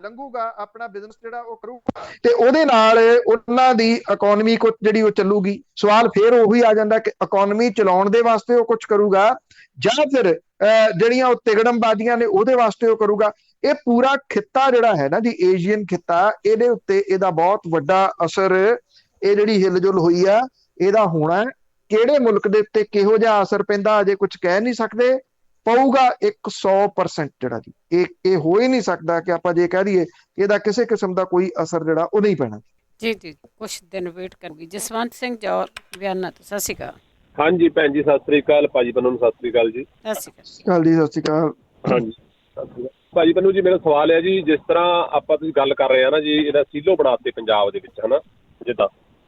ਲੰਘੂਗਾ, ਆਪਣਾ ਬਿਜ਼ਨਸ ਜਿਹੜਾ ਉਹ ਕਰੂਗਾ, ਤੇ ਉਹਦੇ ਨਾਲ ਉਹਨਾਂ ਦੀ ਇਕਨੋਮੀ ਕੁਝ ਜਿਹੜੀ ਉਹ ਚੱਲੂਗੀ। ਸਵਾਲ ਫੇਰ ਉਹੀ ਆ ਜਾਂਦਾ ਕਿ ਇਕਨੋਮੀ ਚਲਾਉਣ ਦੇ ਵਾਸਤੇ ਉਹ ਕੁਝ ਕਰੂਗਾ, ਜਾਂ ਫਿਰ ਜਿਹੜੀਆਂ ਉਹ ਤਿਗੜਮਬਾਜ਼ੀਆਂ ਨੇ ਉਹਦੇ ਵਾਸਤੇ ਉਹ ਕਰੂਗਾ। ਇਹ ਪੂਰਾ ਖਿੱਤਾ ਜਿਹੜਾ ਹੈ ਨਾ ਜੀ, ਏਸ਼ੀਅਨ ਖਿੱਤਾ, ਇਹਦੇ ਉੱਤੇ ਇਹਦਾ ਬਹੁਤ ਵੱਡਾ ਅਸਰ, ਇਹ ਜਿਹੜੀ ਹਿਲਜੁਲ ਹੋਈ ਆ ਇਹਦਾ ਹੋਣਾ। ਕਿਹੜੇ ਮੁਲਕ ਦੇ ਉੱਤੇ ਕਿਹੋ ਜਿਹਾ ਅਸਰ ਪੈਂਦਾ ਅਜੇ ਕੁਝ ਕਹਿ ਨਹੀਂ ਸਕਦੇ। ਪਊਗਾ 100% ਜਿਹੜਾ ਜੀ, ਇਹ ਹੋ ਹੀ ਨਹੀਂ ਸਕਦਾ ਕਿ ਆਪਾਂ ਜੇ ਕਹਿ ਦਈਏ ਇਹਦਾ ਕਿਸੇ ਕਿਸਮ ਦਾ ਕੋਈ ਅਸਰ ਜਿਹੜਾ ਉਹ ਨਹੀਂ ਪੈਣਾ। ਜੀ ਜੀ, ਕੁਛ ਦਿਨ ਵੇਟ ਕਰੂਗੀ। ਜਸਵੰਤ ਸਿੰਘ ਜੌਹਰ ਬਿਆਨਾ ਤੋਂ। ਸਤਿ ਸ਼੍ਰੀ ਅਕਾਲ। ਹਾਂਜੀ ਭੈਣ ਜੀ, ਸਤਿ ਸ੍ਰੀ ਅਕਾਲ। ਭਾਜੀ ਪੰਨੂ ਨੂੰ ਸਤਿ ਸ੍ਰੀ ਅਕਾਲ ਜੀ। ਸਤਿ ਸ਼੍ਰੀ ਅਕਾਲ ਜੀ। ਸਤਿ ਸ਼੍ਰੀ ਅਕਾਲ। ਹਾਂਜੀ, ਸਤਿ ਸ੍ਰੀ ਅਕਾਲ ਭਾਜੀ ਪੰਨੂ ਜੀ। ਮੇਰਾ ਸਵਾਲ ਹੈ ਜੀ, ਜਿਸ ਤਰ੍ਹਾਂ ਆਪਾਂ ਤੁਸੀਂ ਗੱਲ ਕਰ ਰਹੇ ਆ ਨਾ ਜੀ, ਇਹਦਾ ਸੀਲੋ ਬਣਾਤੇ ਪੰਜਾਬ ਦੇ ਵਿੱਚ, ਹਨਾ,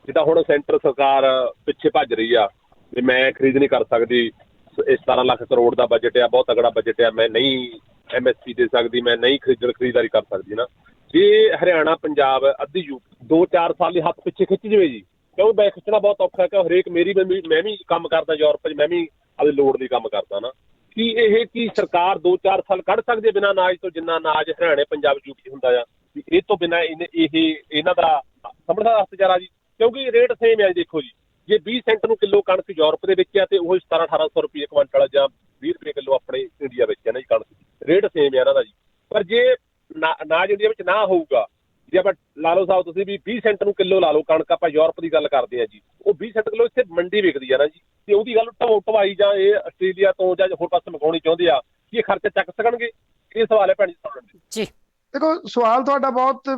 ਜਿੱਦਾਂ ਹੁਣ ਸੈਂਟਰ ਸਰਕਾਰ ਪਿੱਛੇ ਭੱਜ ਰਹੀ ਆ ਵੀ ਮੈਂ ਖਰੀਦ ਨਹੀਂ ਕਰ ਸਕਦੀ, 17 ਲੱਖ ਕਰੋੜ ਦਾ ਬਜਟ ਆ, ਬਹੁਤ ਤਗੜਾ ਬਜਟ ਆ, ਮੈਂ ਨਹੀਂ MSP ਦੇ ਸਕਦੀ, ਮੈਂ ਨਹੀਂ ਖਰੀਦਦਾਰੀ ਕਰ ਸਕਦੀ ਨਾ। ਜੇ ਹਰਿਆਣਾ, ਪੰਜਾਬ, ਅੱਧੀ ਯੂਪੀ 2-4 ਸਾਲ ਲਈ ਹੱਥ ਪਿੱਛੇ ਖਿੱਚ ਜਾਵੇ ਜੀ, ਕਿਉਂ ਬੈ ਖਿੱਚਣਾ ਬਹੁਤ ਔਖਾ, ਕਿ ਹਰੇਕ ਮੈਂ ਵੀ ਕੰਮ ਕਰਦਾ ਯੂਰਪ 'ਚ, ਮੈਂ ਵੀ ਆਪਣੀ ਲੋੜ ਲਈ ਕੰਮ ਕਰਦਾ ਨਾ। ਕੀ ਸਰਕਾਰ 2-4 ਸਾਲ ਕੱਢ ਸਕਦੀ ਹੈ ਬਿਨਾਂ ਅਨਾਜ ਤੋਂ, ਜਿੰਨਾ ਅਨਾਜ ਹਰਿਆਣੇ, ਪੰਜਾਬ, ਯੂਪੀ ਹੁੰਦਾ ਆ, ਵੀ ਇਹ ਤੋਂ ਬਿਨਾਂ ਇਹਨਾਂ ਦਾ ਸਮਝਦਾ ਅਰਥਚਾਰਾ ਜੀ? ਕਿਉਂਕਿ ਰੇਟ ਸੇਮ ਹੈ। ਦੇਖੋ ਜੀ, ਜੇ 20 ਸੈਂਟ ਨੂੰ ਕਿਲੋ ਕਣਕ ਯੂਰਪ ਦੇ ਵਿੱਚ ਆ, ਤੇ ਉਹ 1700-1800 ਰੁਪਏ ਕੁਆਂਟਲ ਜਾਂ 20 ਰੁਪਏ ਕਿਲੋ ਆਪਣੇ ਇੰਡੀਆ ਵਿੱਚ ਹੈ ਨਾ ਜੀ ਕਣਕ, ਰੇਟ ਸੇਮ ਹੈ ਇਹਨਾਂ ਦਾ ਜੀ। ਪਰ ਜੇ ਅਨਾਜ ਇੰਡੀਆ ਵਿੱਚ ਨਾ ਹੋਊਗਾ, ਜੇ ਆਪਾਂ ਲਾ ਲਓ ਸਾਹਿਬ ਤੁਸੀਂ ਵੀ 20 ਸੈਂਟ ਨੂੰ ਕਿਲੋ ਲਾ ਲਓ ਕਣਕ, ਆਪਾਂ ਯੂਰਪ ਦੀ ਗੱਲ ਕਰਦੇ ਆ ਜੀ, ਉਹ 20 ਸੈਂਟ ਕਿਲੋ ਇੱਥੇ ਮੰਡੀ ਵਿਕਦੀ ਆ ਨਾ ਜੀ, ਤੇ ਉਹਦੀ ਗੱਲ ਢਵਾਈ ਜਾਂ ਇਹ ਆਸਟ੍ਰੇਲੀਆ ਤੋਂ ਜਾਂ ਹੋਰ ਪਾਸੇ ਮੰਗਾਉਣੀ ਚਾਹੁੰਦੇ ਆ, ਕੀ ਇਹ ਖਰਚਾ ਚੱਕ ਸਕਣਗੇ? ਇਹ ਸਵਾਲ ਹੈ ਭੈਣ ਜੀ। ਦੇਖੋ, ਸਵਾਲ ਤੁਹਾਡਾ ਬਹੁਤ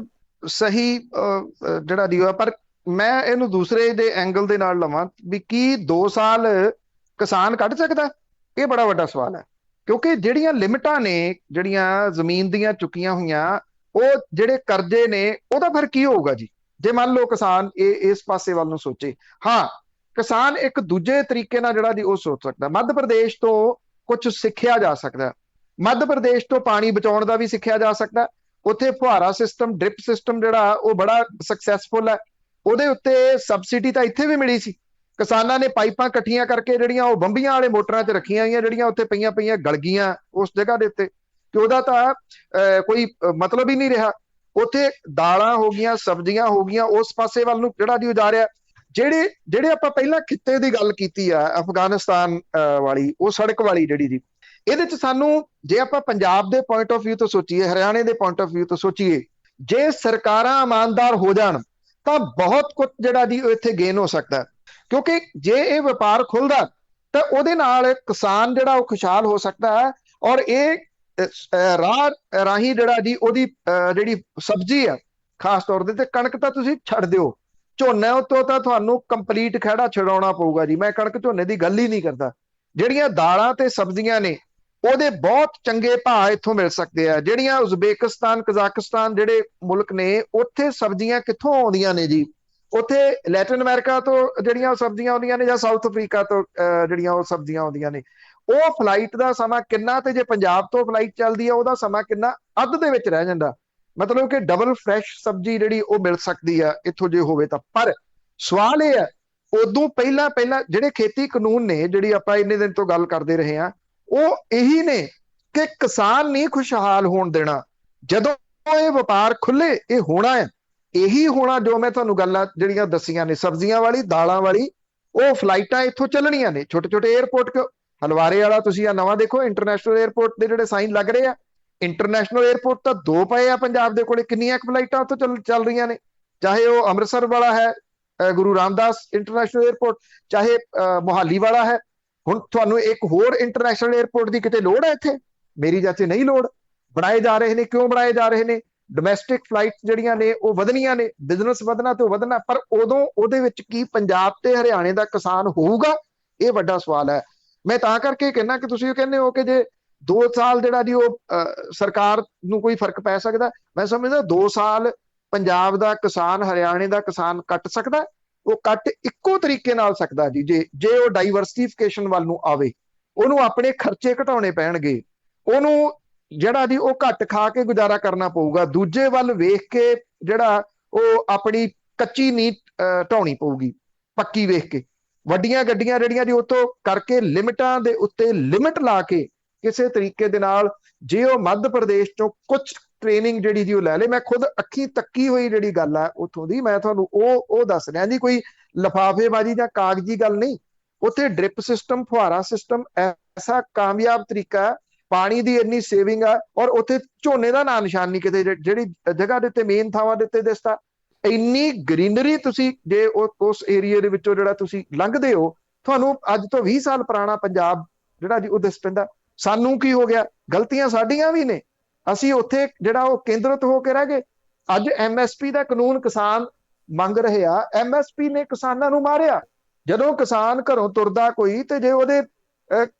ਸਹੀ ਜਿਹੜਾ ਦੀ ਹੋਇਆ, ਪਰ ਮੈਂ ਇਹਨੂੰ ਦੂਸਰੇ ਦੇ ਐਂਗਲ ਦੇ ਨਾਲ ਲਵਾਂ ਵੀ ਕੀ 2 ਸਾਲ ਕਿਸਾਨ ਕੱਢ ਸਕਦਾ? ਇਹ ਬੜਾ ਵੱਡਾ ਸਵਾਲ ਹੈ, ਕਿਉਂਕਿ ਜਿਹੜੀਆਂ ਲਿਮਿਟਾਂ ਨੇ ਜਿਹੜੀਆਂ ਜ਼ਮੀਨ ਦੀਆਂ ਚੁੱਕੀਆਂ ਹੋਈਆਂ, ਉਹ ਜਿਹੜੇ ਕਰਜ਼ੇ ਨੇ, ਉਹਦਾ ਫਿਰ ਕੀ ਹੋਊਗਾ ਜੀ ਜੇ ਮੰਨ ਲਓ ਕਿਸਾਨ ਇਸ ਪਾਸੇ ਵੱਲ ਨੂੰ ਸੋਚੇ। ਹਾਂ, ਕਿਸਾਨ ਇੱਕ ਦੂਜੇ ਤਰੀਕੇ ਨਾਲ ਜਿਹੜਾ ਜੀ ਉਹ ਸੋਚ ਸਕਦਾ। ਮੱਧ ਪ੍ਰਦੇਸ਼ ਤੋਂ ਕੁਝ ਸਿੱਖਿਆ ਜਾ ਸਕਦਾ। ਮੱਧ ਪ੍ਰਦੇਸ਼ ਤੋਂ ਪਾਣੀ ਬਚਾਉਣ ਦਾ ਵੀ ਸਿੱਖਿਆ ਜਾ ਸਕਦਾ। ਉੱਥੇ ਫੁਹਾਰਾ ਸਿਸਟਮ, ਡ੍ਰਿਪ ਸਿਸਟਮ ਜਿਹੜਾ ਉਹ ਬੜਾ ਸਕਸੈਸਫੁਲ ਹੈ। ਉਹਦੇ ਉੱਤੇ ਸਬਸਿਡੀ ਤਾਂ ਇੱਥੇ ਵੀ ਮਿਲੀ ਸੀ। ਕਿਸਾਨਾਂ ਨੇ ਪਾਈਪਾਂ ਇਕੱਠੀਆਂ ਕਰਕੇ ਜਿਹੜੀਆਂ ਉਹ ਬੰਬੀਆਂ ਵਾਲੇ ਮੋਟਰਾਂ 'ਚ ਰੱਖੀਆਂ ਗਈਆਂ, ਜਿਹੜੀਆਂ ਉੱਥੇ ਪਈਆਂ ਗਲ ਗਈਆਂ ਉਸ ਜਗ੍ਹਾ ਦੇ ਉੱਤੇ, ਕਿ ਉਹਦਾ ਤਾਂ ਕੋਈ ਮਤਲਬ ਹੀ ਨਹੀਂ ਰਿਹਾ। ਉੱਥੇ ਦਾਲਾਂ ਹੋ ਗਈਆਂ, ਸਬਜ਼ੀਆਂ ਹੋ ਗਈਆਂ, ਉਸ ਪਾਸੇ ਵੱਲ ਨੂੰ ਜਿਹੜਾ ਜੀ ਉਹ ਜਾ ਰਿਹਾ। ਜਿਹੜੇ ਆਪਾਂ ਪਹਿਲਾਂ ਖਿੱਤੇ ਦੀ ਗੱਲ ਕੀਤੀ ਆ ਅਫਗਾਨਿਸਤਾਨ ਵਾਲੀ, ਉਹ ਸੜਕ ਵਾਲੀ ਜਿਹੜੀ ਜੀ, ਇਹਦੇ 'ਚ ਸਾਨੂੰ ਜੇ ਆਪਾਂ ਪੰਜਾਬ ਦੇ ਪੁਆਇੰਟ ਆਫ ਵਿਊ ਤੋਂ ਸੋਚੀਏ, ਹਰਿਆਣੇ ਦੇ ਪੁਆਇੰਟ ਆਫ ਵਿਊ ਤੋਂ ਸੋਚੀਏ, ਜੇ ਸਰਕਾਰਾਂ ਇਮਾਨਦਾਰ ਹੋ ਜਾਣ ਤਾਂ ਬਹੁਤ ਕੁਝ ਜਿਹੜਾ ਜੀ ਉਹ ਇੱਥੇ ਗੇਨ ਹੋ ਸਕਦਾ। ਕਿਉਂਕਿ ਜੇ ਇਹ ਵਪਾਰ ਖੁੱਲਦਾ ਤਾਂ ਉਹਦੇ ਨਾਲ ਕਿਸਾਨ ਜਿਹੜਾ ਉਹ ਖੁਸ਼ਹਾਲ ਹੋ ਸਕਦਾ ਹੈ। ਔਰ ਇਹ ਰਾਹ ਰਾਹੀਂ ਜਿਹੜਾ ਜੀ ਉਹਦੀ ਜਿਹੜੀ ਸਬਜ਼ੀ ਆ, ਖਾਸ ਤੌਰ ਤੇ ਕਣਕ ਤਾਂ ਤੁਸੀਂ ਛੱਡ ਦਿਓ, ਝੋਨੇ ਉੱਤੋਂ ਤਾਂ ਤੁਹਾਨੂੰ ਕੰਪਲੀਟ ਖਹਿੜਾ ਛਡਾਉਣਾ ਪਊਗਾ ਜੀ। ਮੈਂ ਕਣਕ ਝੋਨੇ ਦੀ ਗੱਲ ਹੀ ਨਹੀਂ ਕਰਦਾ। ਜਿਹੜੀਆਂ ਦਾਲਾਂ ਤੇ ਸਬਜ਼ੀਆਂ ਨੇ ਉਹਦੇ ਬਹੁਤ ਚੰਗੇ ਭਾਅ ਇੱਥੋਂ ਮਿਲ ਸਕਦੇ ਆ। ਜਿਹੜੀਆਂ ਉਜ਼ਬੇਕਿਸਤਾਨ, ਕਜ਼ਾਕਿਸਤਾਨ ਜਿਹੜੇ ਮੁਲਕ ਨੇ, ਉੱਥੇ ਸਬਜ਼ੀਆਂ ਕਿੱਥੋਂ ਆਉਂਦੀਆਂ ਨੇ ਜੀ? ਉੱਥੇ ਲੈਟਿਨ ਅਮਰੀਕਾ ਤੋਂ ਜਿਹੜੀਆਂ ਸਬਜ਼ੀਆਂ ਆਉਂਦੀਆਂ ਨੇ, ਜਾਂ ਸਾਊਥ ਅਫਰੀਕਾ ਤੋਂ ਜਿਹੜੀਆਂ ਉਹ ਸਬਜ਼ੀਆਂ ਆਉਂਦੀਆਂ ਨੇ, ਉਹ ਫਲਾਈਟ ਦਾ ਸਮਾਂ ਕਿੰਨਾ, ਤੇ ਜੇ ਪੰਜਾਬ ਤੋਂ ਫਲਾਈਟ ਚੱਲਦੀ ਆ ਉਹਦਾ ਸਮਾਂ ਕਿੰਨਾ, ਅੱਧ ਦੇ ਵਿੱਚ ਰਹਿ ਜਾਂਦਾ। ਮਤਲਬ ਕਿ ਡਬਲ ਫਰੈਸ਼ ਸਬਜ਼ੀ ਜਿਹੜੀ ਉਹ ਮਿਲ ਸਕਦੀ ਆ ਇੱਥੋਂ ਜੇ ਹੋਵੇ ਤਾਂ। ਪਰ ਸਵਾਲ ਇਹ ਹੈ, ਉਦੋਂ ਪਹਿਲਾਂ ਜਿਹੜੇ ਖੇਤੀ ਕਾਨੂੰਨ ਨੇ, ਜਿਹੜੀ ਆਪਾਂ ਇੰਨੇ ਦਿਨ ਤੋਂ ਗੱਲ ਕਰਦੇ ਰਹੇ ਆ, ਉਹ ਇਹੀ ਨੇ ਕਿ ਕਿਸਾਨ ਨਹੀਂ ਖੁਸ਼ਹਾਲ ਹੋਣ ਦੇਣਾ। ਜਦੋਂ ਇਹ ਵਪਾਰ ਖੁੱਲੇ, ਇਹ ਹੋਣਾ ਹੈ, ਇਹੀ ਹੋਣਾ ਜੋ ਮੈਂ ਤੁਹਾਨੂੰ ਗੱਲਾਂ ਜਿਹੜੀਆਂ ਦੱਸੀਆਂ ਨੇ, ਸਬਜ਼ੀਆਂ ਵਾਲੀ, ਦਾਲਾਂ ਵਾਲੀ, ਉਹ ਫਲਾਈਟਾਂ ਇੱਥੋਂ ਚੱਲਣੀਆਂ ਨੇ। ਛੋਟੇ ਛੋਟੇ 에ਅਰਪੋਰਟ, ਹਲਵਾਰੇ ਵਾਲਾ ਤੁਸੀਂ ਆ ਨਵਾਂ ਦੇਖੋ, ਇੰਟਰਨੈਸ਼ਨਲ 에ਅਰਪੋਰਟ ਦੇ ਜਿਹੜੇ ਸਾਈਨ ਲੱਗ ਰਹੇ ਆ, ਇੰਟਰਨੈਸ਼ਨਲ 에ਅਰਪੋਰਟ ਤਾਂ 2 ਪਏ ਆ ਪੰਜਾਬ ਦੇ ਕੋਲੇ। ਕਿੰਨੀਆਂ ਕੁ ਫਲਾਈਟਾਂ ਉੱਥੋਂ ਚੱਲ ਰਹੀਆਂ ਨੇ, ਚਾਹੇ ਉਹ ਅੰਮ੍ਰਿਤਸਰ ਵਾਲਾ ਹੈ, ਗੁਰੂ ਰਾਮਦਾਸ ਇੰਟਰਨੈਸ਼ਨਲ 에ਅਰਪੋਰਟ, ਚਾਹੇ ਮੋਹਾਲੀ ਵਾਲਾ ਹੈ। ਹੁਣ ਤੁਹਾਨੂੰ ਇੱਕ ਹੋਰ ਇੰਟਰਨੈਸ਼ਨਲ 에ਅਰਪੋਰਟ ਦੀ ਕਿਤੇ ਲੋੜ ਹੈ ਇੱਥੇ? ਮੇਰੀ ਜਾਚੇ ਨਹੀਂ ਲੋੜ। ਬਣਾਏ ਜਾ ਰਹੇ ਨੇ, ਕਿਉਂ ਬਣਾਏ ਜਾ ਰਹੇ ਨੇ? ਡੋਮੈਸਟਿਕ ਫਲਾਈਟ ਜਿਹੜੀਆਂ ਨੇ ਉਹ ਵਧਣੀਆਂ ਨੇ, ਬਿਜ਼ਨਸ ਵਧਣਾ ਤੇ ਵਧਣਾ। ਪਰ ਉਦੋਂ ਉਹਦੇ ਵਿੱਚ ਕੀ ਪੰਜਾਬ ਤੇ ਹਰਿਆਣੇ ਦਾ ਕਿਸਾਨ ਹੋਊਗਾ? ਇਹ ਵੱਡਾ ਸਵਾਲ ਹੈ। ਮੈਂ ਤਾਂ ਕਰਕੇ ਕਹਿੰਦਾ ਕਿ ਤੁਸੀਂ ਕਹਿੰਦੇ ਹੋ ਕਿ ਜੇ 2 ਸਾਲ ਜਿਹੜਾ ਜੀ ਉਹ ਸਰਕਾਰ ਨੂੰ ਕੋਈ ਫਰਕ ਪੈ ਸਕਦਾ, ਮੈਂ ਸਮਝਦਾ 2 ਸਾਲ ਪੰਜਾਬ ਦਾ ਕਿਸਾਨ, ਹਰਿਆਣੇ ਦਾ ਕਿਸਾਨ ਕੱਟ ਸਕਦਾ। ਉਹ ਕੱਟ ਇੱਕੋ ਤਰੀਕੇ ਨਾਲ ਸਕਦਾ ਜੀ ਜੇ ਉਹ ਡਾਈਵਰਸਿਫਿਕੇਸ਼ਨ ਵੱਲ ਨੂੰ ਆਵੇ। ਉਹਨੂੰ ਆਪਣੇ ਖਰਚੇ ਘਟਾਉਣੇ ਪੈਣਗੇ, ਉਹਨੂੰ ਜਿਹੜਾ ਜੀ ਉਹ ਘੱਟ ਖਾ ਕੇ ਗੁਜ਼ਾਰਾ ਕਰਨਾ ਪਊਗਾ। ਦੂਜੇ ਵੱਲ ਵੇਖ ਕੇ ਜਿਹੜਾ ਉਹ ਆਪਣੀ ਕੱਚੀ ਨੀਂਹ ਢਾਉਣੀ ਪਊਗੀ, ਪੱਕੀ ਵੇਖ ਕੇ। ਵੱਡੀਆਂ ਗੱਡੀਆਂ ਜਿਹੜੀਆਂ ਜੀ ਉਹ ਤੋਂ ਕਰਕੇ ਲਿਮਿਟਾਂ ਦੇ ਉੱਤੇ ਲਿਮਿਟ ਲਾ ਕੇ ਕਿਸੇ ਤਰੀਕੇ ਦੇ ਨਾਲ, ਜੇ ਉਹ ਮੱਧ ਪ੍ਰਦੇਸ਼ ਤੋਂ ਕੁਝ ਟ੍ਰੇਨਿੰਗ ਜਿਹੜੀ ਜੀ ਉਹ ਲੈ ਲੇ। ਮੈਂ ਖੁਦ ਅੱਖੀ ਤੱਕੀ ਹੋਈ ਜਿਹੜੀ ਗੱਲ ਹੈ ਉੱਥੋਂ ਦੀ, ਮੈਂ ਤੁਹਾਨੂੰ ਉਹ ਦੱਸ ਰਿਹਾ ਜੀ, ਕੋਈ ਲਿਫਾਫੇਬਾਜ਼ੀ ਜਾਂ ਕਾਗਜ਼ੀ ਗੱਲ ਨਹੀਂ। ਉੱਥੇ ਡ੍ਰਿਪ ਸਿਸਟਮ, ਫੁਹਾਰਾ ਸਿਸਟਮ ਐਸਾ ਕਾਮਯਾਬ ਤਰੀਕਾ ਹੈ, ਪਾਣੀ ਦੀ ਇੰਨੀ ਸੇਵਿੰਗ ਆ, ਔਰ ਉੱਥੇ ਝੋਨੇ ਦਾ ਨਾਂ ਨਿਸ਼ਾਨ ਨਹੀਂ ਕਿਤੇ। ਜਿਹੜੀ ਜਗ੍ਹਾ ਦੇ ਉੱਤੇ ਮੇਨ ਥਾਵਾਂ ਦੇ ਉੱਤੇ ਦਿਸਦਾ, ਇੰਨੀ ਗ੍ਰੀਨਰੀ ਤੁਸੀਂ ਜੇ ਉਸ ਏਰੀਏ ਦੇ ਵਿੱਚੋਂ ਜਿਹੜਾ ਤੁਸੀਂ ਲੰਘਦੇ ਹੋ, ਤੁਹਾਨੂੰ ਅੱਜ ਤੋਂ 20 ਸਾਲ ਪੁਰਾਣਾ ਪੰਜਾਬ ਜਿਹੜਾ ਜੀ ਉਹ ਦਿਸ ਪੈਂਦਾ। ਸਾਨੂੰ ਕੀ ਹੋ ਗਿਆ? ਗਲਤੀਆਂ ਸਾਡੀਆਂ ਵੀ ਨੇ। ਅਸੀਂ ਉੱਥੇ ਜਿਹੜਾ ਉਹ ਕੇਂਦਰਿਤ ਹੋ ਕੇ ਰਹਿ ਗਏ। ਅੱਜ MSP ਦਾ ਕਾਨੂੰਨ ਕਿਸਾਨ ਮੰਗ ਰਹੇ ਆ, MSP ਨੇ ਕਿਸਾਨਾਂ ਨੂੰ ਮਾਰਿਆ। ਜਦੋਂ ਕਿਸਾਨ ਘਰੋਂ ਤੁਰਦਾ ਕੋਈ, ਤੇ ਜੇ ਉਹਦੇ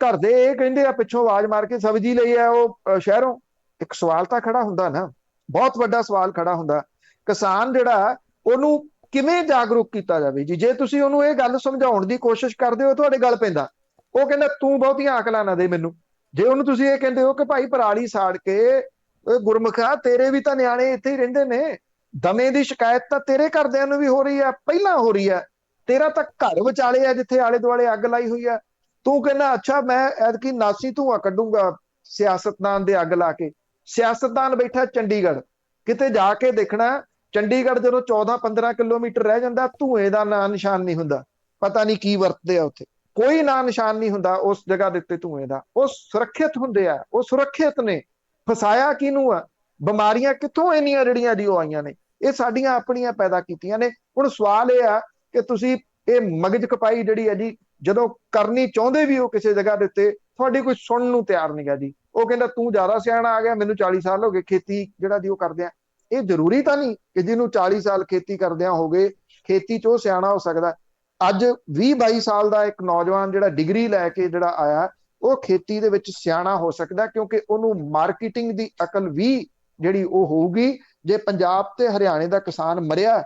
ਘਰ ਦੇ ਇਹ ਕਹਿੰਦੇ ਆ ਪਿੱਛੋਂ ਆਵਾਜ਼ ਮਾਰ ਕੇ ਸਬਜ਼ੀ ਲਈ ਆ ਉਹ ਸ਼ਹਿਰੋਂ, ਇੱਕ ਸਵਾਲ ਤਾਂ ਖੜਾ ਹੁੰਦਾ ਨਾ, ਬਹੁਤ ਵੱਡਾ ਸਵਾਲ ਖੜਾ ਹੁੰਦਾ। ਕਿਸਾਨ ਜਿਹੜਾ ਉਹਨੂੰ ਕਿਵੇਂ ਜਾਗਰੂਕ ਕੀਤਾ ਜਾਵੇ ਜੀ? ਜੇ ਤੁਸੀਂ ਉਹਨੂੰ ਇਹ ਗੱਲ ਸਮਝਾਉਣ ਦੀ ਕੋਸ਼ਿਸ਼ ਕਰਦੇ ਹੋ, ਤੁਹਾਡੇ ਗੱਲ ਪੈਂਦਾ। ਉਹ ਕਹਿੰਦਾ ਤੂੰ ਬਹੁਤੀਆਂ ਅਕਲਾਂ ਨਾ ਦੇ ਮੈਨੂੰ। ਜੇ ਉਹਨੂੰ ਤੁਸੀਂ ਇਹ ਕਹਿੰਦੇ ਹੋ ਕਿ ਭਾਈ ਪਰਾਲੀ ਸਾੜ ਕੇ, ਗੁਰਮੁਖਾ ਤੇਰੇ ਵੀ ਤਾਂ ਨਿਆਣੇ ਇੱਥੇ ਹੀ ਰਹਿੰਦੇ ਨੇ, ਦਮੇ ਦੀ ਸ਼ਿਕਾਇਤ ਤਾਂ ਤੇਰੇ ਘਰਦਿਆਂ ਨੂੰ ਵੀ ਹੋ ਰਹੀ ਆ, ਪਹਿਲਾਂ ਹੋ ਰਹੀ ਆ, ਤੇਰਾ ਤਾਂ ਘਰ ਵਿਚਾਲੇ ਆ ਜਿੱਥੇ ਆਲੇ ਦੁਆਲੇ ਅੱਗ ਲਾਈ ਹੋਈ ਆ। ਤੂੰ ਕਹਿੰਦਾ ਅੱਛਾ ਮੈਂ ਐਤਕੀ ਨਾਸੀ ਧੂੰਆਂ ਕੱਢੂੰਗਾ ਸਿਆਸਤਦਾਨ ਦੇ ਅੱਗ ਲਾ ਕੇ। ਸਿਆਸਤਦਾਨ ਬੈਠਾ ਚੰਡੀਗੜ੍ਹ, ਕਿਤੇ ਜਾ ਕੇ ਦੇਖਣਾ ਚੰਡੀਗੜ੍ਹ ਜਦੋਂ 14-15 ਕਿਲੋਮੀਟਰ ਰਹਿ ਜਾਂਦਾ, ਧੂਏ ਦਾ ਨਾਂ ਨਿਸ਼ਾਨ ਨਹੀਂ ਹੁੰਦਾ। ਪਤਾ ਨਹੀਂ ਕੀ ਵਰਤਦੇ ਆ ਉੱਥੇ, ਕੋਈ ਨਾਂ ਨਿਸ਼ਾਨ ਨਹੀਂ ਹੁੰਦਾ ਉਸ ਜਗ੍ਹਾ ਦੇ ਉੱਤੇ ਧੂਏ ਦਾ। ਉਹ ਸੁਰੱਖਿਅਤ ਹੁੰਦੇ ਆ, ਉਹ ਸੁਰੱਖਿਅਤ ਨੇ। ਫਸਾਇਆ ਕਿਹਨੂੰ ਆ? ਬਿਮਾਰੀਆਂ ਕਿੱਥੋਂ ਇੰਨੀਆਂ ਜਿਹੜੀਆਂ ਜੀ ਉਹ ਆਈਆਂ ਨੇ? ਇਹ ਸਾਡੀਆਂ ਆਪਣੀਆਂ ਪੈਦਾ ਕੀਤੀਆਂ ਨੇ। ਹੁਣ ਸਵਾਲ ਇਹ ਆ ਕਿ ਤੁਸੀਂ ਇਹ ਮਗਜ ਖਪਾਈ ਜਿਹੜੀ ਹੈ ਜੀ, ਜਦੋਂ ਕਰਨੀ ਚਾਹੁੰਦੇ ਵੀ ਹੋ ਕਿਸੇ ਜਗ੍ਹਾ ਦੇ ਉੱਤੇ, ਤੁਹਾਡੀ ਕੋਈ ਸੁਣਨ ਨੂੰ ਤਿਆਰ ਨਹੀਂ ਗਾ ਜੀ। ਉਹ ਕਹਿੰਦਾ ਤੂੰ ਜ਼ਿਆਦਾ ਸਿਆਣਾ ਆ ਗਿਆ, ਮੈਨੂੰ 40 ਸਾਲ ਹੋ ਗਏ ਖੇਤੀ ਜਿਹੜਾ ਜੀ ਉਹ ਕਰਦੇ ਆ। ਇਹ ਜ਼ਰੂਰੀ ਤਾਂ ਨਹੀਂ ਕਿ ਜਿਹਨੂੰ 40 ਸਾਲ ਖੇਤੀ ਕਰਦਿਆਂ ਹੋ ਗਏ, ਖੇਤੀ 'ਚ ਉਹ ਸਿਆਣਾ ਹੋ ਸਕਦਾ। ਅੱਜ 20-22 ਸਾਲ ਦਾ ਇੱਕ ਨੌਜਵਾਨ ਜਿਹੜਾ ਡਿਗਰੀ ਲੈ ਕੇ ਜਿਹੜਾ ਆਇਆ, ਉਹ ਖੇਤੀ ਦੇ ਵਿੱਚ ਸਿਆਣਾ ਹੋ ਸਕਦਾ, ਕਿਉਂਕਿ ਉਹਨੂੰ ਮਾਰਕੀਟਿੰਗ ਦੀ ਅਕਲ ਵੀ ਜਿਹੜੀ ਉਹ ਹੋਊਗੀ। ਜੇ ਪੰਜਾਬ ਤੇ ਹਰਿਆਣੇ ਦਾ ਕਿਸਾਨ ਮਰਿਆ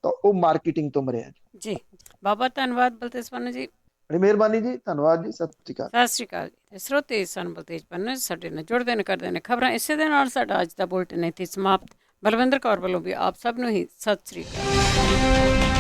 ਤਾਂ ਉਹ ਮਾਰਕੀਟਿੰਗ ਤੋਂ ਮਰਿਆ ਜੀ। ਬਹੁਤ ਬਹੁਤ ਧੰਨਵਾਦ ਬਲਤੇਜ ਪੰਨੂ ਜੀ। ਬੜੀ ਮਿਹਰਬਾਨੀ ਜੀ, ਧੰਨਵਾਦ ਜੀ, ਸਤਿ ਸ਼੍ਰੀ ਅਕਾਲ। ਸਤਿ ਸ਼੍ਰੀ ਅਕਾਲ ਜੀ। ਸਰੋਤੇ ਸਨ ਬਲਤੇਜ ਪੰਨੂ ਸਾਡੇ ਨਾਲ ਜੁੜਦੇ ਨੇ, ਕਰਦੇ ਨੇ ਖਬਰਾਂ। ਇਸੇ ਦੇ ਨਾਲ ਸਾਡਾ ਅੱਜ ਦਾ ਬੁਲਟਨ ਇੱਥੇ ਸਮਾਪਤ। ਬਲਵਿੰਦਰ ਕੌਰ ਵੱਲੋਂ ਵੀ ਆਪ ਸਭ ਨੂੰ ਹੀ ਸਤਿ ਸ਼੍ਰੀ ਅਕਾਲ।